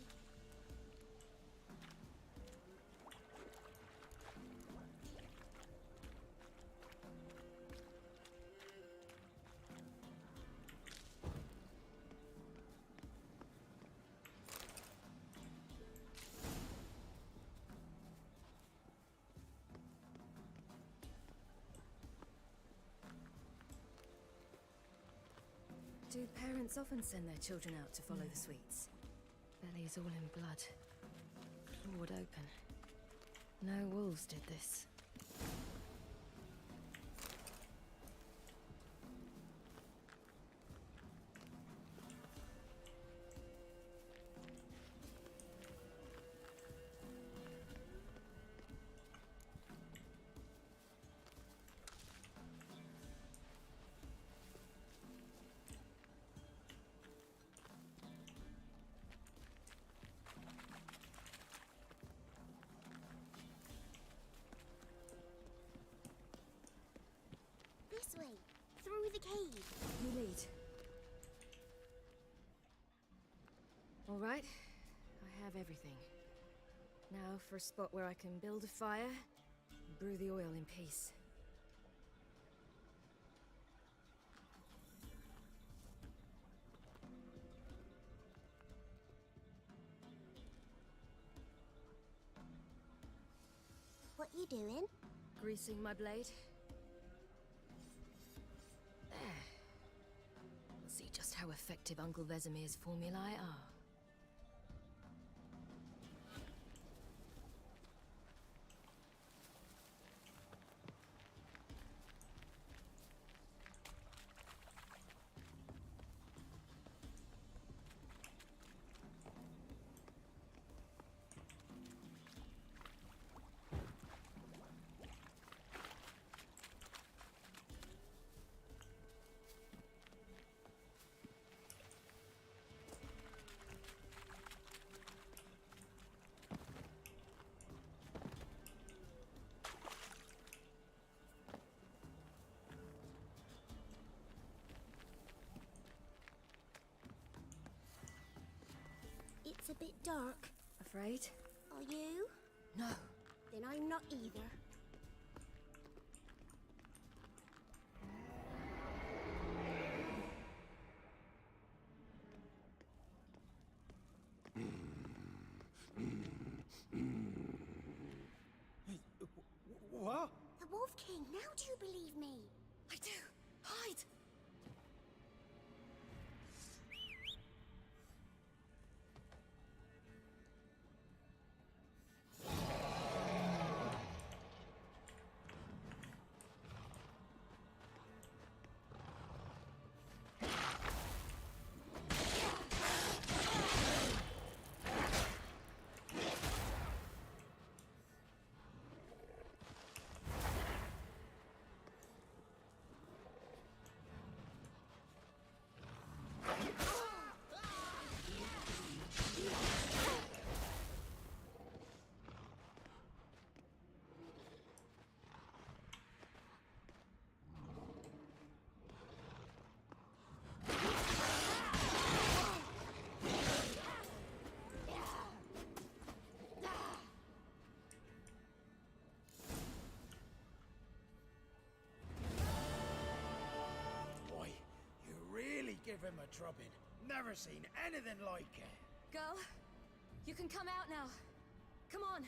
Do parents often send their children out to follow the sweets? Bellies all in blood. Wood open. No wolves did this. This way, through the cave. You lead. All right, I have everything. Now for a spot where I can build a fire and brew the oil in peace. What you doing? Greasing my blade. There. We'll see just how effective Uncle Vesemir's formulae are. It's a bit dark. Afraid? Are you? No. Then I'm not either. What? The Wolf King, now do you believe me? I do. Hide! Give him a drubbing. Never seen anything like it. Girl, you can come out now. Come on.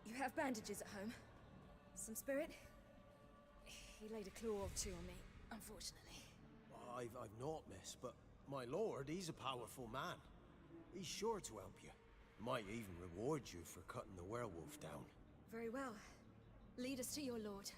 You have bandages at home? Some spirit? He laid a claw or two on me, unfortunately. I've naught, miss, but my lord, he's a powerful man. He's sure to help you. Might even reward you for cutting the werewolf down. Very well. Lead us to your lord.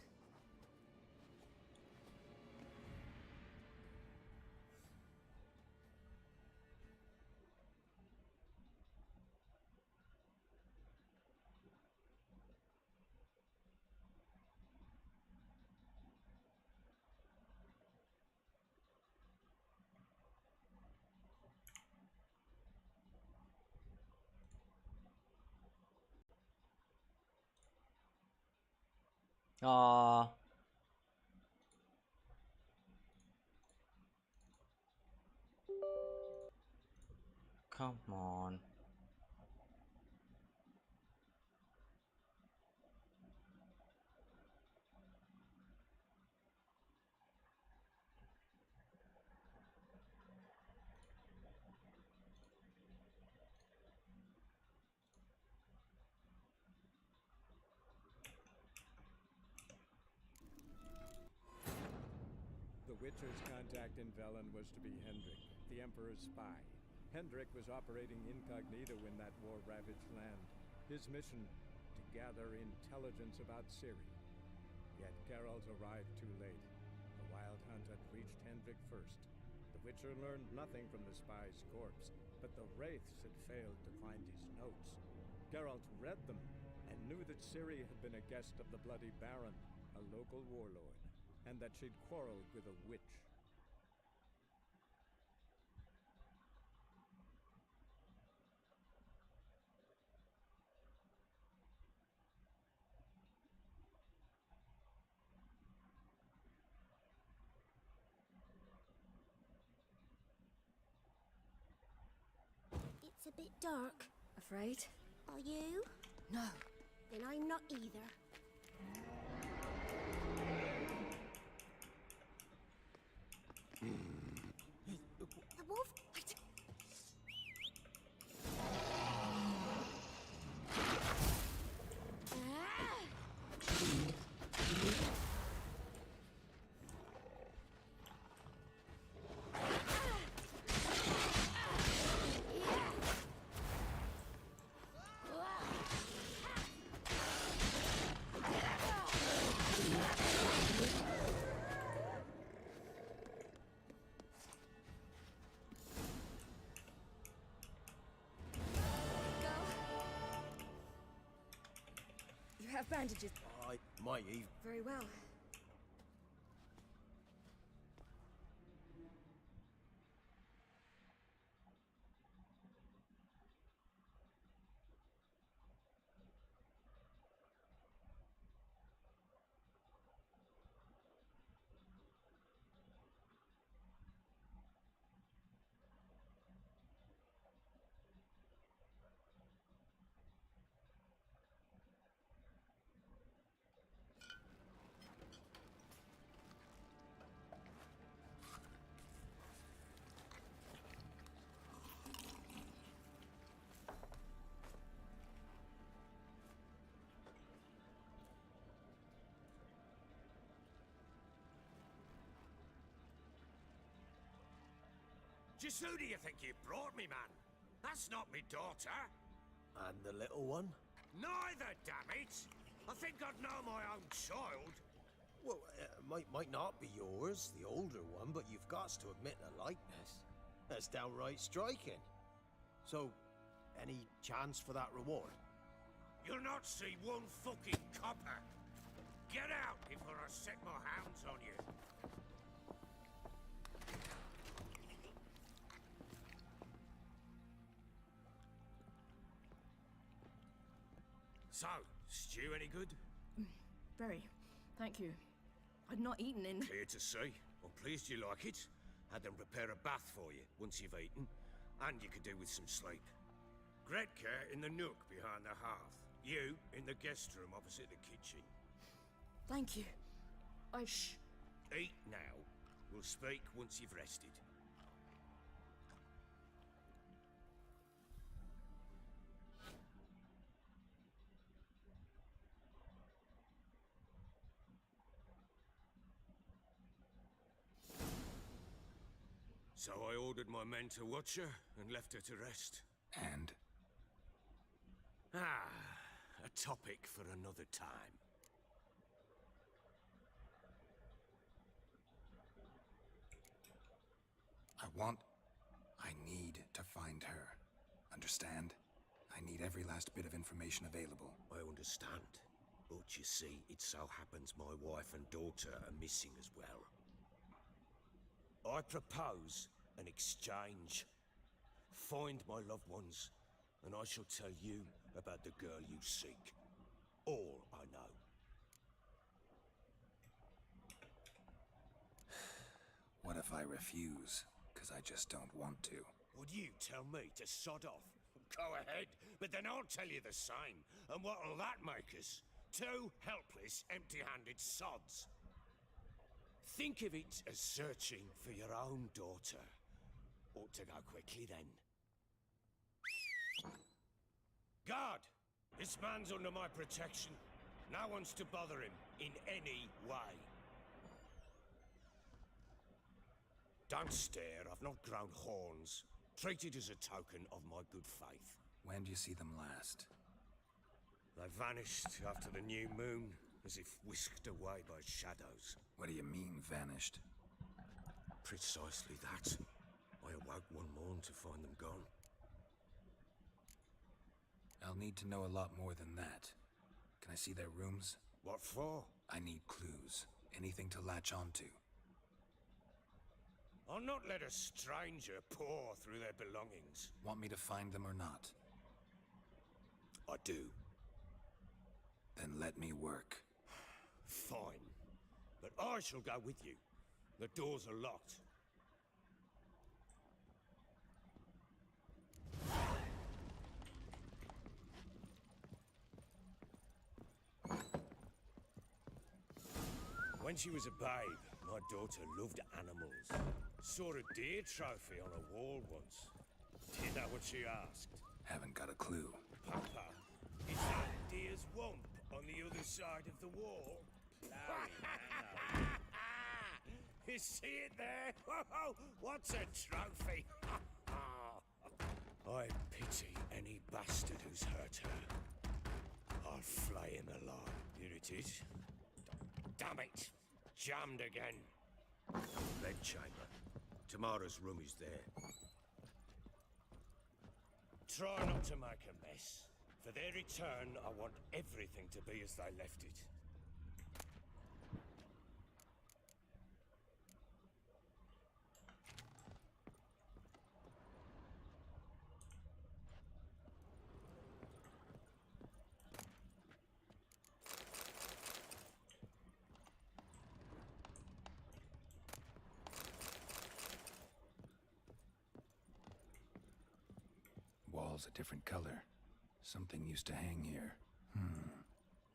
Ah. Come on. The Witcher's contact in Velen was to be Hendrik, the Emperor's spy. Hendrik was operating incognito in that war-ravaged land. His mission, to gather intelligence about Ciri. Yet Geralt arrived too late. The WildHunt had reached Hendrik first. The Witcher learned nothing from the spy's corpse, but the Wraiths had failed to find his notes. Geralt read them, and knew that Ciri had been a guest of the Bloody Baron, a local warlord, and that she'd quarreled with a witch. It's a bit dark. Afraid? Are you? No. Then I'm not either. The wolf? You have bandages. I might even... Very well. Just who do you think you brought me, man? That's not me daughter. And the little one? Neither, damn it! I think I'd know my own child. Well, might not be yours, the older one, but you've got to admit the likeness. That's downright striking. So, any chance for that reward? You'll not see one fucking copper. Get out before I set my hounds on you. So, stew any good? Very. Thank you. I'd not eaten in... Clear to see. I'm pleased you like it. Had them prepare a bath for you once you've eaten, and you could do with some sleep. Gretka in the nook behind the hearth. You in the guest room opposite the kitchen. Thank you. Shh. Eat now. We'll speak once you've rested. So I ordered my men to watch her and left her to rest. And? A topic for another time. I need to find her. Understand? I need every last bit of information available. I understand. But you see, it so happens my wife and daughter are missing as well. I propose an exchange. Find my loved ones, and I shall tell you about the girl you seek. All I know. What if I refuse? Because I just don't want to. Would you tell me to sod off? Go ahead, but then I'll tell you the same. And what'll that make us? Two helpless, empty-handed sods. Think of it as searching for your own daughter. Ought to go quickly then. Guard! This man's under my protection. No one's to bother him in any way. Don't stare, I've not grown horns. Treat it as a token of my good faith. When do you see them last? They vanished after the new moon, as if whisked away by shadows. What do you mean, vanished? Precisely that. I awoke one morn to find them gone. I'll need to know a lot more than that. Can I see their rooms? What for? I need clues. Anything to latch onto. I'll not let a stranger pore through their belongings. Want me to find them or not? I do. Then let me work. Fine. But I shall go with you. The doors are locked. When she was a babe, my daughter loved animals. Saw a deer trophy on a wall once. Do you know what she asked? Haven't got a clue. Papa, is that deer's wump on the other side of the wall? You see it there? Whoa, what's a trophy? I pity any bastard who's hurt her. I'll flay him alive. Here it is. Damn it! Jammed again. Bedchamber. Tomorrow's room is there. Try not to make a mess. For their return, I want everything to be as they left it. Wall's a different color. Something used to hang here.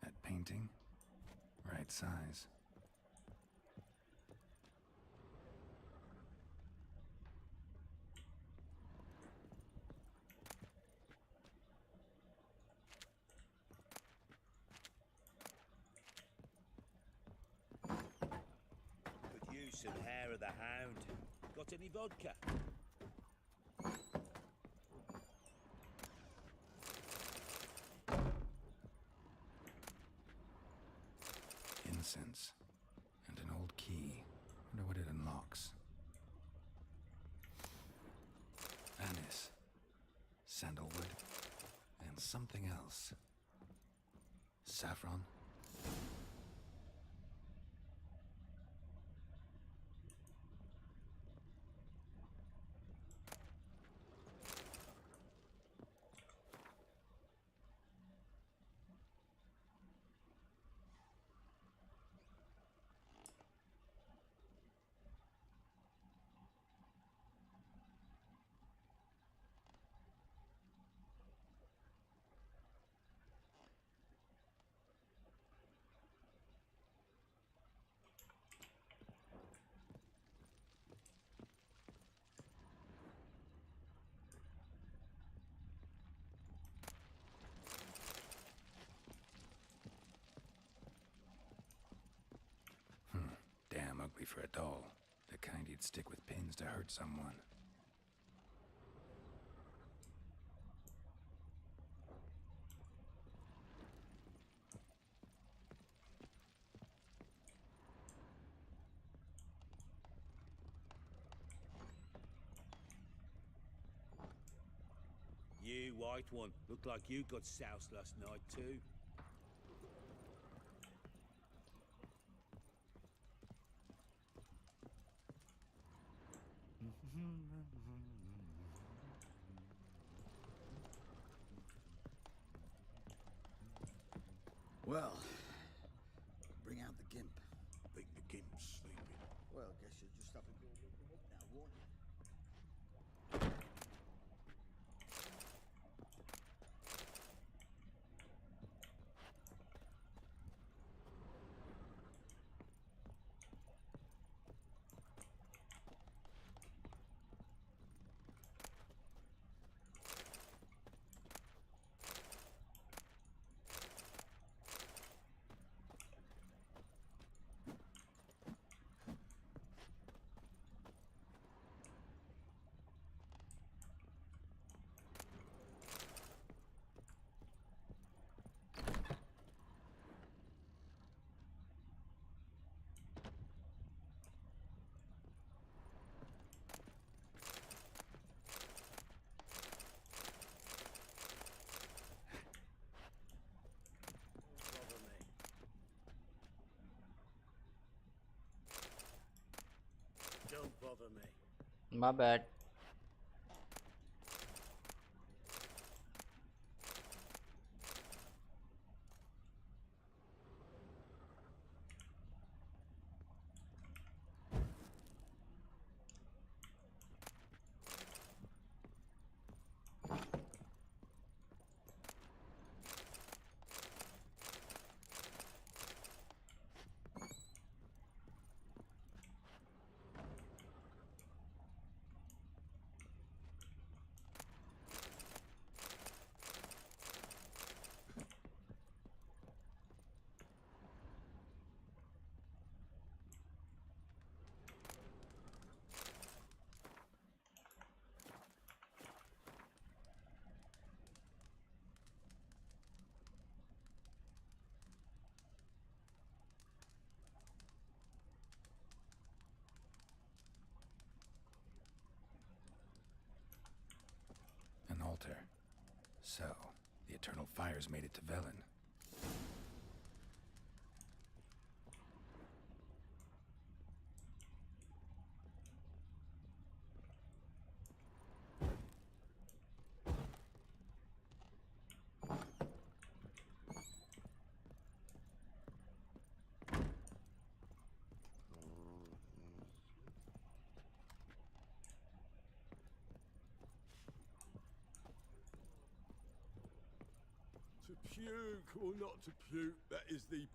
That painting? Right size. Could use some hair of the hound. Got any vodka? incense. And an old key. Wonder what it unlocks. Anise. Sandalwood. And something else. Saffron? Damn ugly for a doll. The kind you'd stick with pins to hurt someone. You, white one, look like you got soused last night too. Well, bring out the gimp. Think the gimp's sleeping. Well, guess you'll just have to go wake him up now, won't you? Don't bother me. My bad. An altar. So, the eternal fires made it to Velen. To puke or not to puke, that is the...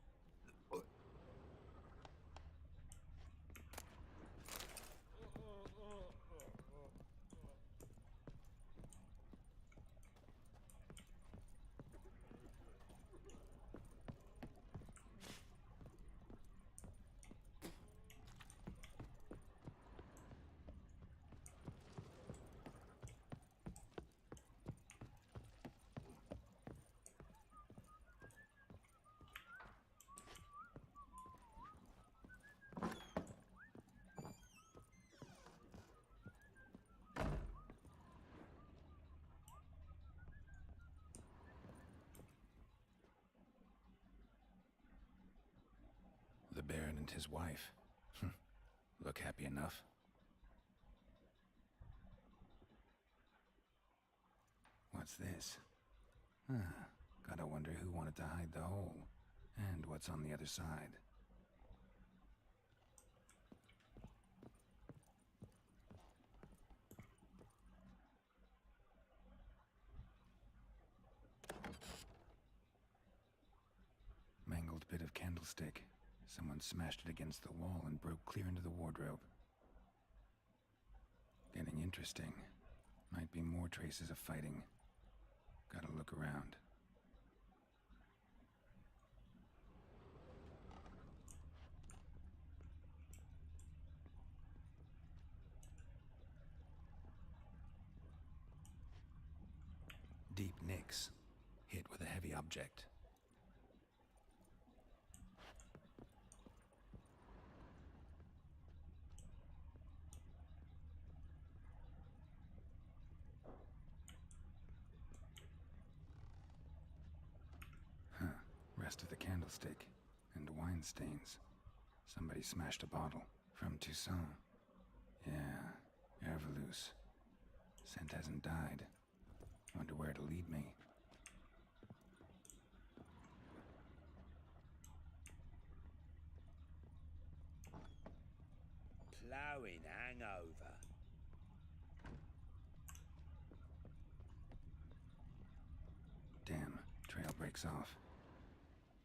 the Baron and his wife. Look happy enough. What's this? Gotta wonder who wanted to hide the hole, and what's on the other side. Mangled bit of candlestick. Someone smashed it against the wall and broke clear into the wardrobe. Getting interesting. Might be more traces of fighting. Gotta look around. Deep nicks. Hit with a heavy object. Rest of the candlestick, and wine stains. Somebody smashed a bottle from Toussaint. Yeah, Herveloos. Scent hasn't died. Wonder where it'll lead me. Ploughing hangover. Damn, trail breaks off.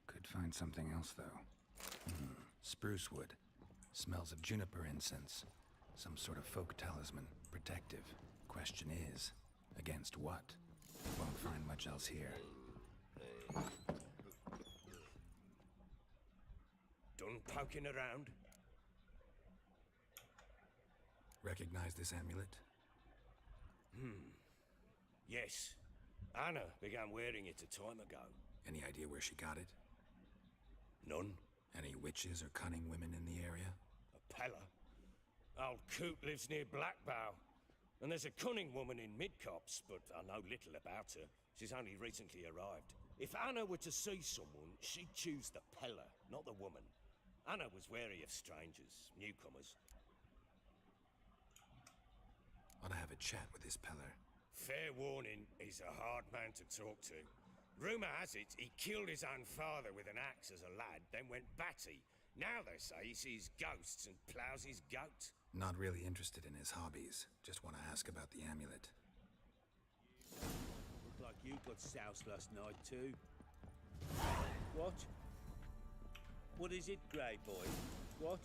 Could find something else, though. Spruce wood. Smells of juniper incense. Some sort of folk talisman. Protective. Question is, against what? Won't find much else here. Done poking around? Recognize this amulet? Yes. Anna began wearing it a time ago. Any idea where she got it? None. Any witches or cunning women in the area? A Pella. Old Coot lives near Blackbow. And there's a cunning woman in Midcopse, but I know little about her. She's only recently arrived. If Anna were to see someone, she'd choose the Pella, not the woman. Anna was wary of strangers, newcomers. Ought to have a chat with this Peller. Fair warning, he's a hard man to talk to. Rumour has it, he killed his own father with an axe as a lad, then went batty. Now they say he sees ghosts and ploughs his goat. Not really interested in his hobbies. Just want to ask about the amulet. Looked like you got soused last night too. What? What is it, Grey Boy? What?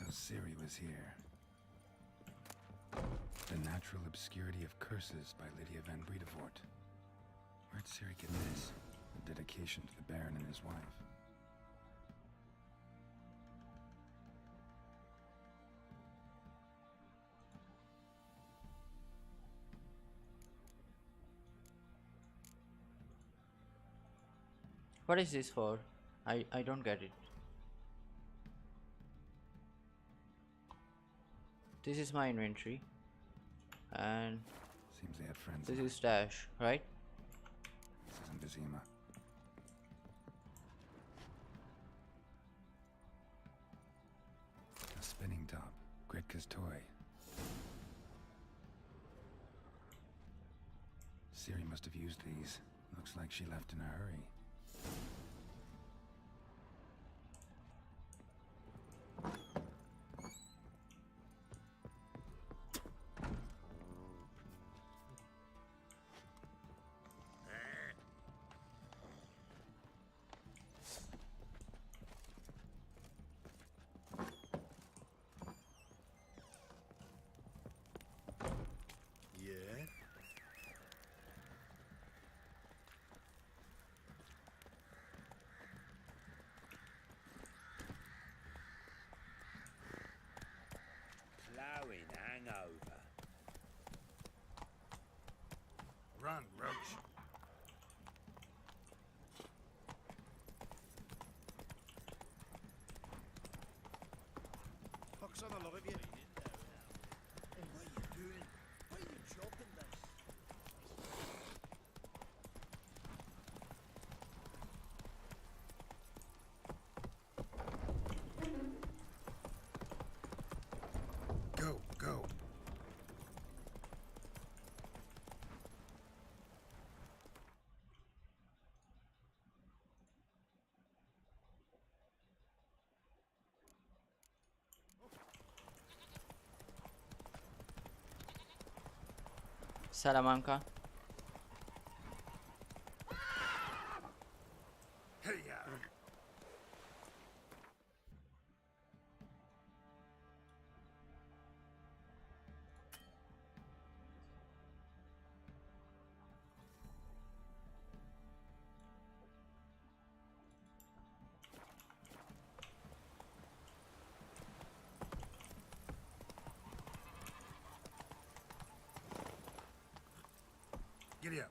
Ciri was here. The Natural Obscurity of Curses by Lydia van Bredevoort. Where'd Ciri get this? A dedication to the Baron and his wife. What is this for? I don't get it. This is my inventory, and seems they had friends. This is stash, right? This isn't Vizima. A spinning top, Gretka's toy. Ciri must have used these. Looks like she left in a hurry. Ploughing hangover. Run, Roach. Salamanca. Giddy up.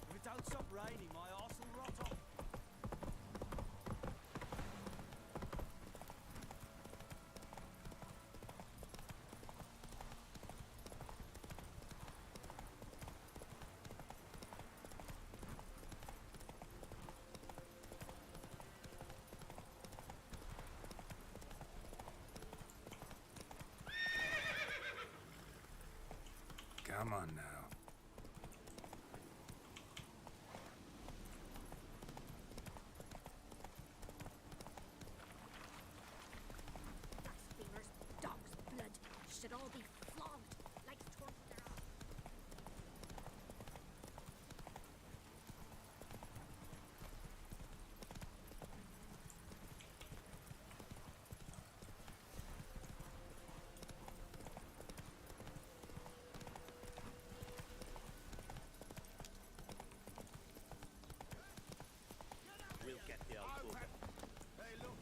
If it don't stop raining, my arse will rot off. Come on now. Blasphemers, dog's blood, should all be flogged like torch their own. We'll get the old bugger. Hey, look.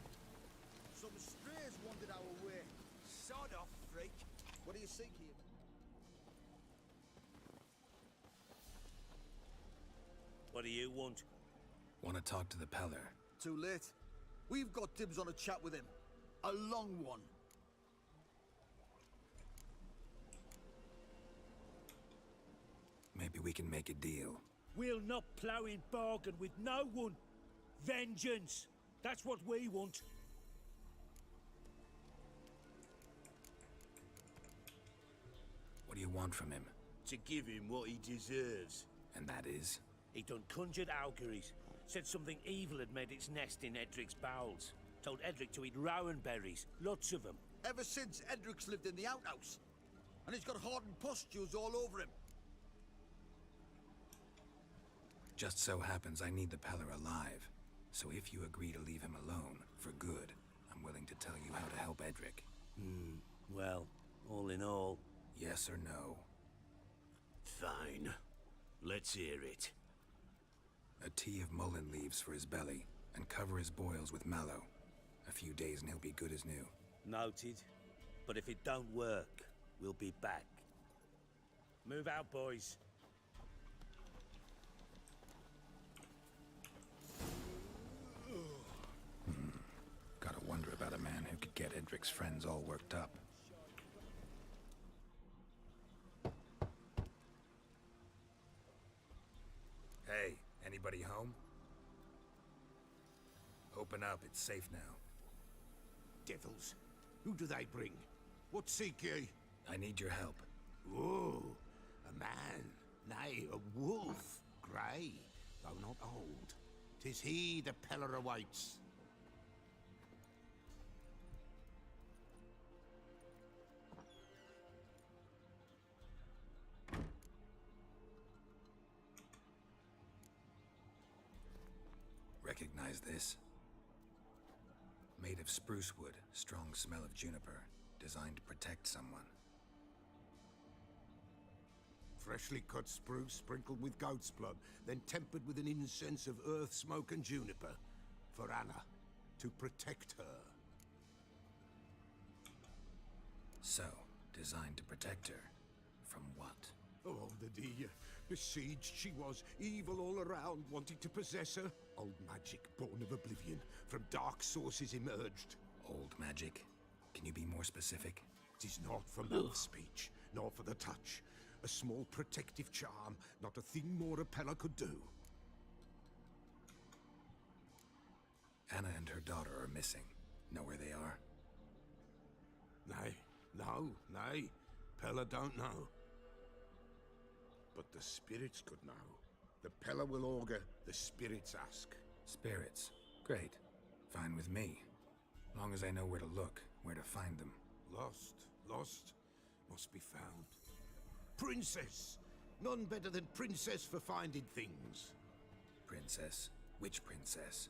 Some strays wandered our way. Sod off, freak. What do you seek here? What do you want? Want to talk to the Peller? Too late. We've got dibs on a chat with him. A long one. Maybe we can make a deal. We'll not plough in bargain with no one. Vengeance. That's what we want. What do you want from him? To give him what he deserves. And that is? He done conjured auguries. Said something evil had made its nest in Edric's bowels. Told Edric to eat rowan berries. Lots of them. Ever since Edric's lived in the outhouse. And he's got hardened pustules all over him. Just so happens I need the Peller alive. So if you agree to leave him alone, for good, I'm willing to tell you how to help Edric. Well, all in all... Yes or no? Fine. Let's hear it. A tea of mullein leaves for his belly, and cover his boils with mallow. A few days and he'll be good as new. Noted. But if it don't work, we'll be back. Move out, boys. Gotta wonder about a man who could get Edric's friends all worked up. Hey, anybody home? Open up, it's safe now. Devils. Who do they bring? What seek ye? I need your help. Oh, a man. Nay, a wolf. Grey, though not old. 'Tis he the Peller awaits. Recognize this? Made of spruce wood, strong smell of juniper, designed to protect someone. Freshly cut spruce sprinkled with goat's blood, then tempered with an incense of earth, smoke and juniper. For Anna, to protect her. So, designed to protect her. From what? Oh, the dear. Besieged she was, evil all around, wanting to possess her. Old magic, born of oblivion, from dark sources emerged. Old magic? Can you be more specific? 'Tis not for mouth speech, nor for the touch. A small protective charm, not a thing more a Peller could do. Anna and her daughter are missing. Know where they are? Nay, nay. Peller don't know. But the spirits could know. The Peller will augur, the spirits ask. Spirits. Great. Fine with me. Long as I know where to look, where to find them. Lost, must be found. Princess! None better than Princess for finding things. Princess? Which princess?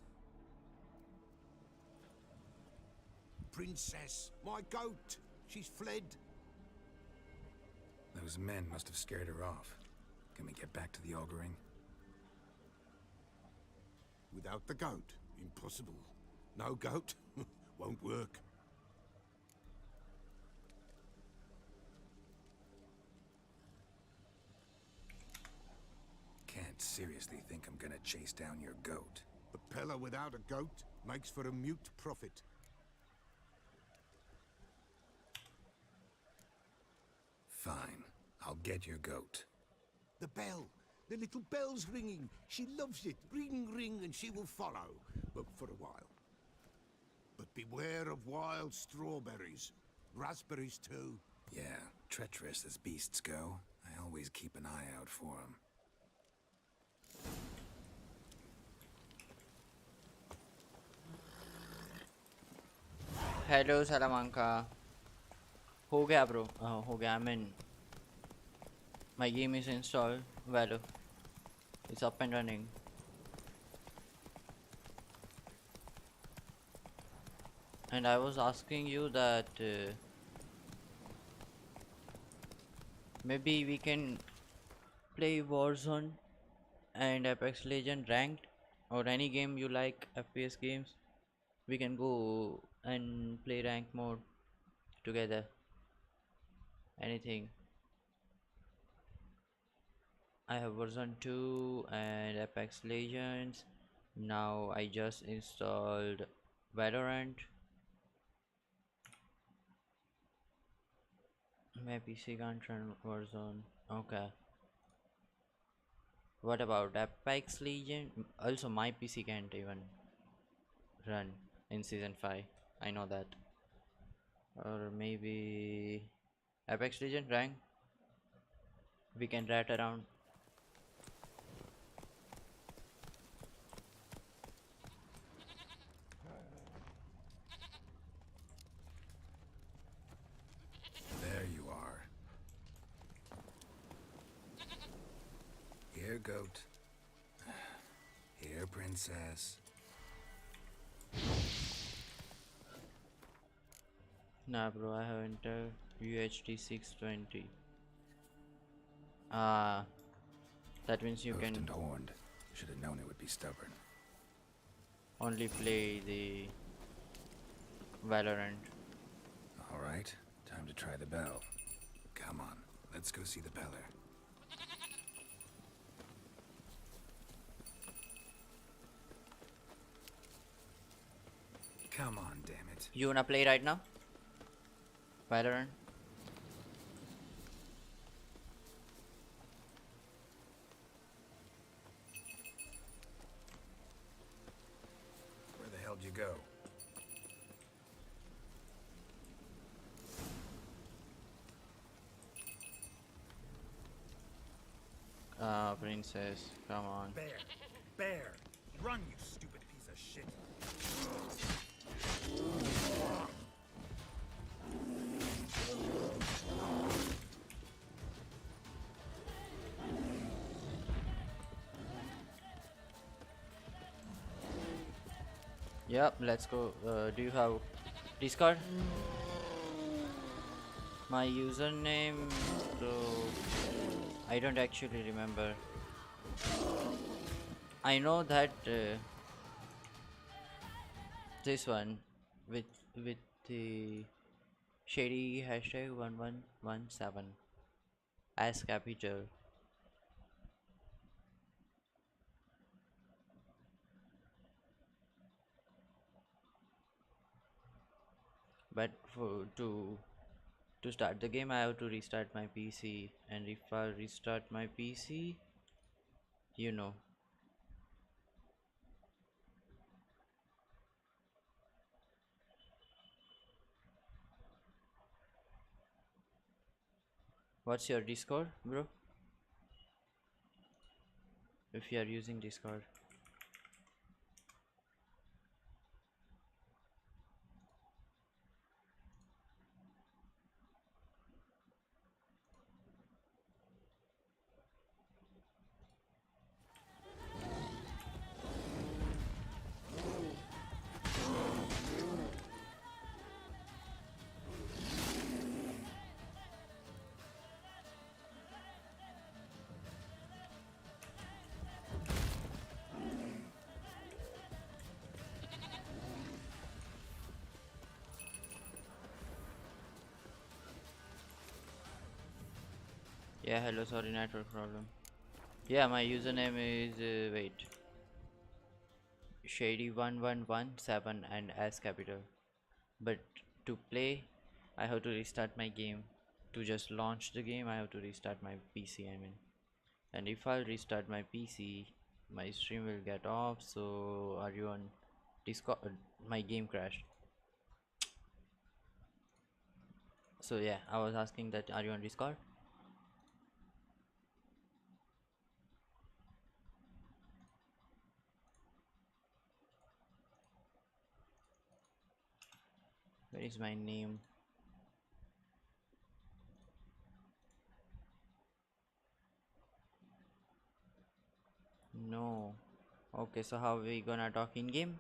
Princess, my goat! She's fled. Those men must have scared her off. Can we get back to the auguring? Without the goat, impossible. No goat, won't work. Can't seriously think I'm gonna chase down your goat. A peller without a goat makes for a mute prophet. Fine. I'll get your goat. The bell! The little bell's ringing. She loves it. Ring, ring, and she will follow. But for a while. But beware of wild strawberries. Raspberries, too. Yeah, treacherous as beasts go. I always keep an eye out for them. Hello Salamanca. हो गया bro. हो गया. I'm in. My game is installed. Well, it's up and running. And I was asking you that maybe we can play Warzone and Apex Legend ranked, or any game you like, FPS games. We can go and play rank mode together. Anything. I have Warzone 2 and Apex Legends. Now I just installed WildHunt. My PC can't run Warzone. Okay. What about Apex Legend? Also my PC can't even run in season 5. I know that. Or maybe Apex Legend rank. We can rat around. There you are. Here, goat. Here, princess. Nah bro, I have entered UHD 620. That means you Hoofed can and horned. Should have known it would be stubborn. only play the Valorant. Alright, time to try the bell. Come on, let's go see the peller. Come on, damn it. You wanna play right now? Valorant? Where the hell'd you go? Princess, come on. Bear! Run, you stupid piece of shit! Yep, let's go. Do you have Discord? My username, so I don't actually remember. I know that this one with the shady hashtag 1117 as capital. But to start the game I have to restart my PC, and if I restart my PC, you know. What's your Discord, bro? If you are using Discord. Yeah, hello, sorry, network problem. Yeah, my username is wait, shady1117 and S capital. But to play, I have to restart my game. To just launch the game, I have to restart my PC. I mean, and if I restart my PC, my stream will get off. So, are you on Discord? My game crashed. So yeah, I was asking that, are you on Discord? Where is my name? No. Okay, so how we gonna talk in game?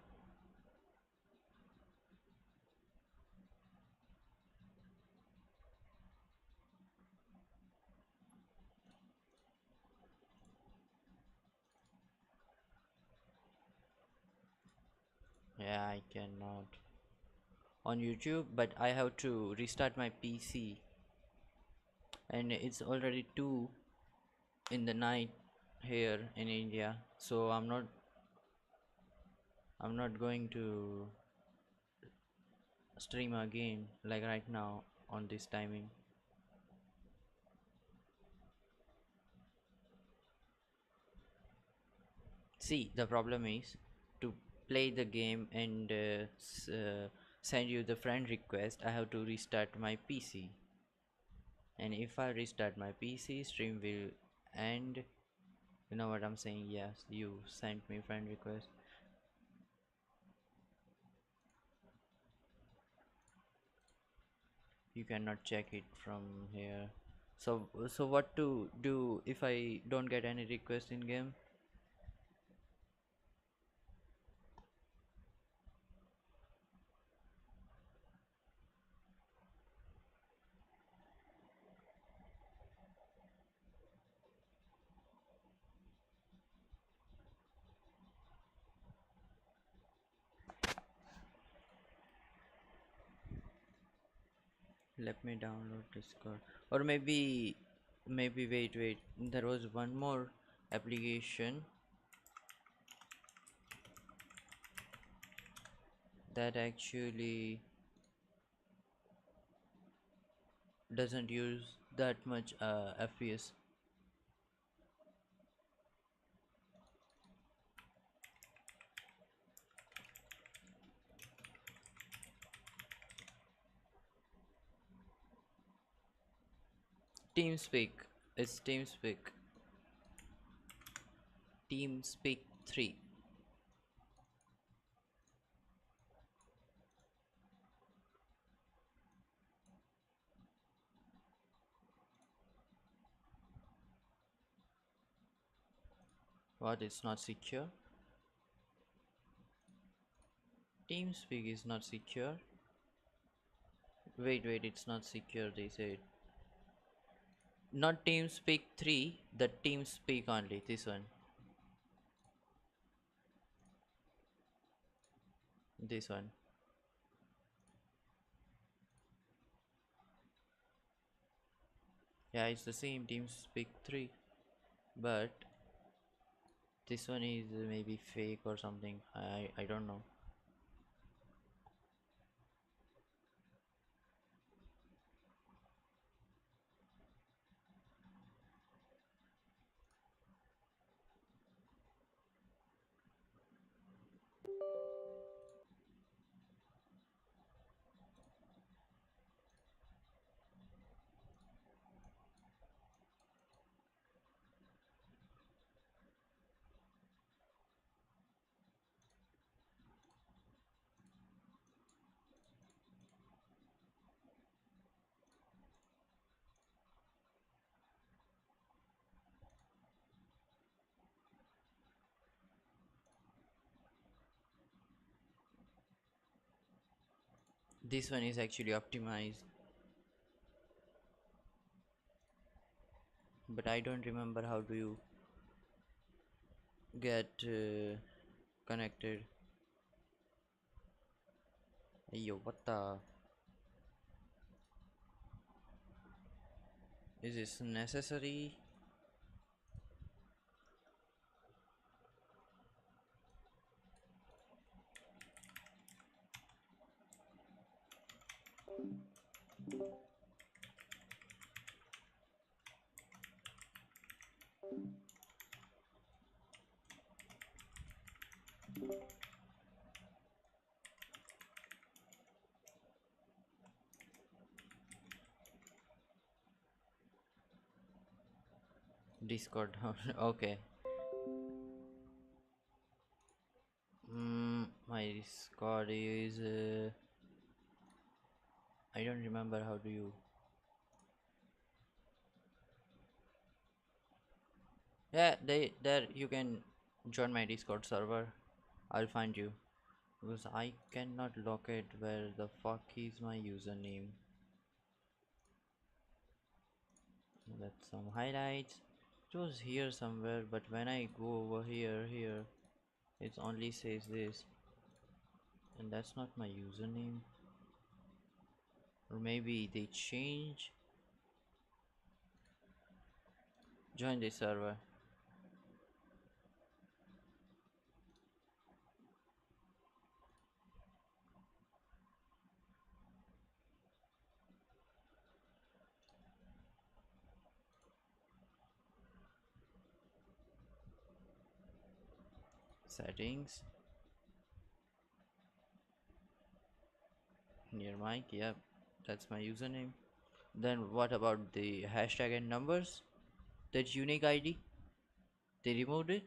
Yeah, I cannot on YouTube, but I have to restart my PC, and it's already 2 in the night here in India, so I'm not going to stream again like right now on this timing. See, the problem is to play the game and send you the friend request, I have to restart my PC, and if I restart my PC, stream will end. You know what I'm saying? Yes, you sent me friend request. You cannot check it from here. So what to do if I don't get any request in game? Let me download Discord. Or maybe wait, there was one more application that actually doesn't use that much FPS. TeamSpeak. It's TeamSpeak. TeamSpeak 3. What? It's not secure? TeamSpeak is not secure. Wait, it's not secure, they said. Not TeamSpeak 3, the TeamSpeak only, this one. This one. Yeah, it's the same TeamSpeak 3, but this one is maybe fake or something. I don't know. This one is actually optimized, but I don't remember how do you get connected. Yo, what the? Is this necessary? Discord. Okay. My Discord is I don't remember how do you. Yeah, there you can join my Discord server. I'll find you because I cannot locate where the fuck is my username. That's some highlights. It was here somewhere, but when I go over here, it only says this, and that's not my username. Or maybe they change. Join the server. Settings. Near mic, yep, that's my username. Then what about the hashtag and numbers? That unique ID? They removed it?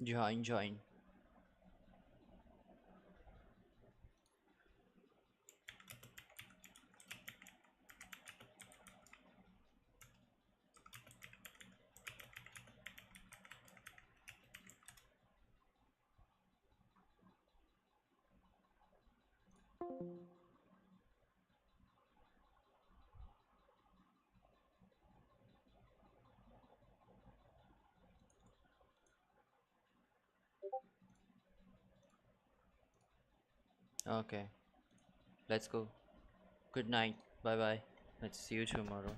Join. Okay, let's go. Good night. Bye bye. Let's see you tomorrow.